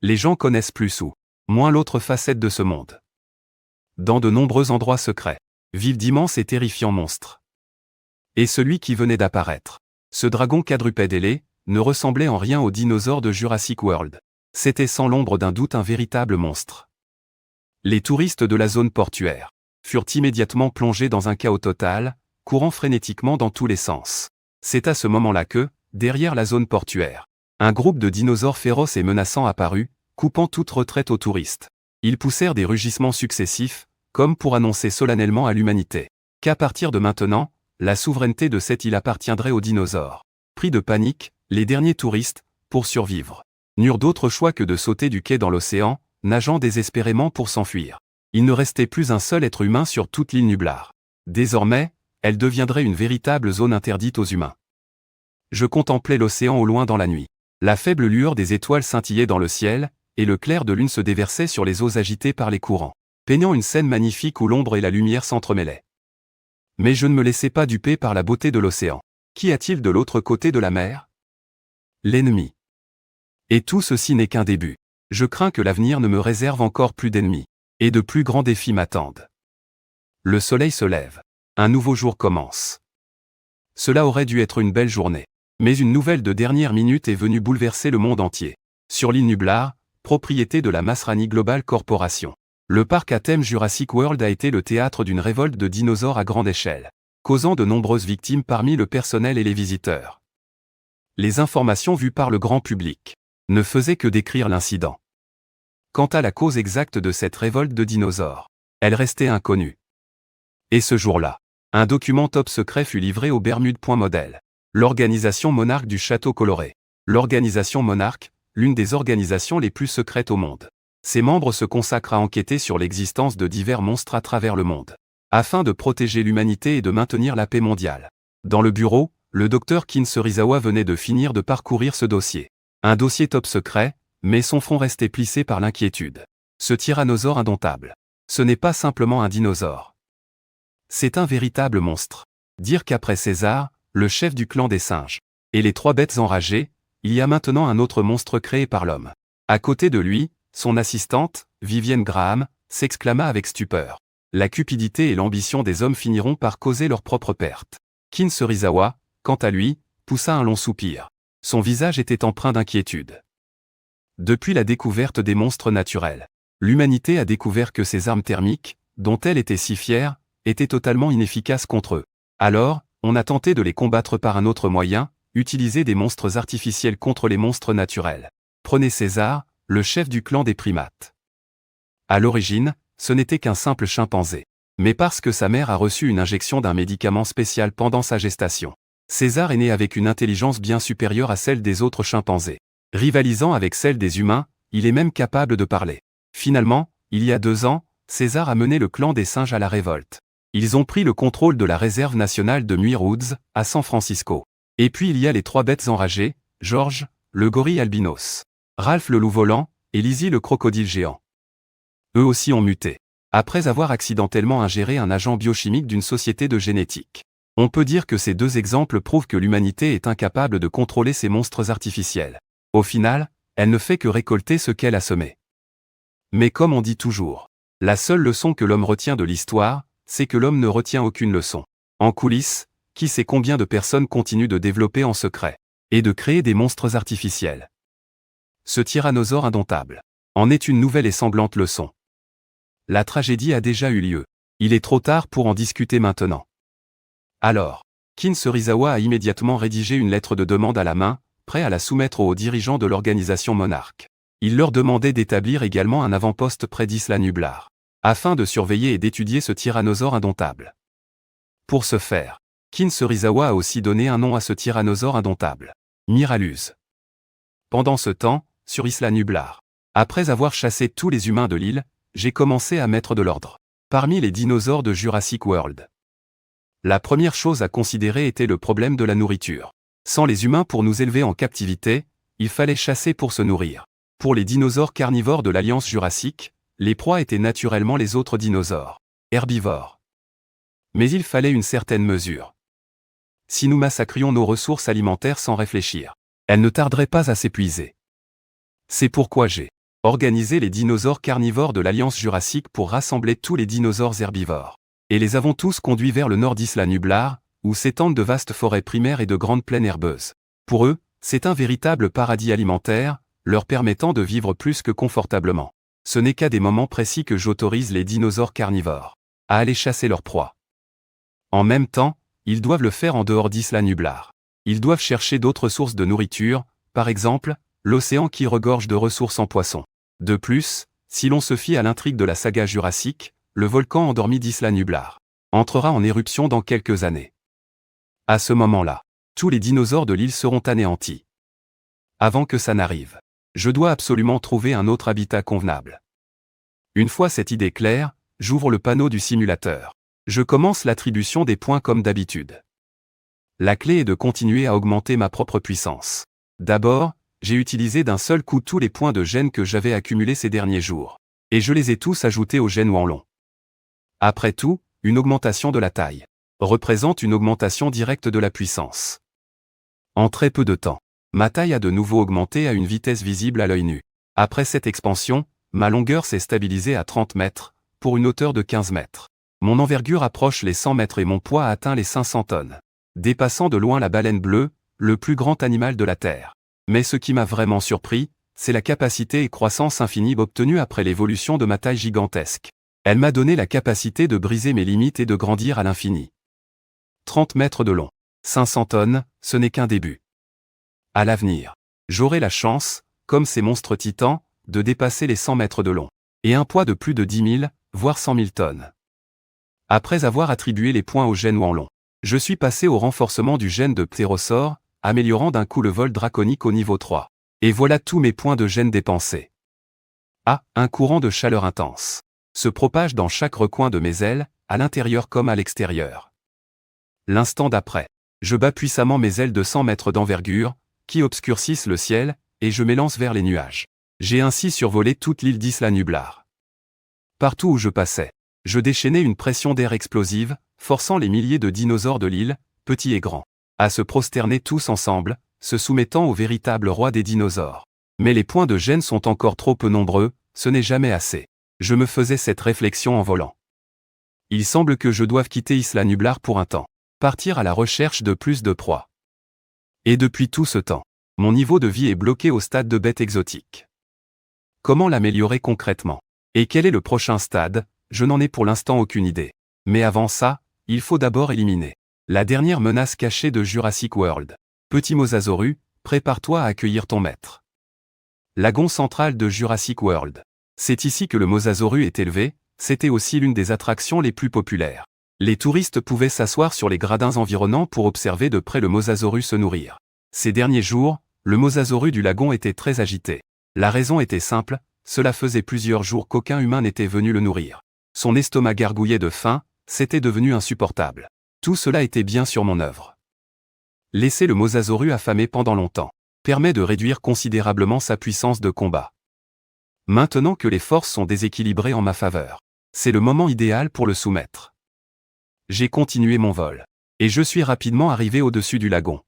Les gens connaissent plus ou moins l'autre facette de ce monde. Dans de nombreux endroits secrets, vivent d'immenses et terrifiants monstres. Et celui qui venait d'apparaître, ce dragon quadrupède ailé, ne ressemblait en rien aux dinosaures de Jurassic World. C'était sans l'ombre d'un doute un véritable monstre. Les touristes de la zone portuaire furent immédiatement plongés dans un chaos total, courant frénétiquement dans tous les sens. C'est à ce moment-là que, derrière la zone portuaire, un groupe de dinosaures féroces et menaçants apparut, coupant toute retraite aux touristes. Ils poussèrent des rugissements successifs, comme pour annoncer solennellement à l'humanité qu'à partir de maintenant, la souveraineté de cette île appartiendrait aux dinosaures. Pris de panique, les derniers touristes, pour survivre, n'eurent d'autre choix que de sauter du quai dans l'océan, nageant désespérément pour s'enfuir. Il ne restait plus un seul être humain sur toute l'île Nublar. Désormais, elle deviendrait une véritable zone interdite aux humains. Je contemplais l'océan au loin dans la nuit. La faible lueur des étoiles scintillait dans le ciel, et le clair de lune se déversait sur les eaux agitées par les courants, peignant une scène magnifique où l'ombre et la lumière s'entremêlaient. Mais je ne me laissais pas duper par la beauté de l'océan. Qu'y a-t-il de l'autre côté de la mer? L'ennemi. Et tout ceci n'est qu'un début. Je crains que l'avenir ne me réserve encore plus d'ennemis. Et de plus grands défis m'attendent. Le soleil se lève. Un nouveau jour commence. Cela aurait dû être une belle journée. Mais une nouvelle de dernière minute est venue bouleverser le monde entier. Sur l'île Nublar, propriété de la Masrani Global Corporation, le parc à thème Jurassic World a été le théâtre d'une révolte de dinosaures à grande échelle, causant de nombreuses victimes parmi le personnel et les visiteurs. Les informations vues par le grand public ne faisaient que décrire l'incident. Quant à la cause exacte de cette révolte de dinosaures, elle restait inconnue. Et ce jour-là, un document top secret fut livré aux Bermudes.model, l'organisation monarque du Château Coloré. L'organisation monarque, l'une des organisations les plus secrètes au monde. Ses membres se consacrent à enquêter sur l'existence de divers monstres à travers le monde, afin de protéger l'humanité et de maintenir la paix mondiale. Dans le bureau, le docteur Kin Serizawa venait de finir de parcourir ce dossier. Un dossier top secret, mais son front restait plissé par l'inquiétude. Ce tyrannosaure indomptable, ce n'est pas simplement un dinosaure. C'est un véritable monstre. Dire qu'après César, le chef du clan des singes, et les 3 bêtes enragées, il y a maintenant un autre monstre créé par l'homme. À côté de lui, son assistante, Vivienne Graham, s'exclama avec stupeur. La cupidité et l'ambition des hommes finiront par causer leur propre perte. Kin Serizawa, quant à lui, poussa un long soupir. Son visage était empreint d'inquiétude. Depuis la découverte des monstres naturels, l'humanité a découvert que ces armes thermiques, dont elle était si fière, étaient totalement inefficaces contre eux. Alors, on a tenté de les combattre par un autre moyen, utiliser des monstres artificiels contre les monstres naturels. Prenez César, le chef du clan des primates. À l'origine, ce n'était qu'un simple chimpanzé. Mais parce que sa mère a reçu une injection d'un médicament spécial pendant sa gestation, César est né avec une intelligence bien supérieure à celle des autres chimpanzés. Rivalisant avec celle des humains, il est même capable de parler. Finalement, il y a 2 ans, César a mené le clan des singes à la révolte. Ils ont pris le contrôle de la réserve nationale de Muir Woods, à San Francisco. Et puis il y a les 3 bêtes enragées, George, le gorille albinos, Ralph le loup volant, et Lizzie le crocodile géant. Eux aussi ont muté, après avoir accidentellement ingéré un agent biochimique d'une société de génétique. On peut dire que ces 2 exemples prouvent que l'humanité est incapable de contrôler ces monstres artificiels. Au final, elle ne fait que récolter ce qu'elle a semé. Mais comme on dit toujours, la seule leçon que l'homme retient de l'histoire, c'est que l'homme ne retient aucune leçon. En coulisses, qui sait combien de personnes continuent de développer en secret, et de créer des monstres artificiels. Ce tyrannosaure indomptable en est une nouvelle et sanglante leçon. La tragédie a déjà eu lieu. Il est trop tard pour en discuter maintenant. Alors, Kin Serizawa a immédiatement rédigé une lettre de demande à la main, prêt à la soumettre aux dirigeants de l'organisation monarque. Il leur demandait d'établir également un avant-poste près d'Isla Nublar, afin de surveiller et d'étudier ce tyrannosaure indomptable. Pour ce faire, Kin Serizawa a aussi donné un nom à ce tyrannosaure indomptable, Miraluz. Pendant ce temps, sur Isla Nublar, après avoir chassé tous les humains de l'île, j'ai commencé à mettre de l'ordre parmi les dinosaures de Jurassic World. La première chose à considérer était le problème de la nourriture. Sans les humains pour nous élever en captivité, il fallait chasser pour se nourrir. Pour les dinosaures carnivores de l'Alliance Jurassique, les proies étaient naturellement les autres dinosaures, herbivores. Mais il fallait une certaine mesure. Si nous massacrions nos ressources alimentaires sans réfléchir, elles ne tarderaient pas à s'épuiser. C'est pourquoi j'ai organisé les dinosaures carnivores de l'Alliance Jurassique pour rassembler tous les dinosaures herbivores. Et les avons tous conduits vers le nord d'Isla Nublar, où s'étendent de vastes forêts primaires et de grandes plaines herbeuses. Pour eux, c'est un véritable paradis alimentaire, leur permettant de vivre plus que confortablement. Ce n'est qu'à des moments précis que j'autorise les dinosaures carnivores à aller chasser leurs proies. En même temps, ils doivent le faire en dehors d'Isla Nublar. Ils doivent chercher d'autres sources de nourriture, par exemple, l'océan qui regorge de ressources en poissons. De plus, si l'on se fie à l'intrigue de la saga jurassique, le volcan endormi d'Isla Nublar entrera en éruption dans quelques années. À ce moment-là, tous les dinosaures de l'île seront anéantis. Avant que ça n'arrive, je dois absolument trouver un autre habitat convenable. Une fois cette idée claire, j'ouvre le panneau du simulateur. Je commence l'attribution des points comme d'habitude. La clé est de continuer à augmenter ma propre puissance. D'abord, j'ai utilisé d'un seul coup tous les points de gènes que j'avais accumulés ces derniers jours. Et je les ai tous ajoutés au gène Wanlong. Après tout, une augmentation de la taille représente une augmentation directe de la puissance. En très peu de temps, ma taille a de nouveau augmenté à une vitesse visible à l'œil nu. Après cette expansion, ma longueur s'est stabilisée à 30 mètres, pour une hauteur de 15 mètres. Mon envergure approche les 100 mètres et mon poids a atteint les 500 tonnes. dépassant de loin la baleine bleue, le plus grand animal de la Terre. Mais ce qui m'a vraiment surpris, c'est la capacité et croissance infinie obtenue après l'évolution de ma taille gigantesque. Elle m'a donné la capacité de briser mes limites et de grandir à l'infini. 30 mètres de long. 500 tonnes, ce n'est qu'un début. À l'avenir, j'aurai la chance, comme ces monstres titans, de dépasser les 100 mètres de long. Et un poids de plus de 10 000, voire 100 000 tonnes. Après avoir attribué les points au gène Wanlong, je suis passé au renforcement du gène de ptérosaure, améliorant d'un coup le vol draconique au niveau 3. Et voilà tous mes points de gène dépensés. Un courant de chaleur intense se propage dans chaque recoin de mes ailes, à l'intérieur comme à l'extérieur. L'instant d'après, je bats puissamment mes ailes de 100 mètres d'envergure, qui obscurcissent le ciel, et je m'élance vers les nuages. J'ai ainsi survolé toute l'île d'Isla Nublar. Partout où je passais, je déchaînais une pression d'air explosive, forçant les milliers de dinosaures de l'île, petits et grands, à se prosterner tous ensemble, se soumettant au véritable roi des dinosaures. Mais les points de gêne sont encore trop peu nombreux, ce n'est jamais assez. Je me faisais cette réflexion en volant. Il semble que je doive quitter Isla Nublar pour un temps, partir à la recherche de plus de proies. Et depuis tout ce temps, mon niveau de vie est bloqué au stade de bête exotique. Comment l'améliorer concrètement? Et quel est le prochain stade? Je n'en ai pour l'instant aucune idée. Mais avant ça, il faut d'abord éliminer la dernière menace cachée de Jurassic World. Petit Mosasaurus, prépare-toi à accueillir ton maître. Lagon central de Jurassic World. C'est ici que le Mosasaurus est élevé, c'était aussi l'une des attractions les plus populaires. Les touristes pouvaient s'asseoir sur les gradins environnants pour observer de près le Mosasaurus se nourrir. Ces derniers jours, le Mosasaurus du lagon était très agité. La raison était simple, cela faisait plusieurs jours qu'aucun humain n'était venu le nourrir. Son estomac gargouillait de faim, c'était devenu insupportable. Tout cela était bien sur mon œuvre. Laisser le Mosasaurus affamé pendant longtemps permet de réduire considérablement sa puissance de combat. Maintenant que les forces sont déséquilibrées en ma faveur, c'est le moment idéal pour le soumettre. J'ai continué mon vol, et je suis rapidement arrivé au-dessus du lagon.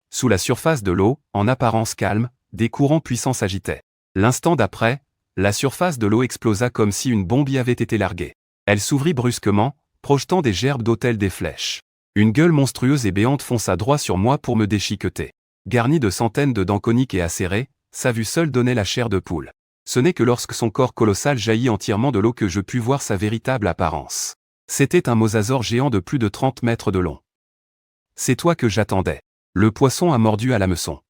Sous la surface de l'eau, en apparence calme, des courants puissants s'agitaient. L'instant d'après, la surface de l'eau explosa comme si une bombe y avait été larguée. Elle s'ouvrit brusquement, projetant des gerbes d'eau telles des flèches. Une gueule monstrueuse et béante fonça droit sur moi pour me déchiqueter. Garnie de centaines de dents coniques et acérées, sa vue seule donnait la chair de poule. Ce n'est que lorsque son corps colossal jaillit entièrement de l'eau que je pus voir sa véritable apparence. C'était un mosasaure géant de plus de 30 mètres de long. C'est toi que j'attendais. Le poisson a mordu à l'hameçon.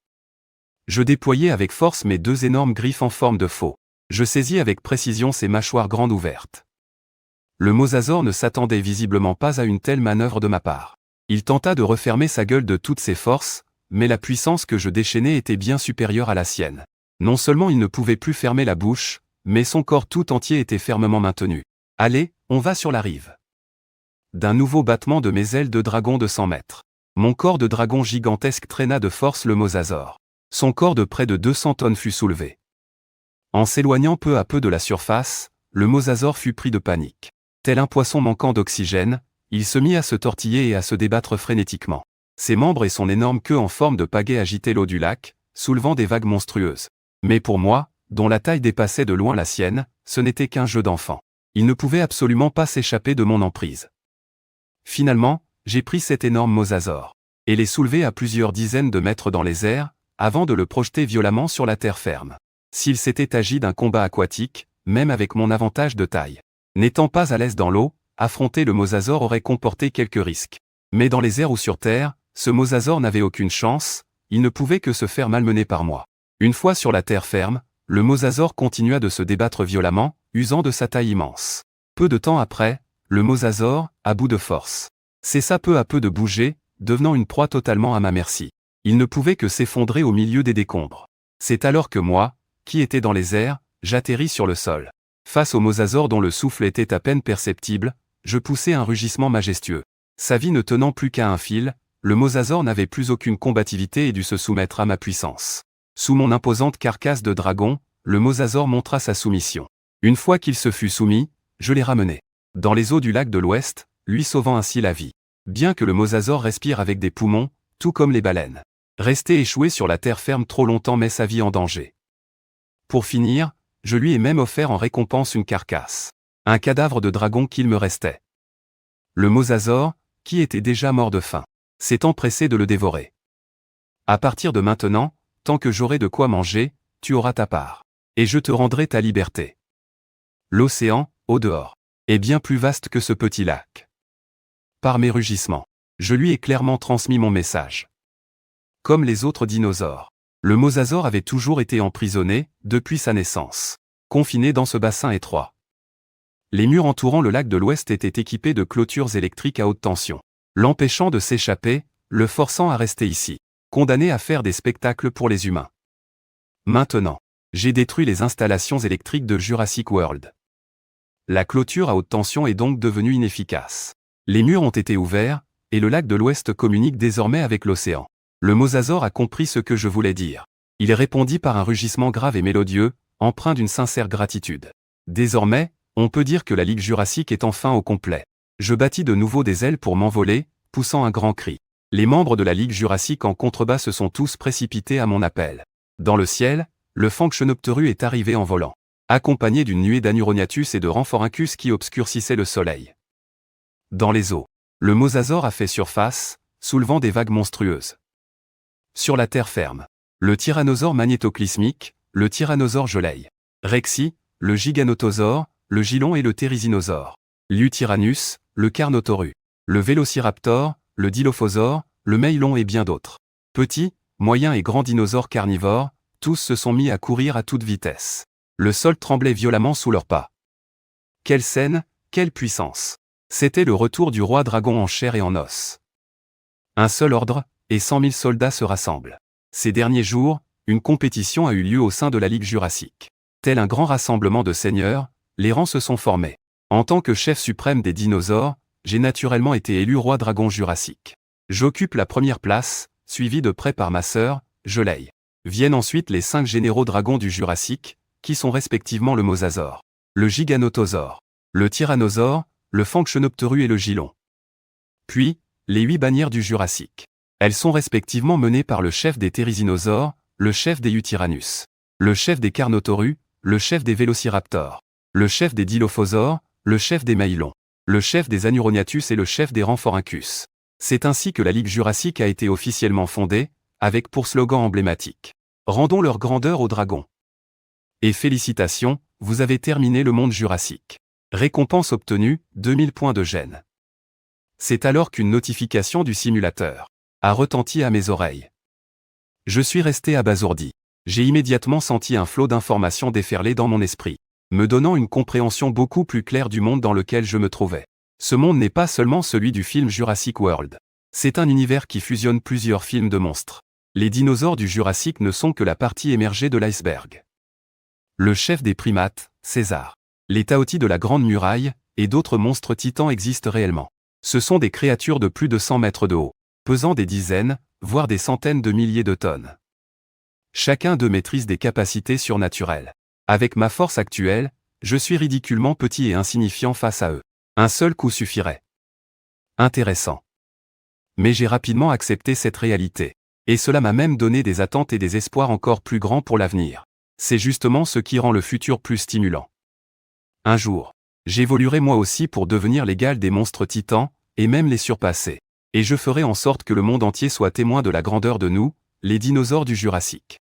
Je déployai avec force mes deux énormes griffes en forme de faux. Je saisis avec précision ses mâchoires grandes ouvertes. Le mosasaure ne s'attendait visiblement pas à une telle manœuvre de ma part. Il tenta de refermer sa gueule de toutes ses forces, mais la puissance que je déchaînais était bien supérieure à la sienne. Non seulement il ne pouvait plus fermer la bouche, mais son corps tout entier était fermement maintenu. Allez, on va sur la rive. D'un nouveau battement de mes ailes de dragon de 100 mètres. Mon corps de dragon gigantesque traîna de force le mosasaure. Son corps de près de 200 tonnes fut soulevé. En s'éloignant peu à peu de la surface, le mosasaure fut pris de panique. Tel un poisson manquant d'oxygène, il se mit à se tortiller et à se débattre frénétiquement. Ses membres et son énorme queue en forme de pagaie agitaient l'eau du lac, soulevant des vagues monstrueuses. Mais pour moi, dont la taille dépassait de loin la sienne, ce n'était qu'un jeu d'enfant. Il ne pouvait absolument pas s'échapper de mon emprise. Finalement, j'ai pris cet énorme mosasaure et l'ai soulevé à plusieurs dizaines de mètres dans les airs, avant de le projeter violemment sur la terre ferme. S'il s'était agi d'un combat aquatique, même avec mon avantage de taille, n'étant pas à l'aise dans l'eau, affronter le mosasaure aurait comporté quelques risques. Mais dans les airs ou sur terre, ce mosasaure n'avait aucune chance, il ne pouvait que se faire malmener par moi. Une fois sur la terre ferme, le mosasaure continua de se débattre violemment, usant de sa taille immense. Peu de temps après, le mosasaure, à bout de force, cessa peu à peu de bouger, devenant une proie totalement à ma merci. Il ne pouvait que s'effondrer au milieu des décombres. C'est alors que moi, qui étais dans les airs, j'atterris sur le sol. Face au mosasaure dont le souffle était à peine perceptible, je poussai un rugissement majestueux. Sa vie ne tenant plus qu'à un fil, le mosasaure n'avait plus aucune combativité et dut se soumettre à ma puissance. Sous mon imposante carcasse de dragon, le mosasaure montra sa soumission. Une fois qu'il se fut soumis, je l'ai ramené dans les eaux du lac de l'Ouest, lui sauvant ainsi la vie. Bien que le mosasaure respire avec des poumons, tout comme les baleines. Rester échoué sur la terre ferme trop longtemps met sa vie en danger. Pour finir, je lui ai même offert en récompense une carcasse. Un cadavre de dragon qu'il me restait. Le mosasaure, qui était déjà mort de faim, s'étant pressé de le dévorer. À partir de maintenant, tant que j'aurai de quoi manger, tu auras ta part. Et je te rendrai ta liberté. L'océan, au dehors, est bien plus vaste que ce petit lac. Par mes rugissements, je lui ai clairement transmis mon message. Comme les autres dinosaures, le mosasaure avait toujours été emprisonné, depuis sa naissance, confiné dans ce bassin étroit. Les murs entourant le lac de l'Ouest étaient équipés de clôtures électriques à haute tension, l'empêchant de s'échapper, le forçant à rester ici, condamné à faire des spectacles pour les humains. Maintenant, j'ai détruit les installations électriques de Jurassic World. La clôture à haute tension est donc devenue inefficace. Les murs ont été ouverts, et le lac de l'Ouest communique désormais avec l'océan. Le mosasaure a compris ce que je voulais dire. Il répondit par un rugissement grave et mélodieux, empreint d'une sincère gratitude. Désormais, on peut dire que la Ligue Jurassique est enfin au complet. Je battis de nouveau des ailes pour m'envoler, poussant un grand cri. Les membres de la Ligue Jurassique en contrebas se sont tous précipités à mon appel. Dans le ciel, le Phanxenopteru est arrivé en volant, accompagné d'une nuée d'Anurognathus et de Rhamphorhynchus qui obscurcissait le soleil. Dans les eaux, le mosasaure a fait surface, soulevant des vagues monstrueuses. Sur la terre ferme, le tyrannosaure magnétoclysmique, le tyrannosaure Jolei, Rexy, le giganotosaure, le gylon et le thérizinosaure, Liutyrannus, le carnotaurus, le vélociraptor, le dilophosaure, le meilon et bien d'autres. Petits, moyens et grands dinosaures carnivores, tous se sont mis à courir à toute vitesse. Le sol tremblait violemment sous leurs pas. Quelle scène, quelle puissance! C'était le retour du roi dragon en chair et en os. Un seul ordre, et 100 000 soldats se rassemblent. Ces derniers jours, une compétition a eu lieu au sein de la Ligue Jurassique. Tel un grand rassemblement de seigneurs, les rangs se sont formés. En tant que chef suprême des dinosaures, j'ai naturellement été élu roi dragon jurassique. J'occupe la première place, suivi de près par ma sœur, Jolei. Viennent ensuite les 5 généraux dragons du Jurassique, qui sont respectivement le mosasaure, le giganotosaure, le tyrannosaure, le Phanxenopteru et le gylon. Puis, les 8 bannières du Jurassique. Elles sont respectivement menées par le chef des thérizinosaures, le chef des Yutyrannus, le chef des carnotaurus, le chef des vélociraptors, le chef des dilophosaures, le chef des maïlons, le chef des Anurognathus et le chef des Rhamphorhynchus. C'est ainsi que la Ligue Jurassique a été officiellement fondée, avec pour slogan emblématique « Rendons leur grandeur aux dragons ». Et félicitations, vous avez terminé le monde jurassique. Récompense obtenue, 2000 points de gêne. C'est alors qu'une notification du simulateur a retenti à mes oreilles. Je suis resté abasourdi. J'ai immédiatement senti un flot d'informations déferler dans mon esprit, me donnant une compréhension beaucoup plus claire du monde dans lequel je me trouvais. Ce monde n'est pas seulement celui du film Jurassic World. C'est un univers qui fusionne plusieurs films de monstres. Les dinosaures du Jurassique ne sont que la partie émergée de l'iceberg. Le chef des primates, César, les taotis de la Grande Muraille, et d'autres monstres titans existent réellement. Ce sont des créatures de plus de 100 mètres de haut, pesant des dizaines, voire des centaines de milliers de tonnes. Chacun d'eux maîtrise des capacités surnaturelles. Avec ma force actuelle, je suis ridiculement petit et insignifiant face à eux. Un seul coup suffirait. Intéressant. Mais j'ai rapidement accepté cette réalité. Et cela m'a même donné des attentes et des espoirs encore plus grands pour l'avenir. C'est justement ce qui rend le futur plus stimulant. Un jour, j'évoluerai moi aussi pour devenir l'égal des monstres titans, et même les surpasser. Et je ferai en sorte que le monde entier soit témoin de la grandeur de nous, les dinosaures du Jurassique.